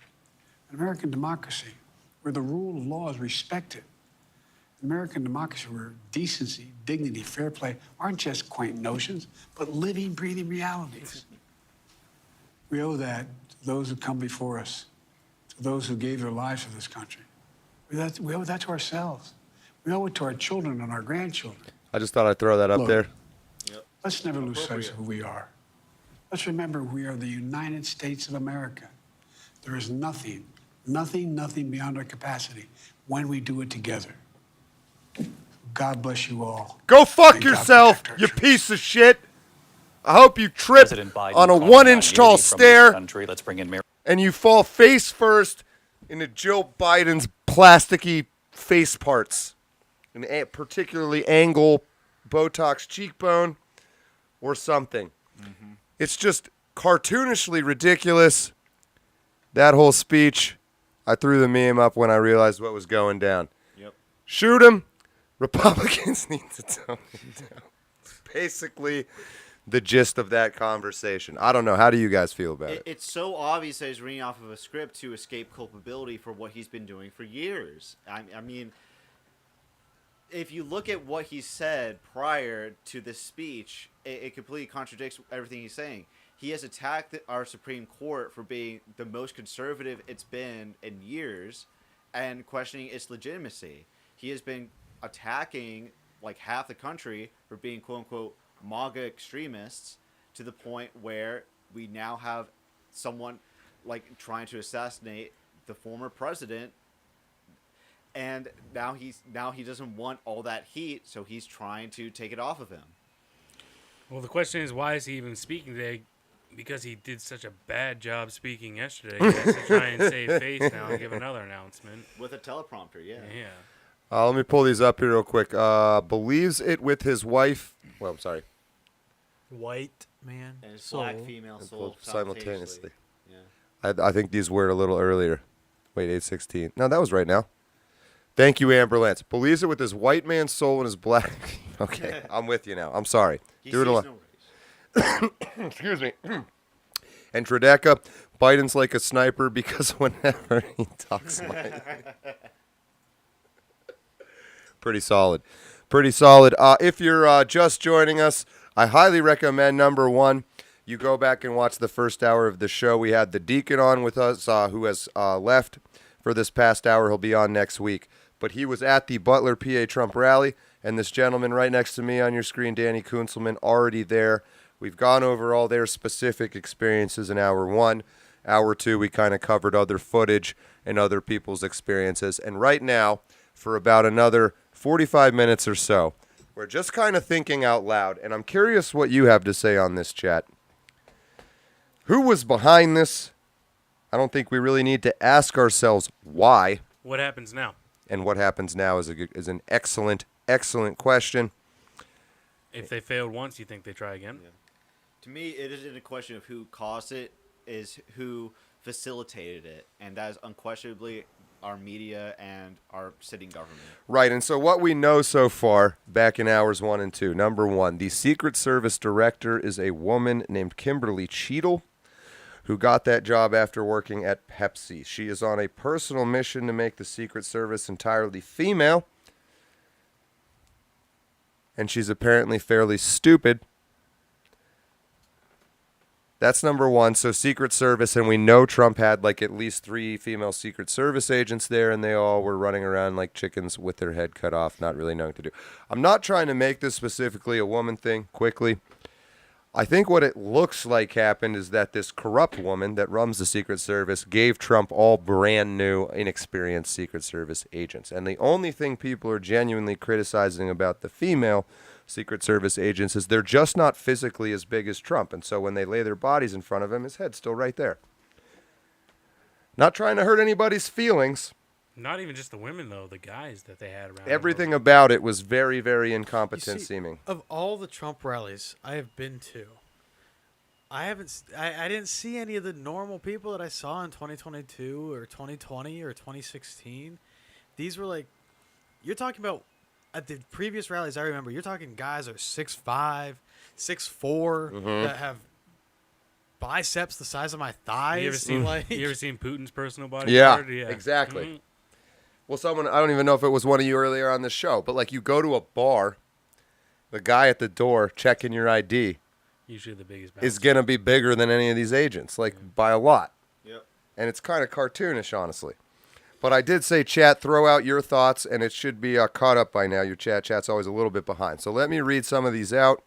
An American democracy where the rule of law is respected. An American democracy where decency, dignity, fair play aren't just quaint notions, but living, breathing realities. We owe that to those who come before us, to those who gave their lives for this country. We owe that to ourselves. We owe it to our children and our grandchildren. I just thought I'd throw that up Look, there. Let's never lose sight of who we are. Let's remember we are the United States of America. There is nothing beyond our capacity when we do it together. God bless you all. Go fuck And God yourself, protect our you children. piece of shit. I hope you trip President Biden on a calling 1-inch out tall unity from this stair country. Let's bring in Mary. and you fall face first into Joe Biden's plasticky face parts. An particularly angle Botox cheekbone or something. It's just cartoonishly ridiculous. That whole speech, I threw the meme up when I realized what was going down. Yep. Shoot him. Republicans need to tone him down. Basically, the gist of that conversation. I don't know. How do you guys feel about it? It's so obvious that he's reading off of a script to escape culpability for what he's been doing for years. I mean, if you look at what he said prior to this speech, it completely contradicts everything he's saying. He has attacked our Supreme Court for being the most conservative it's been in years and questioning its legitimacy. He has been attacking like half the country for being quote-unquote MAGA extremists to the point where we now have someone like trying to assassinate the former president, and now he doesn't want all that heat, so he's trying to take it off of him. Well, the question is, why is he even speaking today? Because he did such a bad job speaking yesterday. He has to try and save face now and give another announcement. With a teleprompter, yeah. Yeah. Let me pull these up here real quick. Believes it with his wife. Well, I'm sorry. White man. And his soul. black female soul Simultaneously. Yeah. I think these were a little earlier. Wait, 8:16. No, that was right now. Thank you, Amber Lance. Believes it with his white man's soul and his black. Okay, I'm with you now. I'm sorry. Do it a lot. Excuse me. And Trideca, Biden's like a sniper because whenever he talks like pretty solid. Pretty solid. If you're just joining us, I highly recommend, number one, you go back and watch the first hour of the show. We had the Deacon on with us, who has left for this past hour. He'll be on next week. But he was at the Butler, PA Trump rally, and this gentleman right next to me on your screen, Danny Kunselman, already there. We've gone over all their specific experiences in hour one. Hour two, we kind of covered other footage and other people's experiences. And right now, for about another 45 minutes or so, we're just kind of thinking out loud. And I'm curious what you have to say on this, chat. Who was behind this? I don't think we really need to ask ourselves why. What happens now? And what happens now is an excellent, excellent question. If they failed once, you think they try again? Yeah. To me, it isn't a question of who caused it, is who facilitated it. And that is unquestionably our media and our sitting government. Right, and so what we know so far, back in hours 1 and 2, number one, the Secret Service director is a woman named Kimberly Cheadle, who got that job after working at Pepsi. She is on a personal mission to make the Secret Service entirely female, and she's apparently fairly stupid. That's number one. So Secret Service, and we know Trump had like at least 3 female Secret Service agents there, and they all were running around like chickens with their head cut off, not really knowing what to do. I'm not trying to make this specifically a woman thing quickly. I think what it looks like happened is that this corrupt woman that runs the Secret Service gave Trump all brand new, inexperienced Secret Service agents. And the only thing people are genuinely criticizing about the female Secret Service agents is they're just not physically as big as Trump. And so when they lay their bodies in front of him, his head's still right there. Not trying to hurt anybody's feelings. Not even just the women, though. The guys that they had around. Everything about it was very, very incompetent seeming. Of all the Trump rallies I have been to, I didn't see any of the normal people that I saw in 2022 or 2020 or 2016. These were like, you're talking about, at the previous rallies I remember, you're talking guys that are 6'5", 6'4", that have biceps the size of my thighs. You ever seen Putin's personal bodyguard? Yeah, exactly. Mm-hmm. Well, I don't even know if it was one of you earlier on the show, but like you go to a bar, the guy at the door checking your ID usually the biggest is going to be bigger than any of these agents, like by a lot. Yep. And it's kind of cartoonish, honestly. But I did say, chat, throw out your thoughts, and it should be caught up by now. Your chat's always a little bit behind. So let me read some of these out.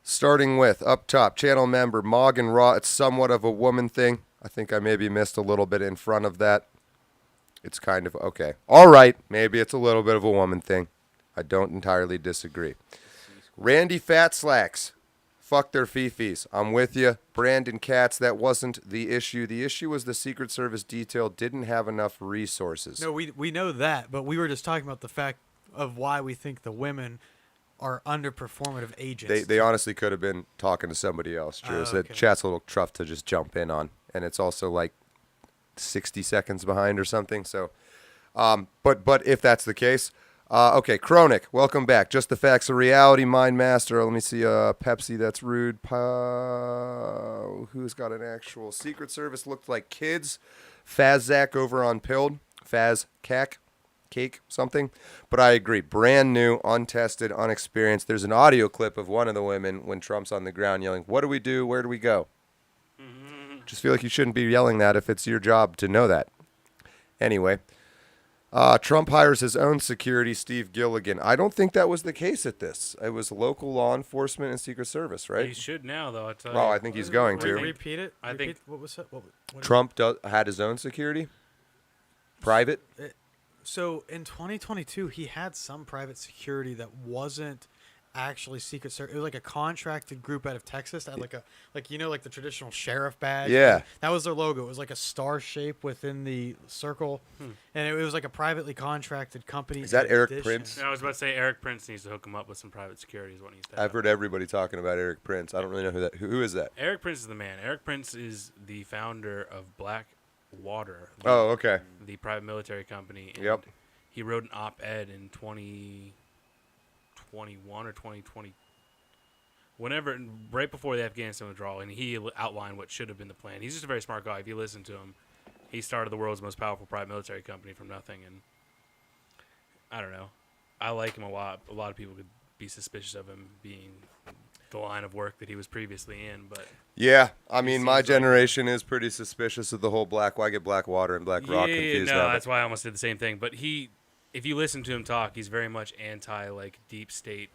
Starting with, up top, channel member, Mog and Raw. It's somewhat of a woman thing. I think I maybe missed a little bit in front of that. It's kind of, okay. All right, maybe it's a little bit of a woman thing. I don't entirely disagree. Randy Fat Slacks. Fuck their fifis. I'm with you. Brandon Katz, that wasn't the issue. The issue was the Secret Service detail didn't have enough resources. No, we know that, but we were just talking about the fact of why we think the women are underperformative agents. They honestly could have been talking to somebody else, Drew. So okay. chat's a little tough to just jump in on. And it's also like 60 seconds behind or something. So, but if that's the case, okay, Chronic, welcome back. Just the Facts of Reality, Mind Master. Let me see, Pepsi, that's rude. Who's got an actual Secret Service? Looked like kids. Fazak over on Pilled. Fazcac. Cake, something. But I agree. Brand new, untested, unexperienced. There's an audio clip of one of the women when Trump's on the ground yelling, "What do we do? Where do we go?" Just feel like you shouldn't be yelling that if it's your job to know that. Anyway, Trump hires his own security, Steve Gilligan. I don't think that was the case at this. It was local law enforcement and Secret Service, right? He should now, though. Well, I think he's going to. Repeat it. I think what was that? What Trump had his own security? Private? So in 2022, he had some private security that wasn't actually Secret Service. It was like a contracted group out of Texas that had like the traditional sheriff badge. Yeah. That was their logo. It was like a star shape within the circle. And it was like a privately contracted company. Is that Eric Prince? I was about to say Eric Prince needs to hook him up with some private security is what he needs to have. I've heard everybody talking about Eric Prince. I don't really know who is that? Eric Prince is the man. Eric Prince is the founder of Black Water. Oh, okay. The private military company. And yep. He wrote an op-ed in 2021 or 2020, whenever, right before the Afghanistan withdrawal, and he outlined what should have been the plan. He's just a very smart guy. If you listen to him, he started the world's most powerful private military company from nothing, and I don't know. I like him a lot. A lot of people could be suspicious of him being the line of work that he was previously in, but yeah, I mean, my generation is pretty suspicious of the whole I get Black Water and Black Rock confused. No, that's why I almost did the same thing. But if you listen to him talk, he's very much anti like deep state,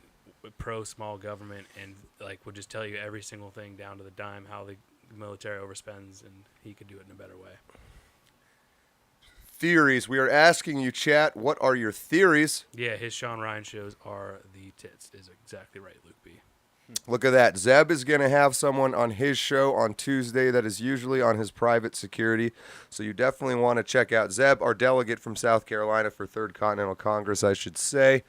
pro small government, and like would just tell you every single thing down to the dime how the military overspends, and he could do it in a better way. Theories. We are asking you, chat, what are your theories? Yeah, his Sean Ryan shows are the tits. Is exactly right, Luke B. Look at that. Zeb is going to have someone on his show on Tuesday that is usually on his private security. So you definitely want to check out Zeb, our delegate from South Carolina for Third Continental Congress, I should say.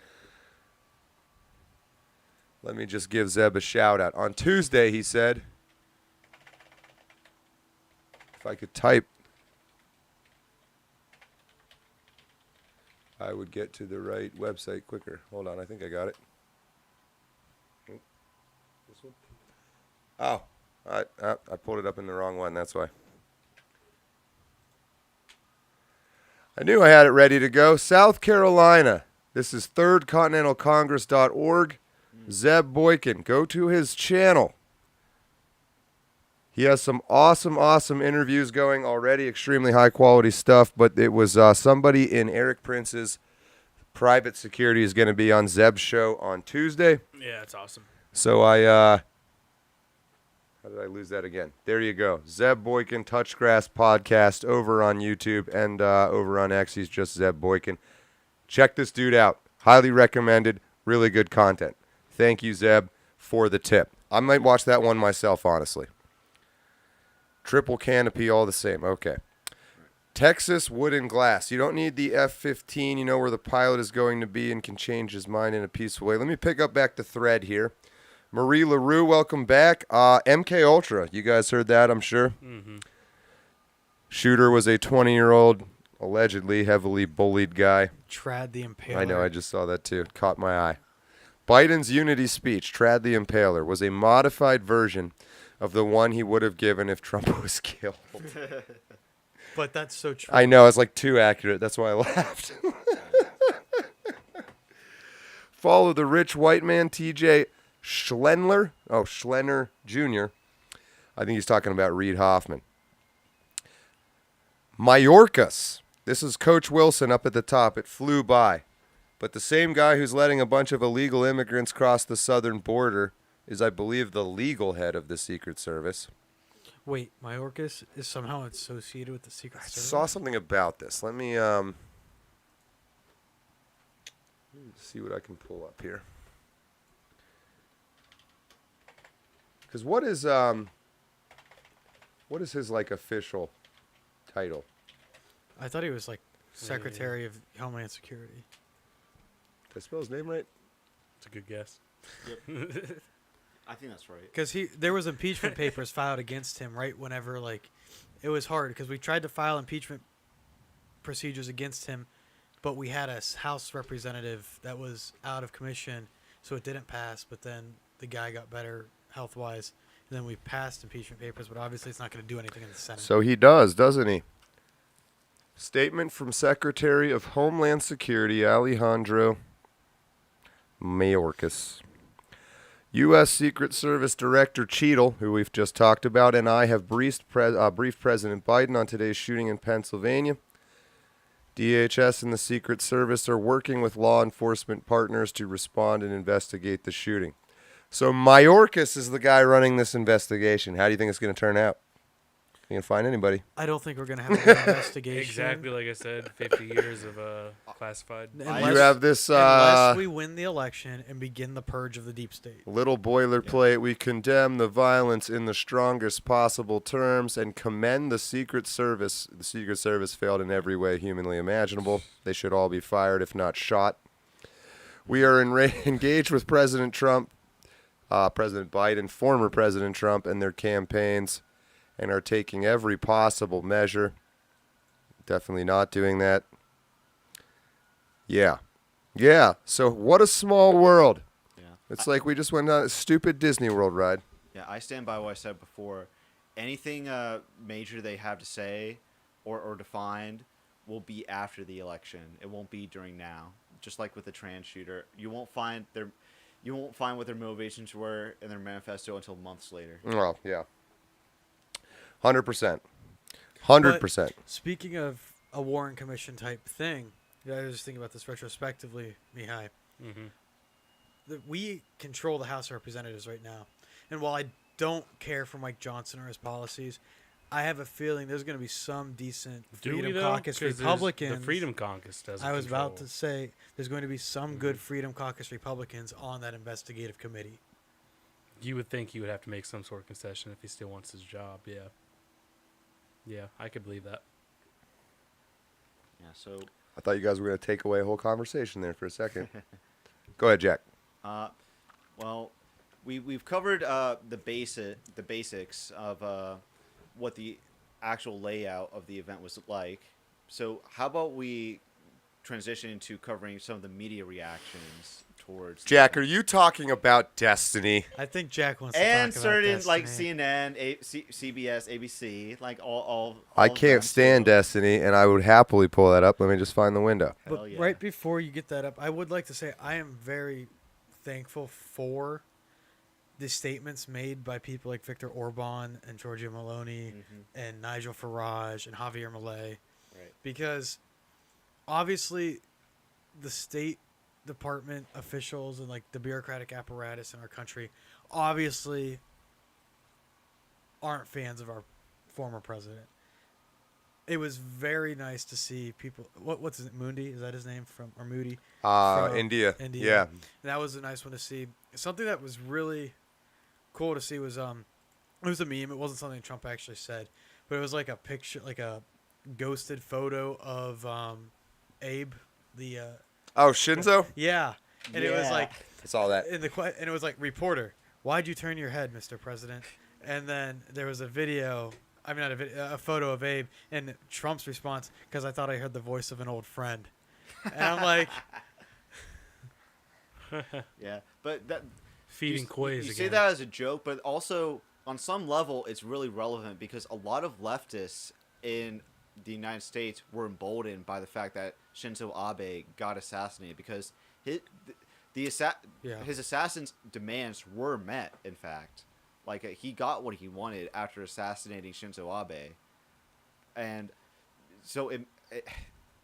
Let me just give Zeb a shout out. On Tuesday, he said, if I could type, I would get to the right website quicker. Hold on, I think I got it. This one? Oh, I pulled it up in the wrong one, that's why. I knew I had it ready to go. South Carolina. This is thirdcontinentalcongress.org. Zeb Boykin. Go to his channel. He has some awesome interviews going already. Extremely high-quality stuff. But it was somebody in Eric Prince's private security is going to be on Zeb's show on Tuesday. Yeah, that's awesome. So how did I lose that again? There you go. Zeb Boykin, Touchgrass Podcast over on YouTube and over on X. He's just Zeb Boykin. Check this dude out. Highly recommended. Really good content. Thank you, Zeb, for the tip. I might watch that one myself, honestly. Triple canopy, all the same. Okay. Texas Wood and Glass. You don't need the F-15. You know where the pilot is going to be and can change his mind in a peaceful way. Let me pick up back the thread here. Marie LaRue, welcome back. MK Ultra. You guys heard that, I'm sure. Mm-hmm. Shooter was a 20-year-old, allegedly heavily bullied guy. Trad the Impaler. I know, I just saw that too. Caught my eye. Biden's unity speech, Trad the Impaler, was a modified version of the one he would have given if Trump was killed. But that's so true. I know, it's like too accurate. That's why I laughed. Follow the rich white man, TJ Schlenner. Oh, Schlenner Jr. I think he's talking about Reed Hoffman. Mayorkas. This is Coach Wilson up at the top. It flew by. But the same guy who's letting a bunch of illegal immigrants cross the southern border is, I believe, the legal head of the Secret Service. Wait, Mayorkas is somehow associated with the Secret Service? I saw something about this. Let me see what I can pull up here. Because what is his like official title? I thought he was like Secretary of Homeland Security. Did I spell his name right? It's a good guess. Yep. I think that's right. Because there was impeachment papers filed against him right whenever, like, it was hard because we tried to file impeachment procedures against him, but we had a House representative that was out of commission, so it didn't pass, but then the guy got better health-wise, and then we passed impeachment papers, but obviously it's not going to do anything in the Senate. So he does, doesn't he? Statement from Secretary of Homeland Security Alejandro Mayorkas. U.S. Secret Service Director Cheadle, who we've just talked about, and I have briefed President Biden on today's shooting in Pennsylvania. DHS and the Secret Service are working with law enforcement partners to respond and investigate the shooting. So Mayorkas is the guy running this investigation. How do you think it's going to turn out? You can find anybody. I don't think we're going to have an investigation. Exactly like I said, 50 years of classified. You have this unless we win the election and begin the purge of the deep state. Little boilerplate. Yeah. We condemn the violence in the strongest possible terms and commend the Secret Service. The Secret Service failed in every way humanly imaginable. They should all be fired, if not shot. We are engaged with President Trump, President Biden, former President Trump, and their campaigns, and are taking every possible measure. Definitely not doing that. Yeah. So what a small world. Yeah. It's like we just went on a stupid Disney World ride. Yeah, I stand by what I said before. Anything major they have to say or defined will be after the election. It won't be during now. Just like with the trans shooter, you won't find what their motivations were in their manifesto until months later. Well, yeah. 100%. 100%. Speaking of a Warren Commission type thing, I was just thinking about this retrospectively, Mihaly. Mm-hmm. We control the House of Representatives right now. And while I don't care for Mike Johnson or his policies, I have a feeling there's going to be some decent Freedom Caucus Republicans. The Freedom Caucus doesn't I was about to say there's going to be some good Freedom Caucus Republicans on that investigative committee. You would think he would have to make some sort of concession if he still wants his job. Yeah. Yeah, I could believe that. Yeah. So. I thought you guys were going to take away a whole conversation there for a second. Go ahead, Jack. Well, we've covered the basics of what the actual layout of the event was like. So how about we transition into covering some of the media reactions towards Jack, are you talking about Destiny? I think Jack wants to and talk about certain Destiny. like CNN, CBS, ABC, like all I of can't them. stand Destiny, and I would happily pull that up. Let me just find the window. But right before you get that up, I would like to say I am very thankful for the statements made by people like Viktor Orban and Giorgia Meloni and Nigel Farage and Javier Milei. Right. Because obviously the State Department officials and like the bureaucratic apparatus in our country obviously aren't fans of our former president. It was very nice to see people. What's his Mundi? Is that his name from or Moody? From India. India. Yeah. And that was a nice one to see. Something that was really cool to see was it was a meme. It wasn't something Trump actually said, but it was like a picture, like a ghosted photo of Abe, the Oh, Shinzo? yeah, and it was like I saw that. and it was like, reporter, why'd you turn your head, Mr. President? And then there was a video. I mean, not a video, a photo of Abe, and Trump's response, because I thought I heard the voice of an old friend. And I'm like, Yeah, but that Feeding quiz you again. say that as a joke, but also on some level, it's really relevant because a lot of leftists in the United States were emboldened by the fact that Shinzo Abe got assassinated because his assassin's demands were met. In fact, like he got what he wanted after assassinating Shinzo Abe, and so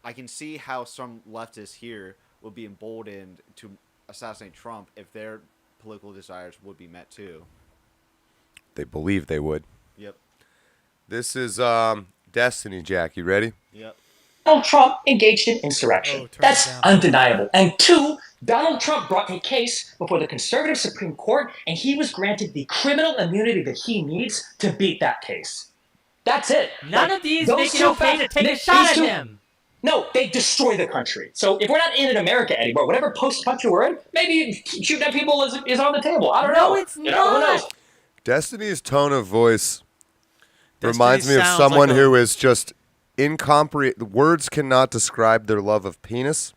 I can see how some leftists here would be emboldened to assassinate Trump if their political desires would be met too. They believe they would. Yep. This is Destiny, Jack. You ready? Yep. Donald Trump engaged in insurrection. That's undeniable. And two, Donald Trump brought a case before the conservative Supreme Court, and he was granted the criminal immunity that he needs to beat that case. That's it. None of these make it okay to take a shot at him. No, they destroy the country. So if we're not in America anymore, whatever post-country we're in, maybe shooting at people is on the table. I don't know. No, it's You know, who knows? Destiny's tone of voice reminds me of someone who is just incomprehensible. Words cannot describe their love of penis,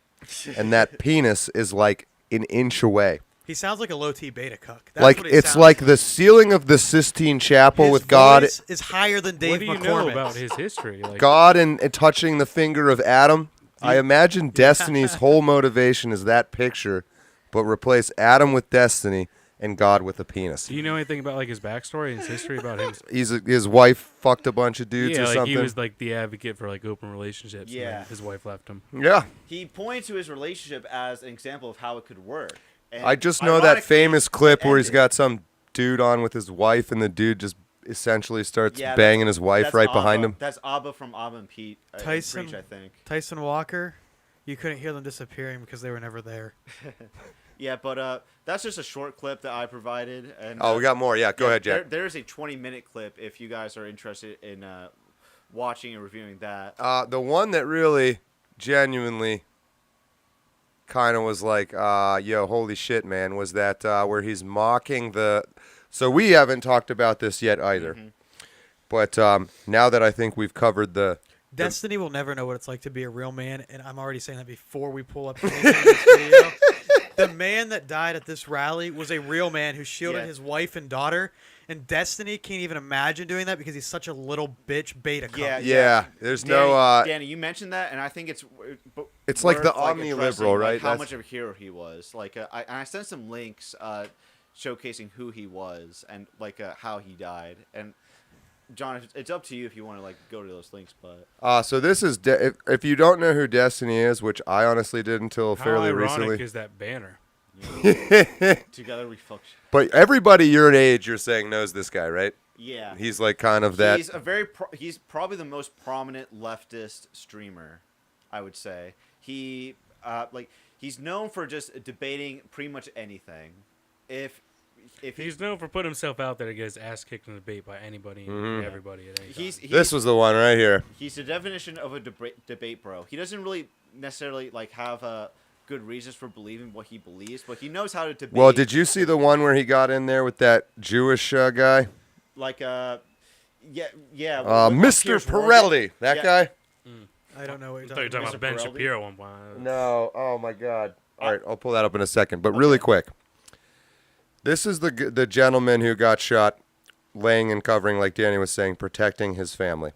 and that penis is like an inch away. he sounds like a low T beta cuck. That's Like what he it's sounds like the ceiling of the Sistine Chapel His with God. voice is higher than Dave What do you McCormick. know about his history? Like, God and touching the finger of Adam. I imagine Destiny's whole motivation is that picture, but replace Adam with Destiny and God with a penis. do you know anything about like his backstory and his history about him? His wife fucked a bunch of dudes Yeah, or like something. he was like the advocate for like open relationships. and Yeah. then his wife left him. Yeah. He pointed to his relationship as an example of how it could work. And I just know that ironically, famous clip where he's ended. got some dude on with his wife, and the dude just essentially starts Yeah, banging his wife that's right Abba. behind him. That's Abba from Abba and Pete. Tyson, Preach, I think. Tyson Walker, you couldn't hear them disappearing because they were never there. Yeah, but that's just a short clip that I provided. And Oh, we got more. Yeah, go ahead, Jack. There's a 20-minute clip if you guys are interested in watching and reviewing that. The one that really genuinely kind of was like, yo, holy shit, man, was that where he's mocking the... So we haven't talked about this yet either. Mm-hmm. But now that I think we've covered the... Destiny will never know what it's like to be a real man, and I'm already saying that before we pull up the link in this video. The man that died at this rally was a real man who shielded Yeah. his wife and daughter, and Destiny can't even imagine doing that because he's such a little bitch beta cuck. Yeah, there's Danny, no... Danny, you mentioned that, and I think it's It's like the worth, omni-liberal, addressing, right? Like, how That's- much of a hero he was. Like, I sent some links showcasing who he was and like how he died. And John, it's up to you if you want to like go to those links. But So this is... if you don't know who Destiny is, which I honestly did until fairly How ironic recently... is that banner? Together we function. But everybody your age, you're saying, knows this guy, right? Yeah. He's like kind of that... He's he's probably the most prominent leftist streamer, I would say. He he's known for just debating pretty much anything. If if he's known for putting himself out there to get his ass kicked in the debate by anybody and everybody at any time. This was the one right here. He's the definition of a debate bro. He doesn't really necessarily like have good reasons for believing what he believes, but he knows how to debate. Well, did you see the one where he got in there with that Jewish guy? Like Mr. Pirelli, that guy. I don't know what I thought you were talking about Ben Shapiro at one point. No, oh my God. All right, I'll pull that up in a second. But really quick, this is the gentleman who got shot, laying and covering, like Danny was saying, protecting his family.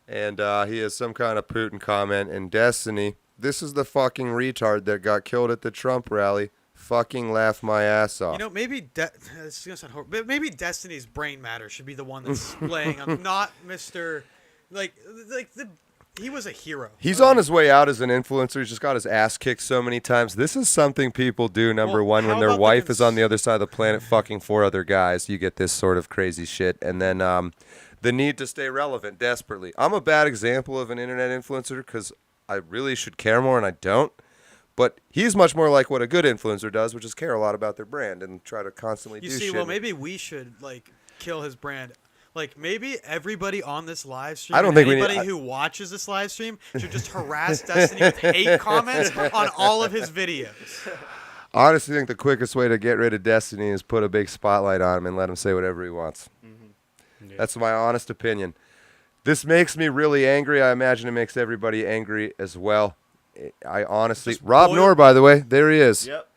And he has some kind of Putin comment. And Destiny, this is the fucking retard that got killed at the Trump rally. Fucking laugh my ass off. You know, maybe it's gonna sound horrible, but maybe Destiny's brain matter should be the one that's laying on, not Mr. He was a hero. He's on his way out as an influencer. He's just got his ass kicked so many times. This is something people do, number one, when their wife is on the other side of the planet fucking 4 other guys. You get this sort of crazy shit. And then the need to stay relevant desperately. I'm a bad example of an internet influencer because I really should care more and I don't. But he's much more like what a good influencer does, which is care a lot about their brand and try to constantly do shit. You see, well, maybe we should, kill his brand. Maybe everybody on this live stream, I don't think anybody who watches this live stream should just harass Destiny with hate comments on all of his videos. I honestly think the quickest way to get rid of Destiny is put a big spotlight on him and let him say whatever he wants. Mm-hmm. Yeah. That's my honest opinion. This makes me really angry. I imagine it makes everybody angry as well. I honestly... Rob Knorr, by the way, there he is. Yep.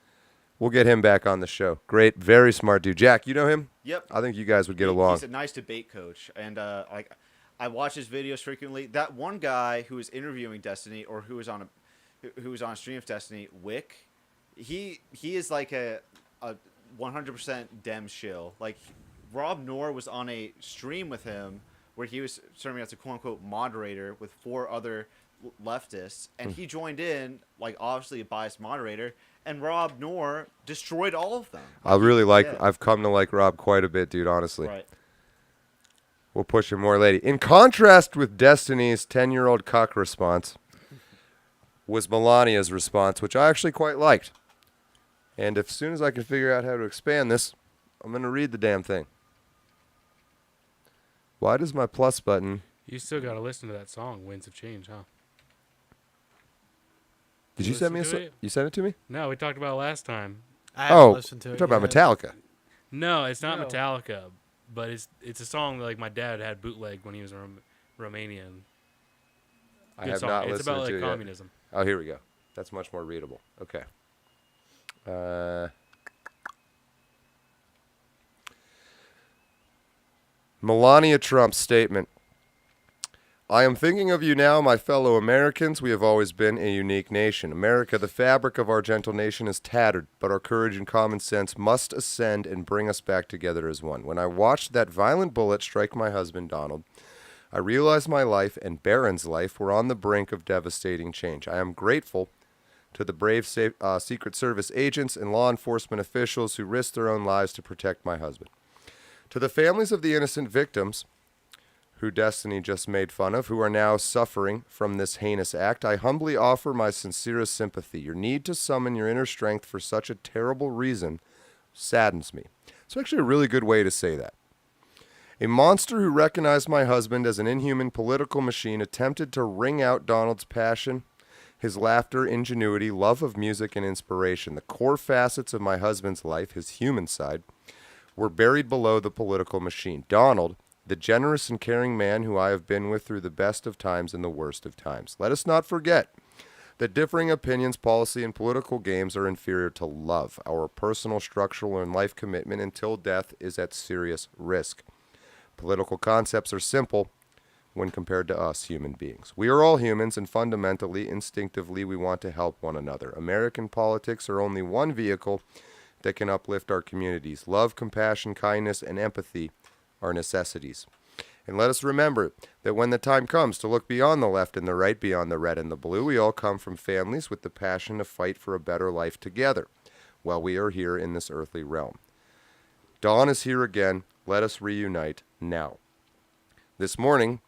We'll get him back on the show. Great, very smart dude. Jack, you know him? Yep. I think you guys would get along. He's a nice debate coach, and I watch his videos frequently. That one guy who was interviewing Destiny, or who was on a stream of Destiny, Wick, he is like a 100% Dem shill. Like Rob Knorr was on a stream with him where he was serving as a quote unquote moderator with 4 other leftists, and he joined in, like obviously a biased moderator, and Rob Knorr destroyed all of them. I've come to like Rob quite a bit, dude, honestly. Right. We'll push him more later. In contrast with Destiny's 10-year-old cuck response was Melania's response, which I actually quite liked. And as soon as I can figure out how to expand this, I'm going to read the damn thing. Why does my plus button... You still got to listen to that song, Winds of Change, huh? Did you send me you sent it to me? No, we talked about it last time. I haven't listened to it. You're talking about Metallica. No, it's not Metallica, but it's a song that like my dad had bootlegged when he was in Romania. I have not listened to it. It's about like communism. Oh, here we go. That's much more readable. Okay. Melania Trump's statement. I am thinking of you now, my fellow Americans. We have always been a unique nation. America, the fabric of our gentle nation, is tattered, but our courage and common sense must ascend and bring us back together as one. When I watched that violent bullet strike my husband, Donald, I realized my life and Barron's life were on the brink of devastating change. I am grateful to the brave Secret Service agents and law enforcement officials who risked their own lives to protect my husband. To the families of the innocent victims who Destiny just made fun of, who are now suffering from this heinous act, I humbly offer my sincerest sympathy. Your need to summon your inner strength for such a terrible reason saddens me. It's actually a really good way to say that. A monster who recognized my husband as an inhuman political machine attempted to wring out Donald's passion, his laughter, ingenuity, love of music, and inspiration. The core facets of my husband's life, his human side, were buried below the political machine. Donald, the generous and caring man who I have been with through the best of times and the worst of times. Let us not forget that differing opinions, policy, and political games are inferior to love. Our personal, structural, and life commitment until death is at serious risk. Political concepts are simple when compared to us human beings. We are all humans, and fundamentally, instinctively, we want to help one another. American politics are only one vehicle that can uplift our communities. Love, compassion, kindness, and empathy are necessities. And let us remember that when the time comes to look beyond the left and the right, beyond the red and the blue, we all come from families with the passion to fight for a better life together while we are here in this earthly realm. Dawn is here again. Let us reunite now. This morning,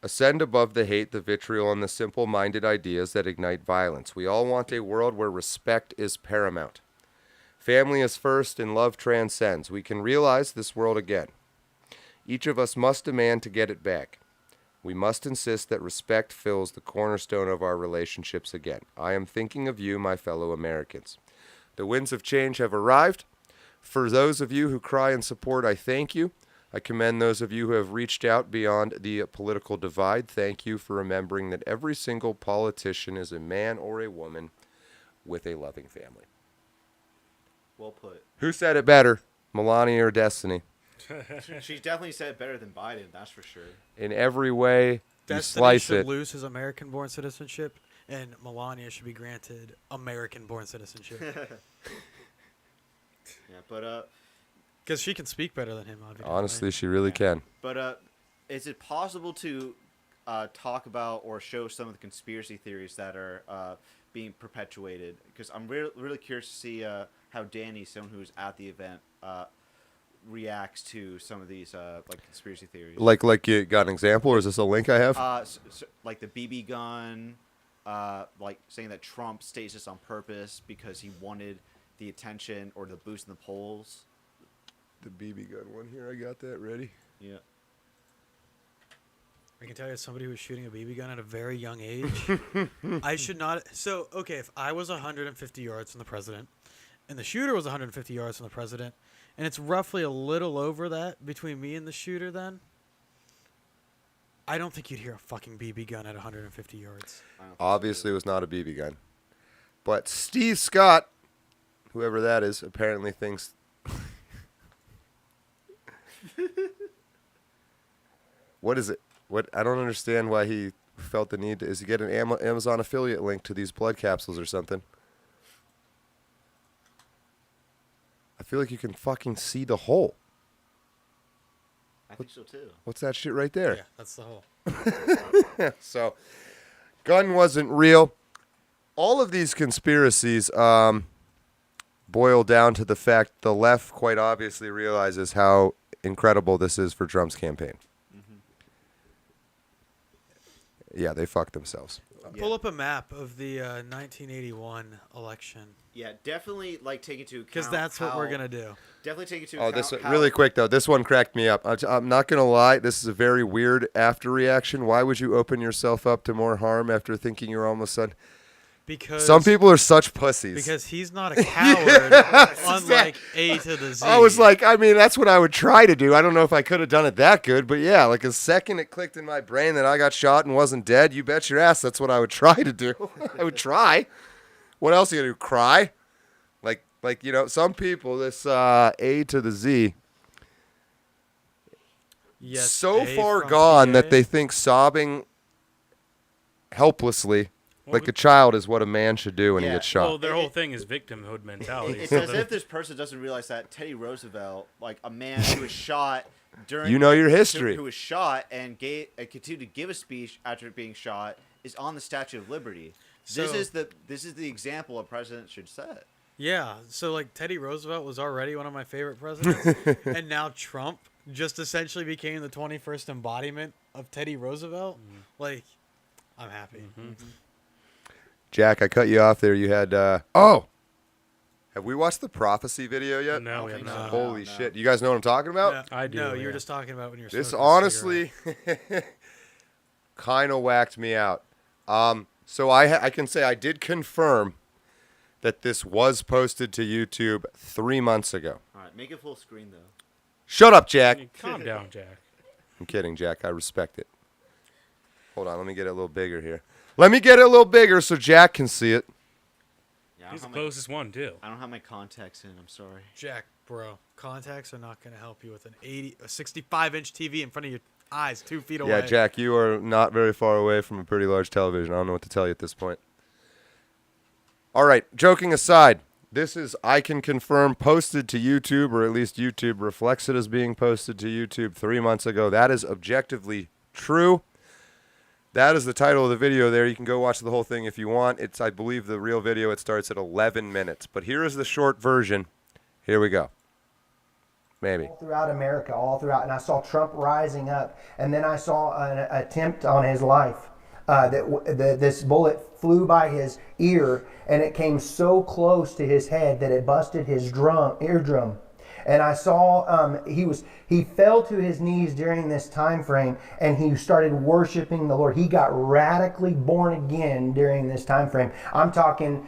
ascend above the hate, the vitriol, and the simple-minded ideas that ignite violence. We all want a world where respect is paramount. Family is first and love transcends. We can realize this world again. Each of us must demand to get it back. We must insist that respect fills the cornerstone of our relationships again. I am thinking of you, my fellow Americans. The winds of change have arrived. For those of you who cry in support, I thank you. I commend those of you who have reached out beyond the political divide. Thank you for remembering that every single politician is a man or a woman with a loving family. Well put. Who said it better, Melania or Destiny? She definitely said it better than Biden, that's for sure. In every way, you Destiny slice should it. lose his American-born citizenship, and Melania should be granted American-born citizenship. Yeah, but because she can speak better than him, obviously. Honestly, she really can. But is it possible to talk about or show some of the conspiracy theories that are being perpetuated? Because I'm really curious to see how Danny, someone who's at the event, reacts to some of these like conspiracy theories. Like you got an example, or is this a link I have? Like the BB gun, like saying that Trump staged this on purpose because he wanted the attention or the boost in the polls. The BB gun one here, I got that ready. Yeah. I can tell you, as somebody who was shooting a BB gun at a very young age, I should not. So, okay, if I was 150 yards from the president, and the shooter was 150 yards from the president, and it's roughly a little over that between me and the shooter, then I don't think you'd hear a fucking BB gun at 150 yards. Obviously, it was not a BB gun. But Steve Scott, whoever that is, apparently thinks... What is it? What I don't understand why he felt the need to... Is he get an Amazon affiliate link to these blood capsules or something? I feel like you can fucking see the hole. I think so too. What's that shit right there? Yeah, that's the hole. So, gun wasn't real. All of these conspiracies boil down to the fact the left quite obviously realizes how incredible this is for Trump's campaign. Yeah, they fucked themselves. Pull up a map of the 1981 election. Yeah, definitely like take into account because that's what we're gonna do. Definitely take into Oh, account. this really quick though. This one cracked me up. I'm not gonna lie. This is a very weird after reaction. Why would you open yourself up to more harm after thinking you're almost done? Because some people are such pussies. Because he's not a coward, unlike A to the Z. I was like, I mean, that's what I would try to do. I don't know if I could have done it that good, but yeah, like a second it clicked in my brain that I got shot and wasn't dead. You bet your ass that's what I would try to do. I would try. What else are you gonna do? Cry? Like you know, some people this A to the Z. Yes, so A far from gone PA. that they think sobbing helplessly like a child is what a man should do when he gets shot. Well, their whole thing is victimhood mentality. It's as if this person doesn't realize that Teddy Roosevelt, like a man who was shot during You know your history. who was shot and continued to give a speech after being shot, is on the Statue of Liberty. This is the example a president should set. Yeah, so like Teddy Roosevelt was already one of my favorite presidents, and now Trump just essentially became the 21st embodiment of Teddy Roosevelt. Like, I'm happy. Jack, I cut you off there. You had have we watched the prophecy video yet? No, we have not. Holy shit. You guys know what I'm talking about? No, I do. No, you were just talking about when you were This smoking a honestly kind of whacked me out. So I can say I did confirm that this was posted to YouTube 3 months ago. All right, make it full screen though. Shut up, Jack. Calm down, Jack. I'm kidding, Jack. I respect it. Hold on. Let me get it a little bigger here. Let me get it a little bigger so Jack can see it. Yeah, He's the closest one, too. I don't have my contacts in. I'm sorry. Jack, bro, contacts are not going to help you with a 65-inch TV in front of your eyes 2 feet away. Yeah, Jack, you are not very far away from a pretty large television. I don't know what to tell you at this point. All right, joking aside, this is, I can confirm, posted to YouTube, or at least YouTube reflects it as being posted to YouTube 3 months ago. That is objectively true. That is the title of the video there. You can go watch the whole thing if you want. It's, I believe, the real video. It starts at 11 minutes. But here is the short version. Here we go. Maybe. All throughout America, all throughout. And I saw Trump rising up. And then I saw an attempt on his life. This bullet flew by his ear, and it came so close to his head that it busted his eardrum. And I saw he fell to his knees during this time frame, and he started worshiping the Lord. He got radically born again during this time frame. I'm talking,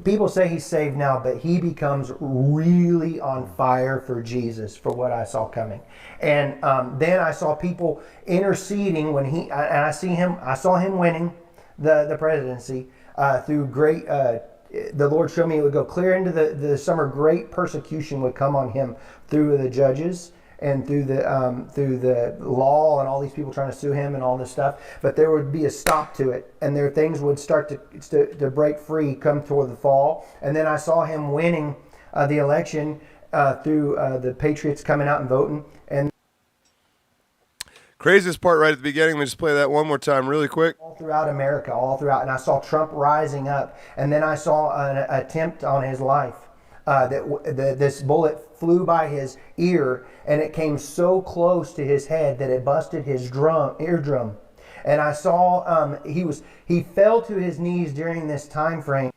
people say he's saved now, but he becomes really on fire for Jesus, for what I saw coming. And then I saw people interceding when I saw him winning the presidency through great. The Lord showed me it would go clear into the summer. Great persecution would come on him through the judges and through the law and all these people trying to sue him and all this stuff. But there would be a stop to it, and things would start to break free come toward the fall. And then I saw him winning the election through the Patriots coming out and voting. And craziest part right at the beginning, let me just play that one more time really quick. All throughout America, and I saw Trump rising up, and then I saw an attempt on his life. This bullet flew by his ear, and it came so close to his head that it busted his eardrum. And I saw he fell to his knees during this time frame.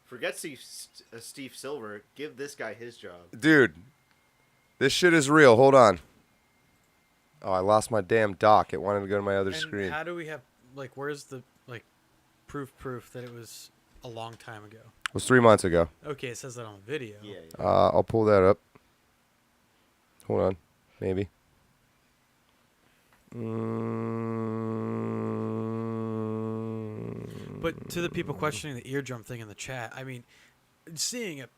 Forget Steve Silver. Give this guy his job. Dude, this shit is real. Hold on. Oh, I lost my damn dock. It wanted to go to my other screen. How do we have, where's the, proof that it was a long time ago? It was 3 months ago. Okay, it says that on the video. Yeah. I'll pull that up. Hold on. Maybe. But to the people questioning the eardrum thing in the chat, I mean, seeing it,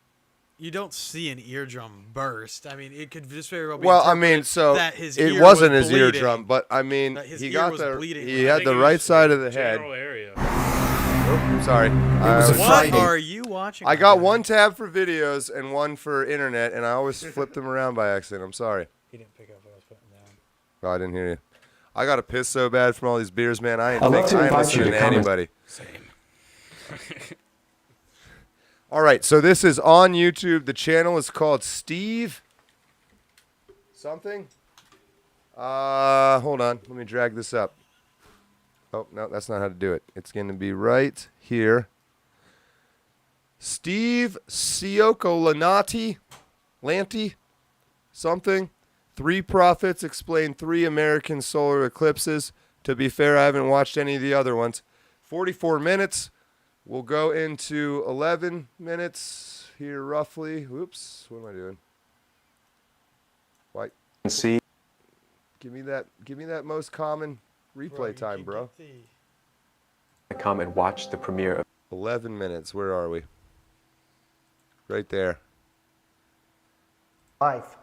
you don't see an eardrum burst. I mean, it could just very well be. Well, I mean, so that his it ear wasn't was his bleeding, eardrum, but I mean, that his he ear got was the bleeding. he had the right side of the head. Area. Oh, sorry. What are you watching? I got one tab for videos and one for internet, and I always flipped them around by accident. I'm sorry. He didn't pick up what I was putting down. Oh, I didn't hear you. I got to piss so bad from all these beers, man. I ain't I'd love to invite you listening to to comment. anybody. Same. All right, so this is on YouTube. The channel is called Steve something. Hold on. Let me drag this up. Oh, no, that's not how to do it. It's going to be right here. Steve Cioccolanati, Lanty, something. 3 prophets explain 3 American solar eclipses. To be fair, I haven't watched any of the other ones. 44 minutes. We'll go into 11 minutes here roughly. Whoops, what am I doing? Why? See. Give me that most common replay time, bro. Come and watch the premiere of 11 minutes. Where are we? Right there. Life.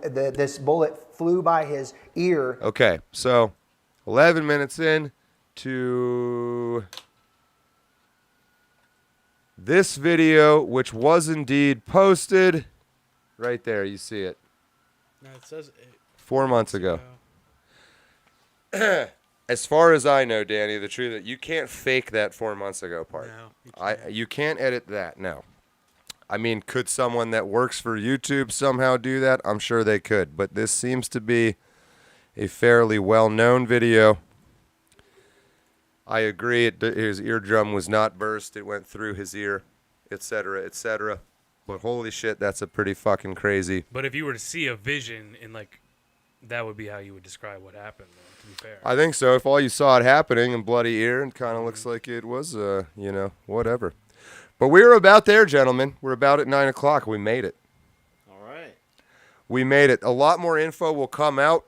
This bullet flew by his ear. Okay, so 11 minutes in to this video, which was indeed posted. Right there, you see it. No, it says 4 months ago. As far as I know, Danny, the truth that you can't fake that 4 months ago part. No, you can't edit that. No. I mean, could someone that works for YouTube somehow do that? I'm sure they could. But this seems to be a fairly well-known video. I agree. His eardrum was not burst. It went through his ear, etc., etc. But holy shit, that's a pretty fucking crazy. But if you were to see a vision in that would be how you would describe what happened, though, to be fair. I think so. If all you saw it happening and bloody ear, it kind of looks like it was, whatever. But we were about there, gentlemen. We're about at 9 o'clock. We made it. All right. We made it. A lot more info will come out,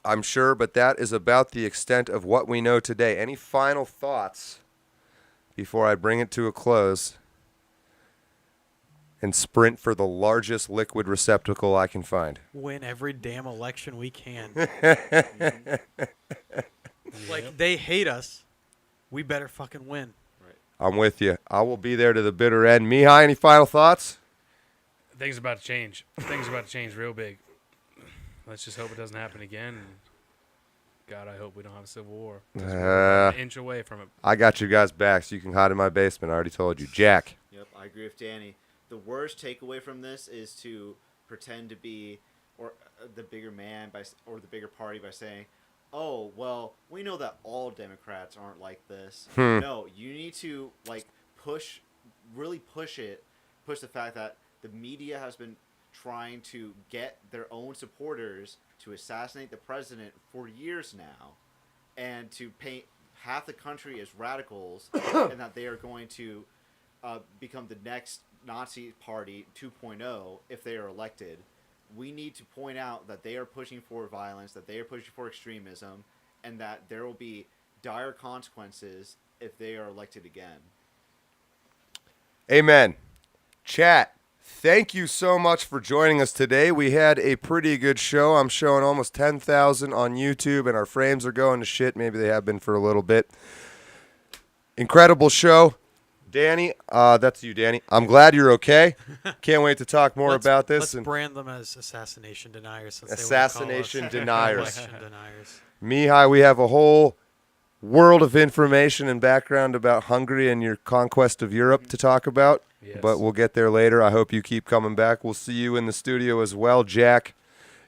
I'm sure, but that is about the extent of what we know today. Any final thoughts before I bring it to a close and sprint for the largest liquid receptacle I can find? Win every damn election we can. They hate us. We better fucking win. I'm with you. I will be there to the bitter end. Mihaly, any final thoughts? Things are about to change. Things are about to change real big. Let's just hope it doesn't happen again. God, I hope we don't have a civil war. We're an inch away from it. I got you guys back, so you can hide in my basement. I already told you. Jack. Yep, I agree with Danny. The worst takeaway from this is to pretend to be the bigger man or the bigger party by saying, oh, well, we know that all Democrats aren't like this. No, you need to, like, really push the fact that the media has been trying to get their own supporters to assassinate the president for years now, and to paint half the country as radicals, and that they are going to become the next Nazi Party 2.0 if they are elected. We need to point out that they are pushing for violence, that they are pushing for extremism, and that there will be dire consequences if they are elected again. Amen. Chat, thank you so much for joining us today. We had a pretty good show. I'm showing almost 10,000 on YouTube, and our frames are going to shit. Maybe they have been for a little bit. Incredible show. Danny, that's you, Danny. I'm glad you're okay. Can't wait to talk more about this. Let's brand them as assassination deniers. Since Assassination deniers. Election deniers. Mihaly, we have a whole world of information and background about Hungary and your conquest of Europe to talk about, but we'll get there later. I hope you keep coming back. We'll see you in the studio as well. Jack,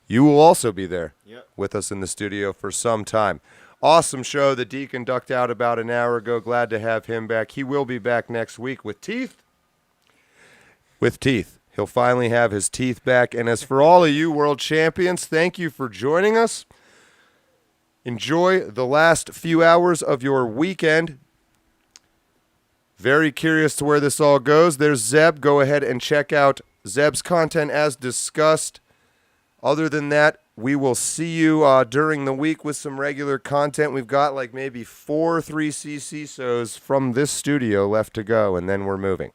you will also be there with us in the studio for some time. Awesome show. The Deacon ducked out about an hour ago. Glad to have him back. He will be back next week with teeth. With teeth. He'll finally have his teeth back. And as for all of you world champions, thank you for joining us. Enjoy the last few hours of your weekend. Very curious to where this all goes. There's Zeb. Go ahead and check out Zeb's content as discussed. Other than that, we will see you during the week with some regular content. We've got like maybe 4 3cc shows from this studio left to go, and then we're moving.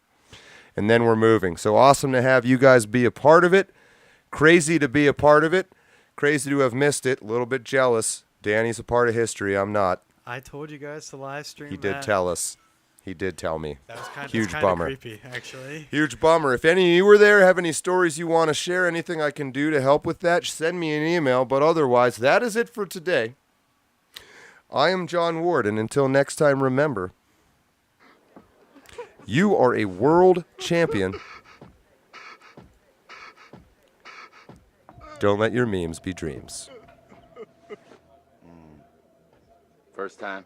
So awesome to have you guys be a part of it. Crazy to be a part of it. Crazy to have missed it. A little bit jealous. Danny's a part of history. I'm not. I told you guys to live stream. He did tell us. He did tell me. That was kind Huge of bummer. creepy, actually. Huge bummer. If any of you were there, have any stories you want to share, anything I can do to help with that, send me an email. But otherwise, that is it for today. I am John Ward, and until next time, remember, you are a world champion. Don't let your memes be dreams. First time.